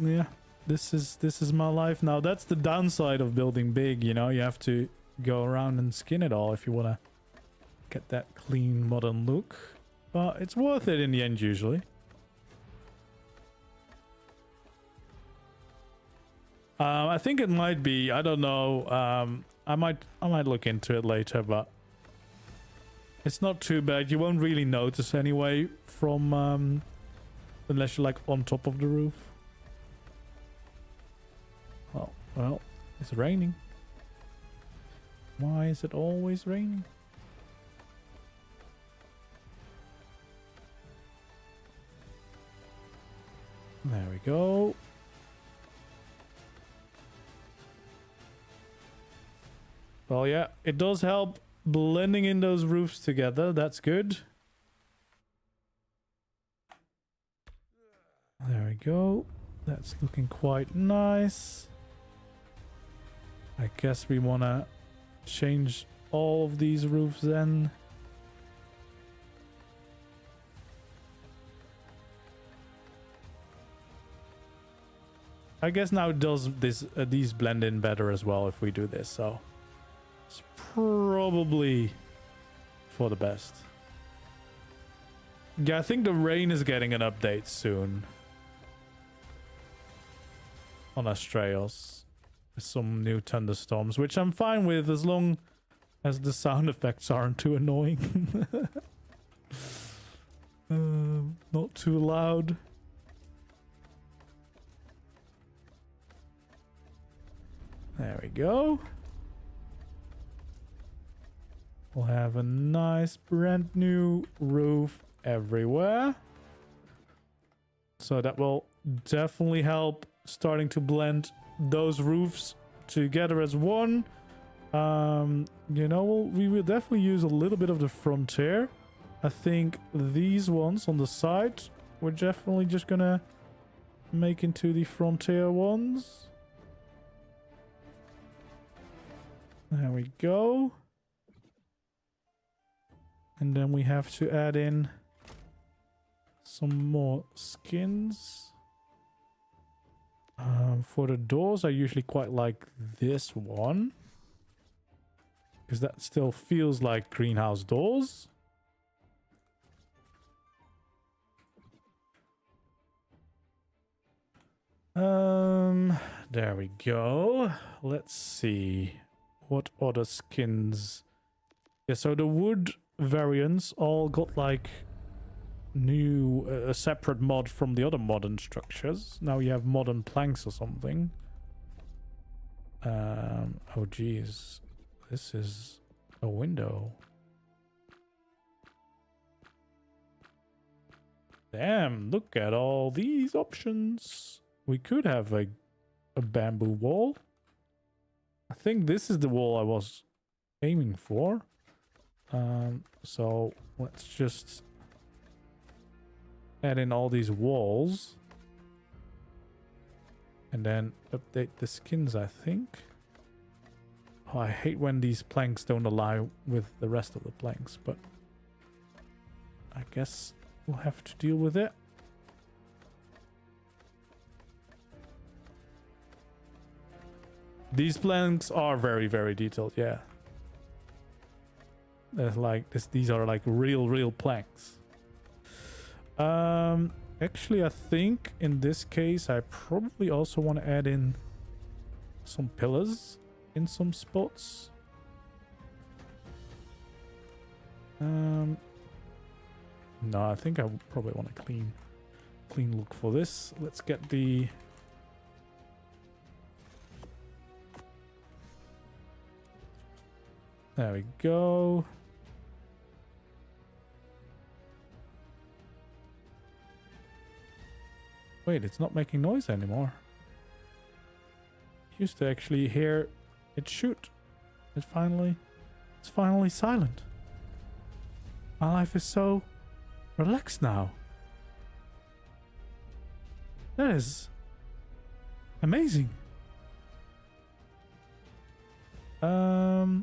Yeah, this is my life now. That's the downside of building big, you know. You have to go around and skin it all if you want to get that clean modern look. But it's worth it in the end usually. I think it might be. I don't know. I might look into it later, but it's not too bad. You won't really notice anyway from unless you're like on top of the roof. Oh, well, it's raining. Why is it always raining? There we go. Well, yeah, it does help blending in those roofs together. That's good. There we go. That's looking quite nice. I guess we want to change all of these roofs then. I guess now does this these blend in better as well if we do this, so it's probably for the best. Yeah, I think the rain is getting an update soon on Astraeos. Some new thunderstorms, which I'm fine with as long as the sound effects aren't too annoying. Not too loud. There we go. We'll have a nice brand new roof everywhere. So that will definitely help starting to blend those roofs together as one. You know, we will definitely use a little bit of the frontier. I think these ones on the side, we're definitely just gonna make into the frontier ones. There we go. And then we have to add in some more skins. For the doors, I usually quite like this one, because that still feels like greenhouse doors. There we go. Let's see. What other skins? Yeah, so the wood variants all got like new a separate mod from the other modern structures. Now you have modern planks or something. Oh geez, this is a window. Damn, look at all these options. We could have a bamboo wall. I think this is the wall I was aiming for. So let's just add in all these walls and then update the skins, I think. Oh, I hate when these planks don't align with the rest of the planks, but I guess we'll have to deal with it. These planks are very, very detailed, yeah. There's like this, these are like real planks. Actually, I think in this case, I probably also want to add in some pillars in some spots. No, I think I probably want a clean look for this. Let's get the there we go. Wait, it's not making noise anymore. Used to actually hear it shoot. It's finally silent. My life is so relaxed now. That is amazing. There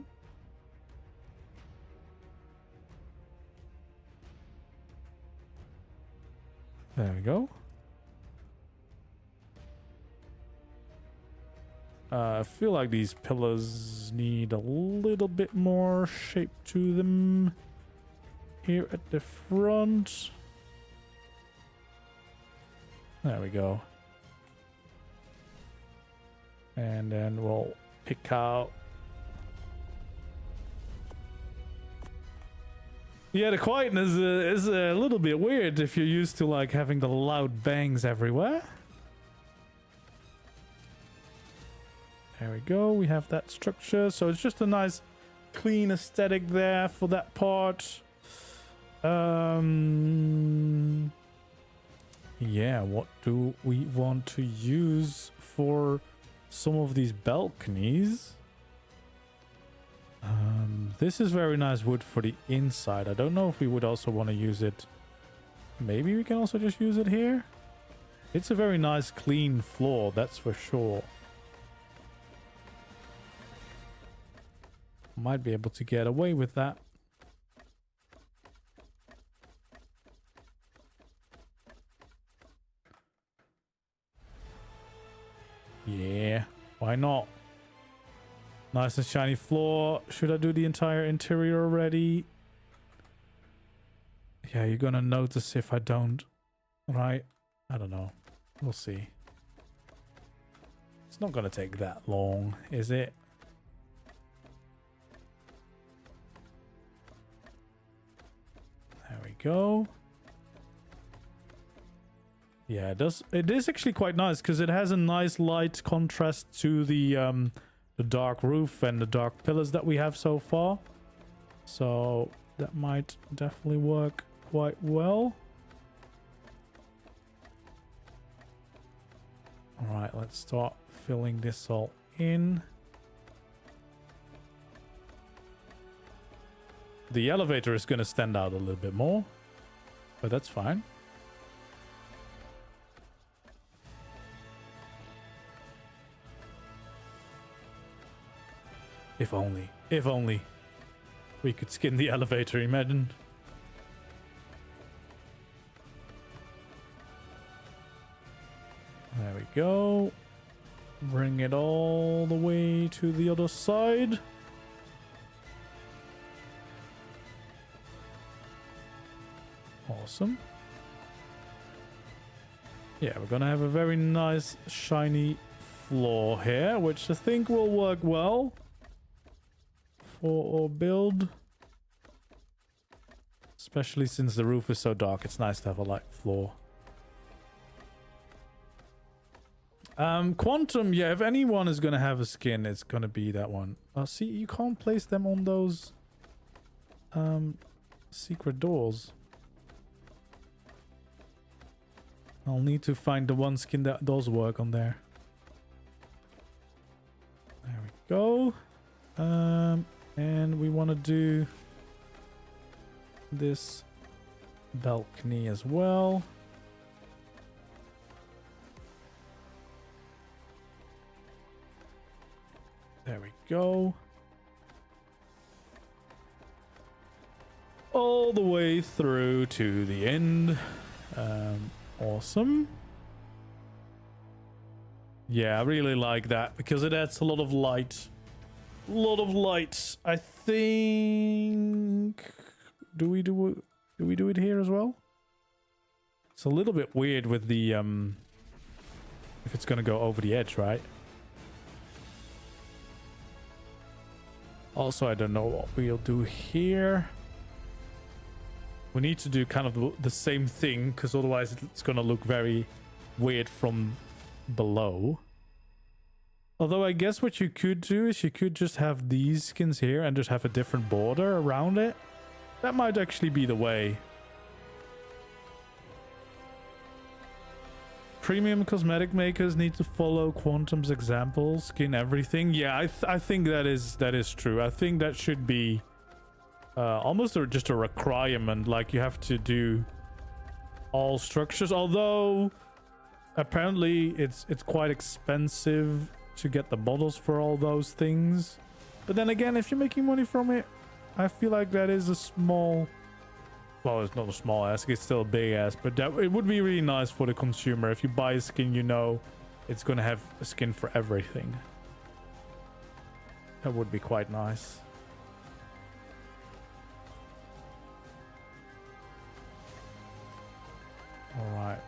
we go. I feel like these pillars need a little bit more shape to them here at the front. There we go. And then we'll pick out. Yeah, the quietness is a little bit weird if you're used to like having the loud bangs everywhere. There we go. We have that structure. So it's just a nice clean aesthetic there for that part. Yeah, what do we want to use for some of these balconies? This is very nice wood for the inside. I don't know if we would also want to use it. Maybe we can also just use it here. It's a very nice clean floor, that's for sure. Might be able to get away with that. Yeah, why not? Nice and shiny floor. Should I do the entire interior already? Yeah, you're gonna notice if I don't, right? I don't know. We'll see. It's not gonna take that long, is it? There we go. Yeah, it is actually quite nice because it has a nice light contrast to the dark roof and the dark pillars that we have so far. So that might definitely work quite well. All right, let's start filling this all in. The elevator is going to stand out a little bit more, but that's fine. If only we could skin the elevator, imagine. There we go. Bring it all the way to the other side. Awesome. Yeah, we're gonna have a very nice shiny floor here, which I think will work well for our build. Especially since the roof is so dark, it's nice to have a light floor. Quantum, yeah, if anyone is gonna have a skin, it's gonna be that one. Oh, see, you can't place them on those secret doors. I'll need to find the one skin that does work on there. There we go. And we want to do this balcony as well. There we go. All the way through to the end. Awesome. Yeah, I really like that because it adds a lot of light. A lot of light. I think. Do we do it here as well? It's a little bit weird with the if it's gonna go over the edge, right? Also, I don't know what we'll do here. We need to do kind of the same thing because otherwise it's gonna look very weird from below. Although I guess what you could do is you could just have these skins here and just have a different border around it. That might actually be the way. Premium cosmetic makers need to follow Quantum's example, skin everything. Yeah, I think that is true. I think that should be almost just a requirement. Like you have to do all structures. Although apparently it's quite expensive to get the models for all those things. But then again, if you're making money from it, I feel like that is a small, well, it's not a small ask, it's still a big ask, but that it would be really nice for the consumer. If you buy a skin, you know it's gonna have a skin for everything. That would be quite nice. All right.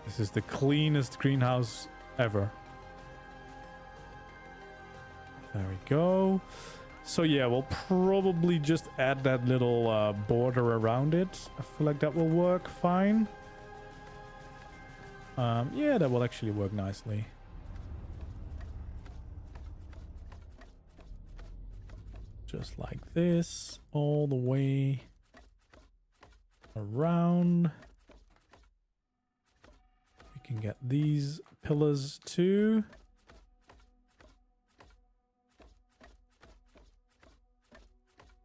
This is the cleanest greenhouse ever. There we go. So yeah, we'll probably just add that little border around it. I feel like that will work fine. Yeah, that will actually work nicely. Just like this, all the way around. We can get these pillars too.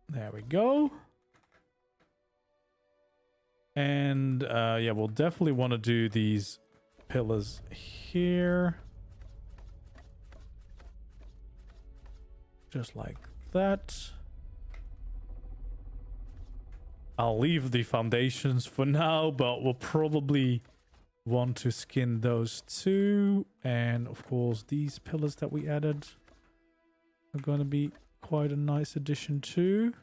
There we go. And yeah, we'll definitely want to do these pillars here. Just like that. I'll leave the foundations for now, but we'll probably want to skin those too. And of course, these pillars that we added are going to be quite a nice addition too.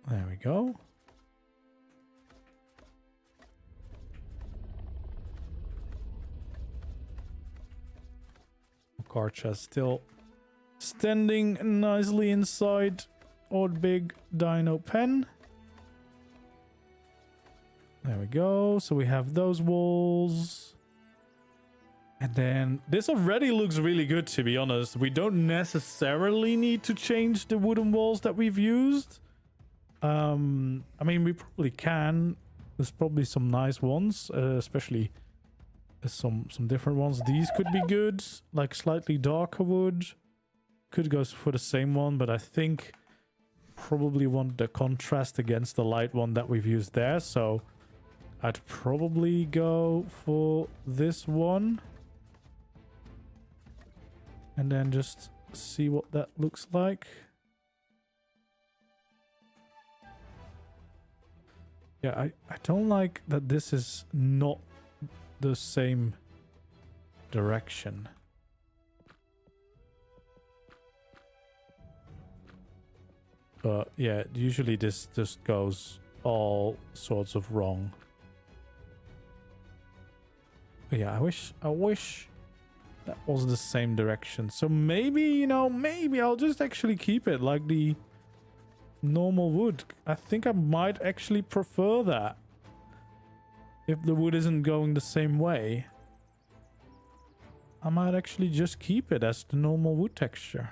There we go. Karcha still standing nicely inside our big dino pen. There we go. So we have those walls. And then this already looks really good, to be honest. We don't necessarily need to change the wooden walls that we've used. I mean, we probably can. There's probably some nice ones, especially some different ones. These could be good, like slightly darker wood. Could go for the same one, but I think probably want the contrast against the light one that we've used there. So I'd probably go for this one. And then just see what that looks like. Yeah, I don't like that this is not the same direction. But yeah, usually this just goes all sorts of wrong. But yeah, I wish that was the same direction. So maybe, you know, maybe I'll just actually keep it like the normal wood. I think I might actually prefer that. If the wood isn't going the same way, I might actually just keep it as the normal wood texture.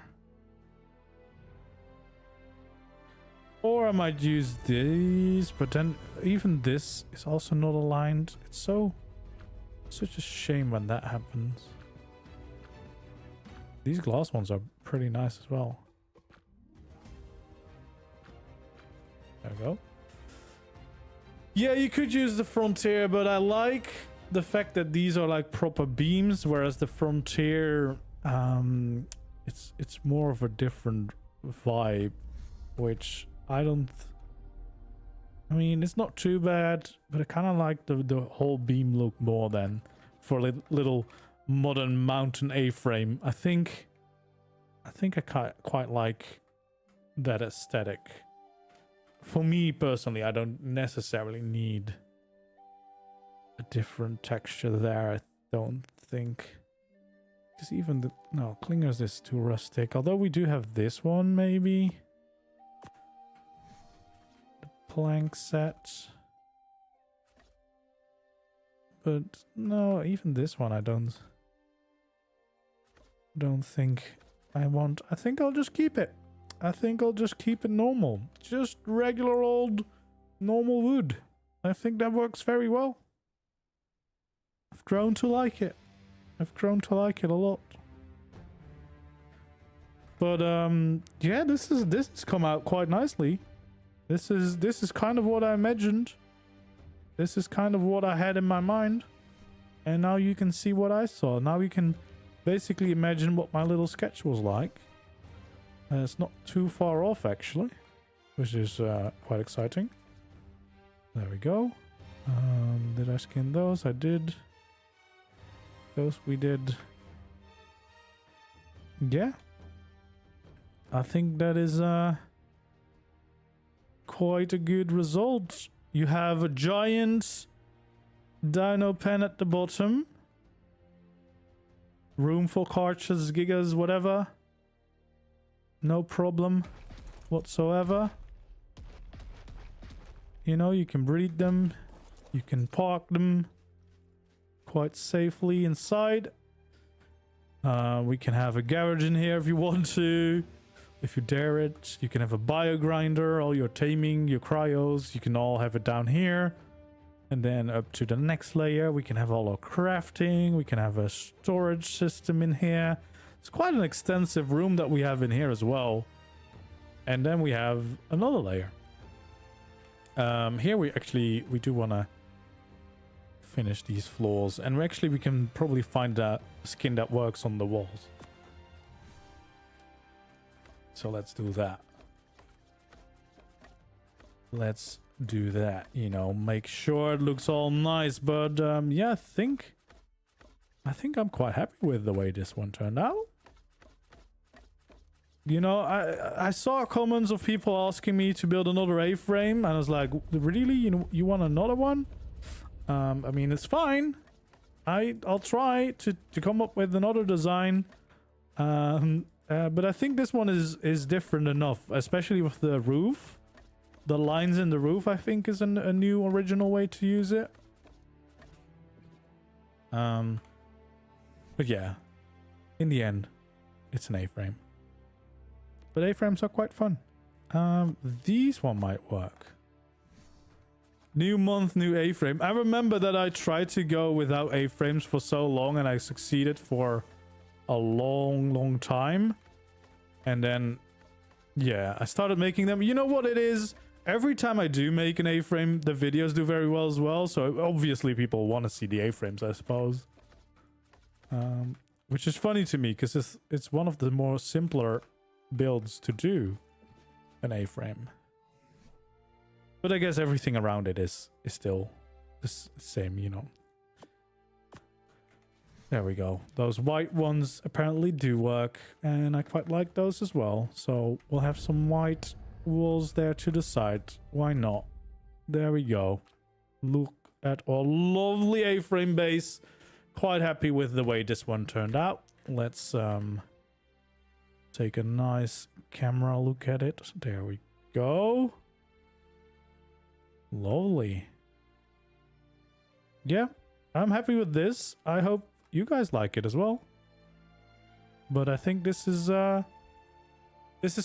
Or I might use these, but then even this is also not aligned. It's such a shame when that happens. These glass ones are pretty nice as well. There we go. Yeah, you could use the frontier, but I like the fact that these are like proper beams, whereas the frontier, it's more of a different vibe, which I mean, it's not too bad, but I kind of like the whole beam look more than for a little modern mountain A-frame. I think I quite like that aesthetic. For me personally, I don't necessarily need a different texture there, I don't think. Because even the... No, Clingers is too rustic. Although we do have this one, maybe. The plank set. But no, even this one I don't think I want. I think I'll just keep it. I think I'll just keep it normal. Just regular old normal wood. I think that works very well. I've grown to like it. I've grown to like it a lot. But yeah, this has come out quite nicely. This is kind of what I imagined. This is kind of what I had in my mind. And now you can see what I saw. Now you can basically imagine what my little sketch was like. It's not too far off, actually, which is quite exciting. There we go. Did I skin those? I did. Those we did. Yeah. I think that is quite a good result. You have a giant dino pen at the bottom. Room for cartridges, gigas, whatever. No problem whatsoever. You know, you can breed them. You can park them quite safely inside. We can have a garage in here if you want to. If you dare it. You can have a bio grinder, all your taming, your cryos. You can all have it down here. And then up to the next layer, we can have all our crafting. We can have a storage system in here. It's quite an extensive room that we have in here as well. And then we have another layer. Here we do want to finish these floors. And we can probably find a skin that works on the walls. So let's do that. Let's do that, you know, make sure it looks all nice. But yeah, I think I'm quite happy with the way this one turned out. You know, I saw comments of people asking me to build another A-frame, and I was like, really? You want another one? I mean, it's fine. I'll try to come up with another design. But I think this one is different enough, especially with the roof. The lines in the roof, I think, is a new original way to use it. But yeah, in the end, it's an A-frame. But A-frames are quite fun. These one might work. New month, new A-frame. I remember that I tried to go without A-frames for so long, and I succeeded for a long time. And then, yeah, I started making them. You know what it is? Every time I do make an A-frame, the videos do very well as well. So obviously people want to see the A-frames, I suppose. Which is funny to me because it's one of the more simpler builds to do, an A-frame. But I guess everything around it is still the same, you know. There we go. Those white ones apparently do work, and I quite like those as well. So we'll have some white walls there to the side. Why not? There we go. Look at our lovely A-frame base. Quite happy with the way this one turned out. Let's take a nice camera look at it. There we go. Lovely. Yeah, I'm happy with this. I hope you guys like it as well. But I think this is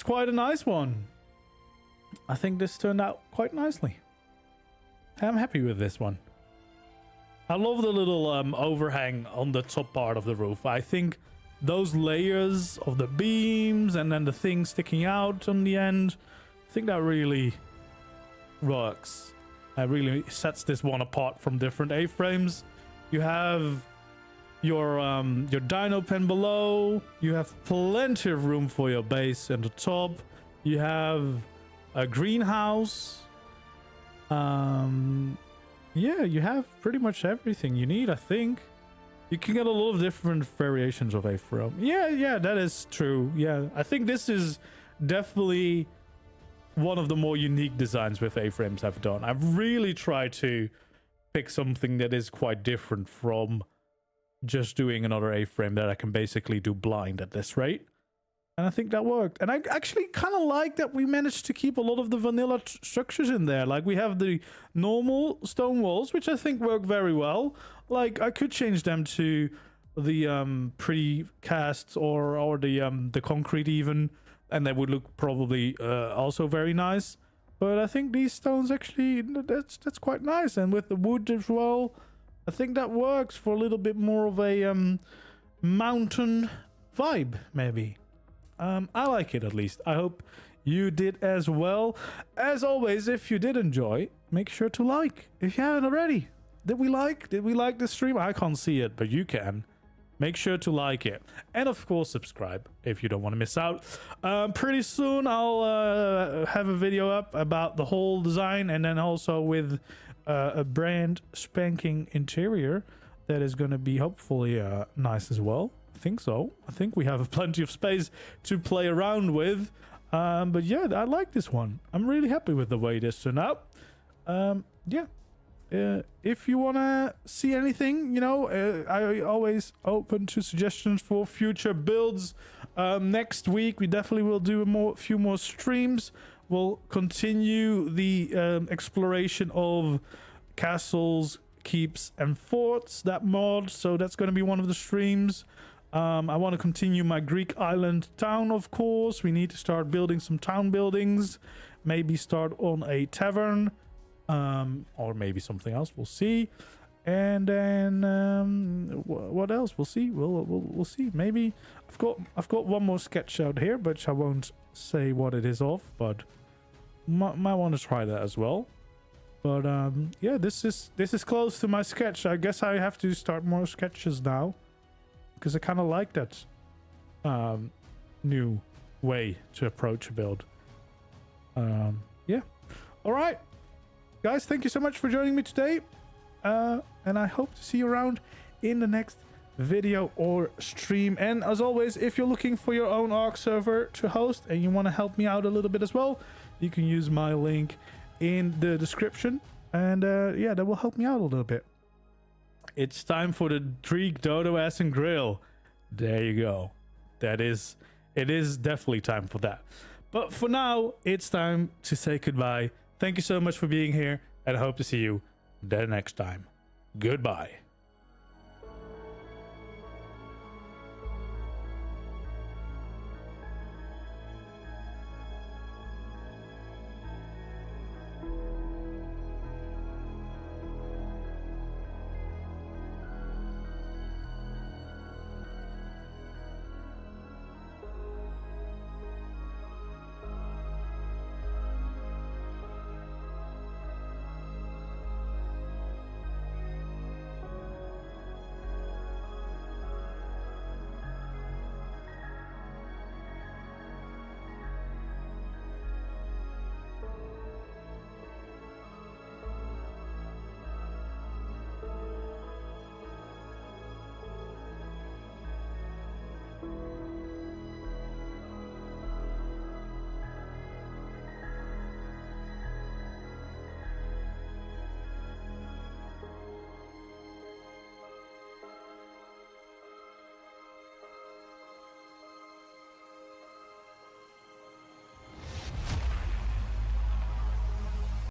quite a nice one. I think this turned out quite nicely. I'm happy with this one. I love the little overhang on the top part of the roof. I think those layers of the beams and then the thing sticking out on the end, I think that really works. It really sets this one apart from different A-frames. You have your dino pen below. You have plenty of room for your base and the top. You have a greenhouse. Yeah, you have pretty much everything you need, I think. You can get a lot of different variations of A-frame. Yeah, that is true. Yeah, I think this is definitely one of the more unique designs with A-frames I've done. I've really tried to pick something that is quite different from just doing another A-frame that I can basically do blind at this rate. And I think that worked. And I actually kind of like that we managed to keep a lot of the vanilla structures in there. Like we have the normal stone walls, which I think work very well. Like I could change them to the pre-cast or the concrete even, and they would look probably also very nice. But I think these stones actually, that's quite nice. And with the wood as well, I think that works for a little bit more of a mountain vibe, maybe. I like it at least. I hope you did as well. As always, if you did enjoy, make sure to like. If you haven't already, did we like the stream? I can't see it, but you can. Make sure to like it. And of course, subscribe if you don't want to miss out. Pretty soon, I'll have a video up about the whole design, and then also with a brand spanking interior that is going to be hopefully nice as well. I think so. I think we have plenty of space to play around with. But yeah, I like this one. I'm really happy with the way this turned out. Yeah. If you want to see anything, you know, I always open to suggestions for future builds. Next week, we definitely will do a few more streams. We'll continue the exploration of castles, keeps, and forts, that mod. So that's going to be one of the streams. I want to continue my Greek island town, of course. We need to start building some town buildings. Maybe start on a tavern. Or maybe something else. We'll see. And then what else? We'll see. We'll see. Maybe I've got one more sketch out here, but I won't say what it is of. But might want to try that as well. But yeah, this is close to my sketch. I guess I have to start more sketches now, because I kind of like that new way to approach a build. Yeah. All right. Guys, thank you so much for joining me today. And I hope to see you around in the next video or stream. And as always, if you're looking for your own ARK server to host and you want to help me out a little bit as well, you can use my link in the description. And yeah, that will help me out a little bit. It's time for the Greek Dodo Ass and Grill. There you go. It is definitely time for that. But for now, it's time to say goodbye. Thank you so much for being here, and I hope to see you the next time. Goodbye.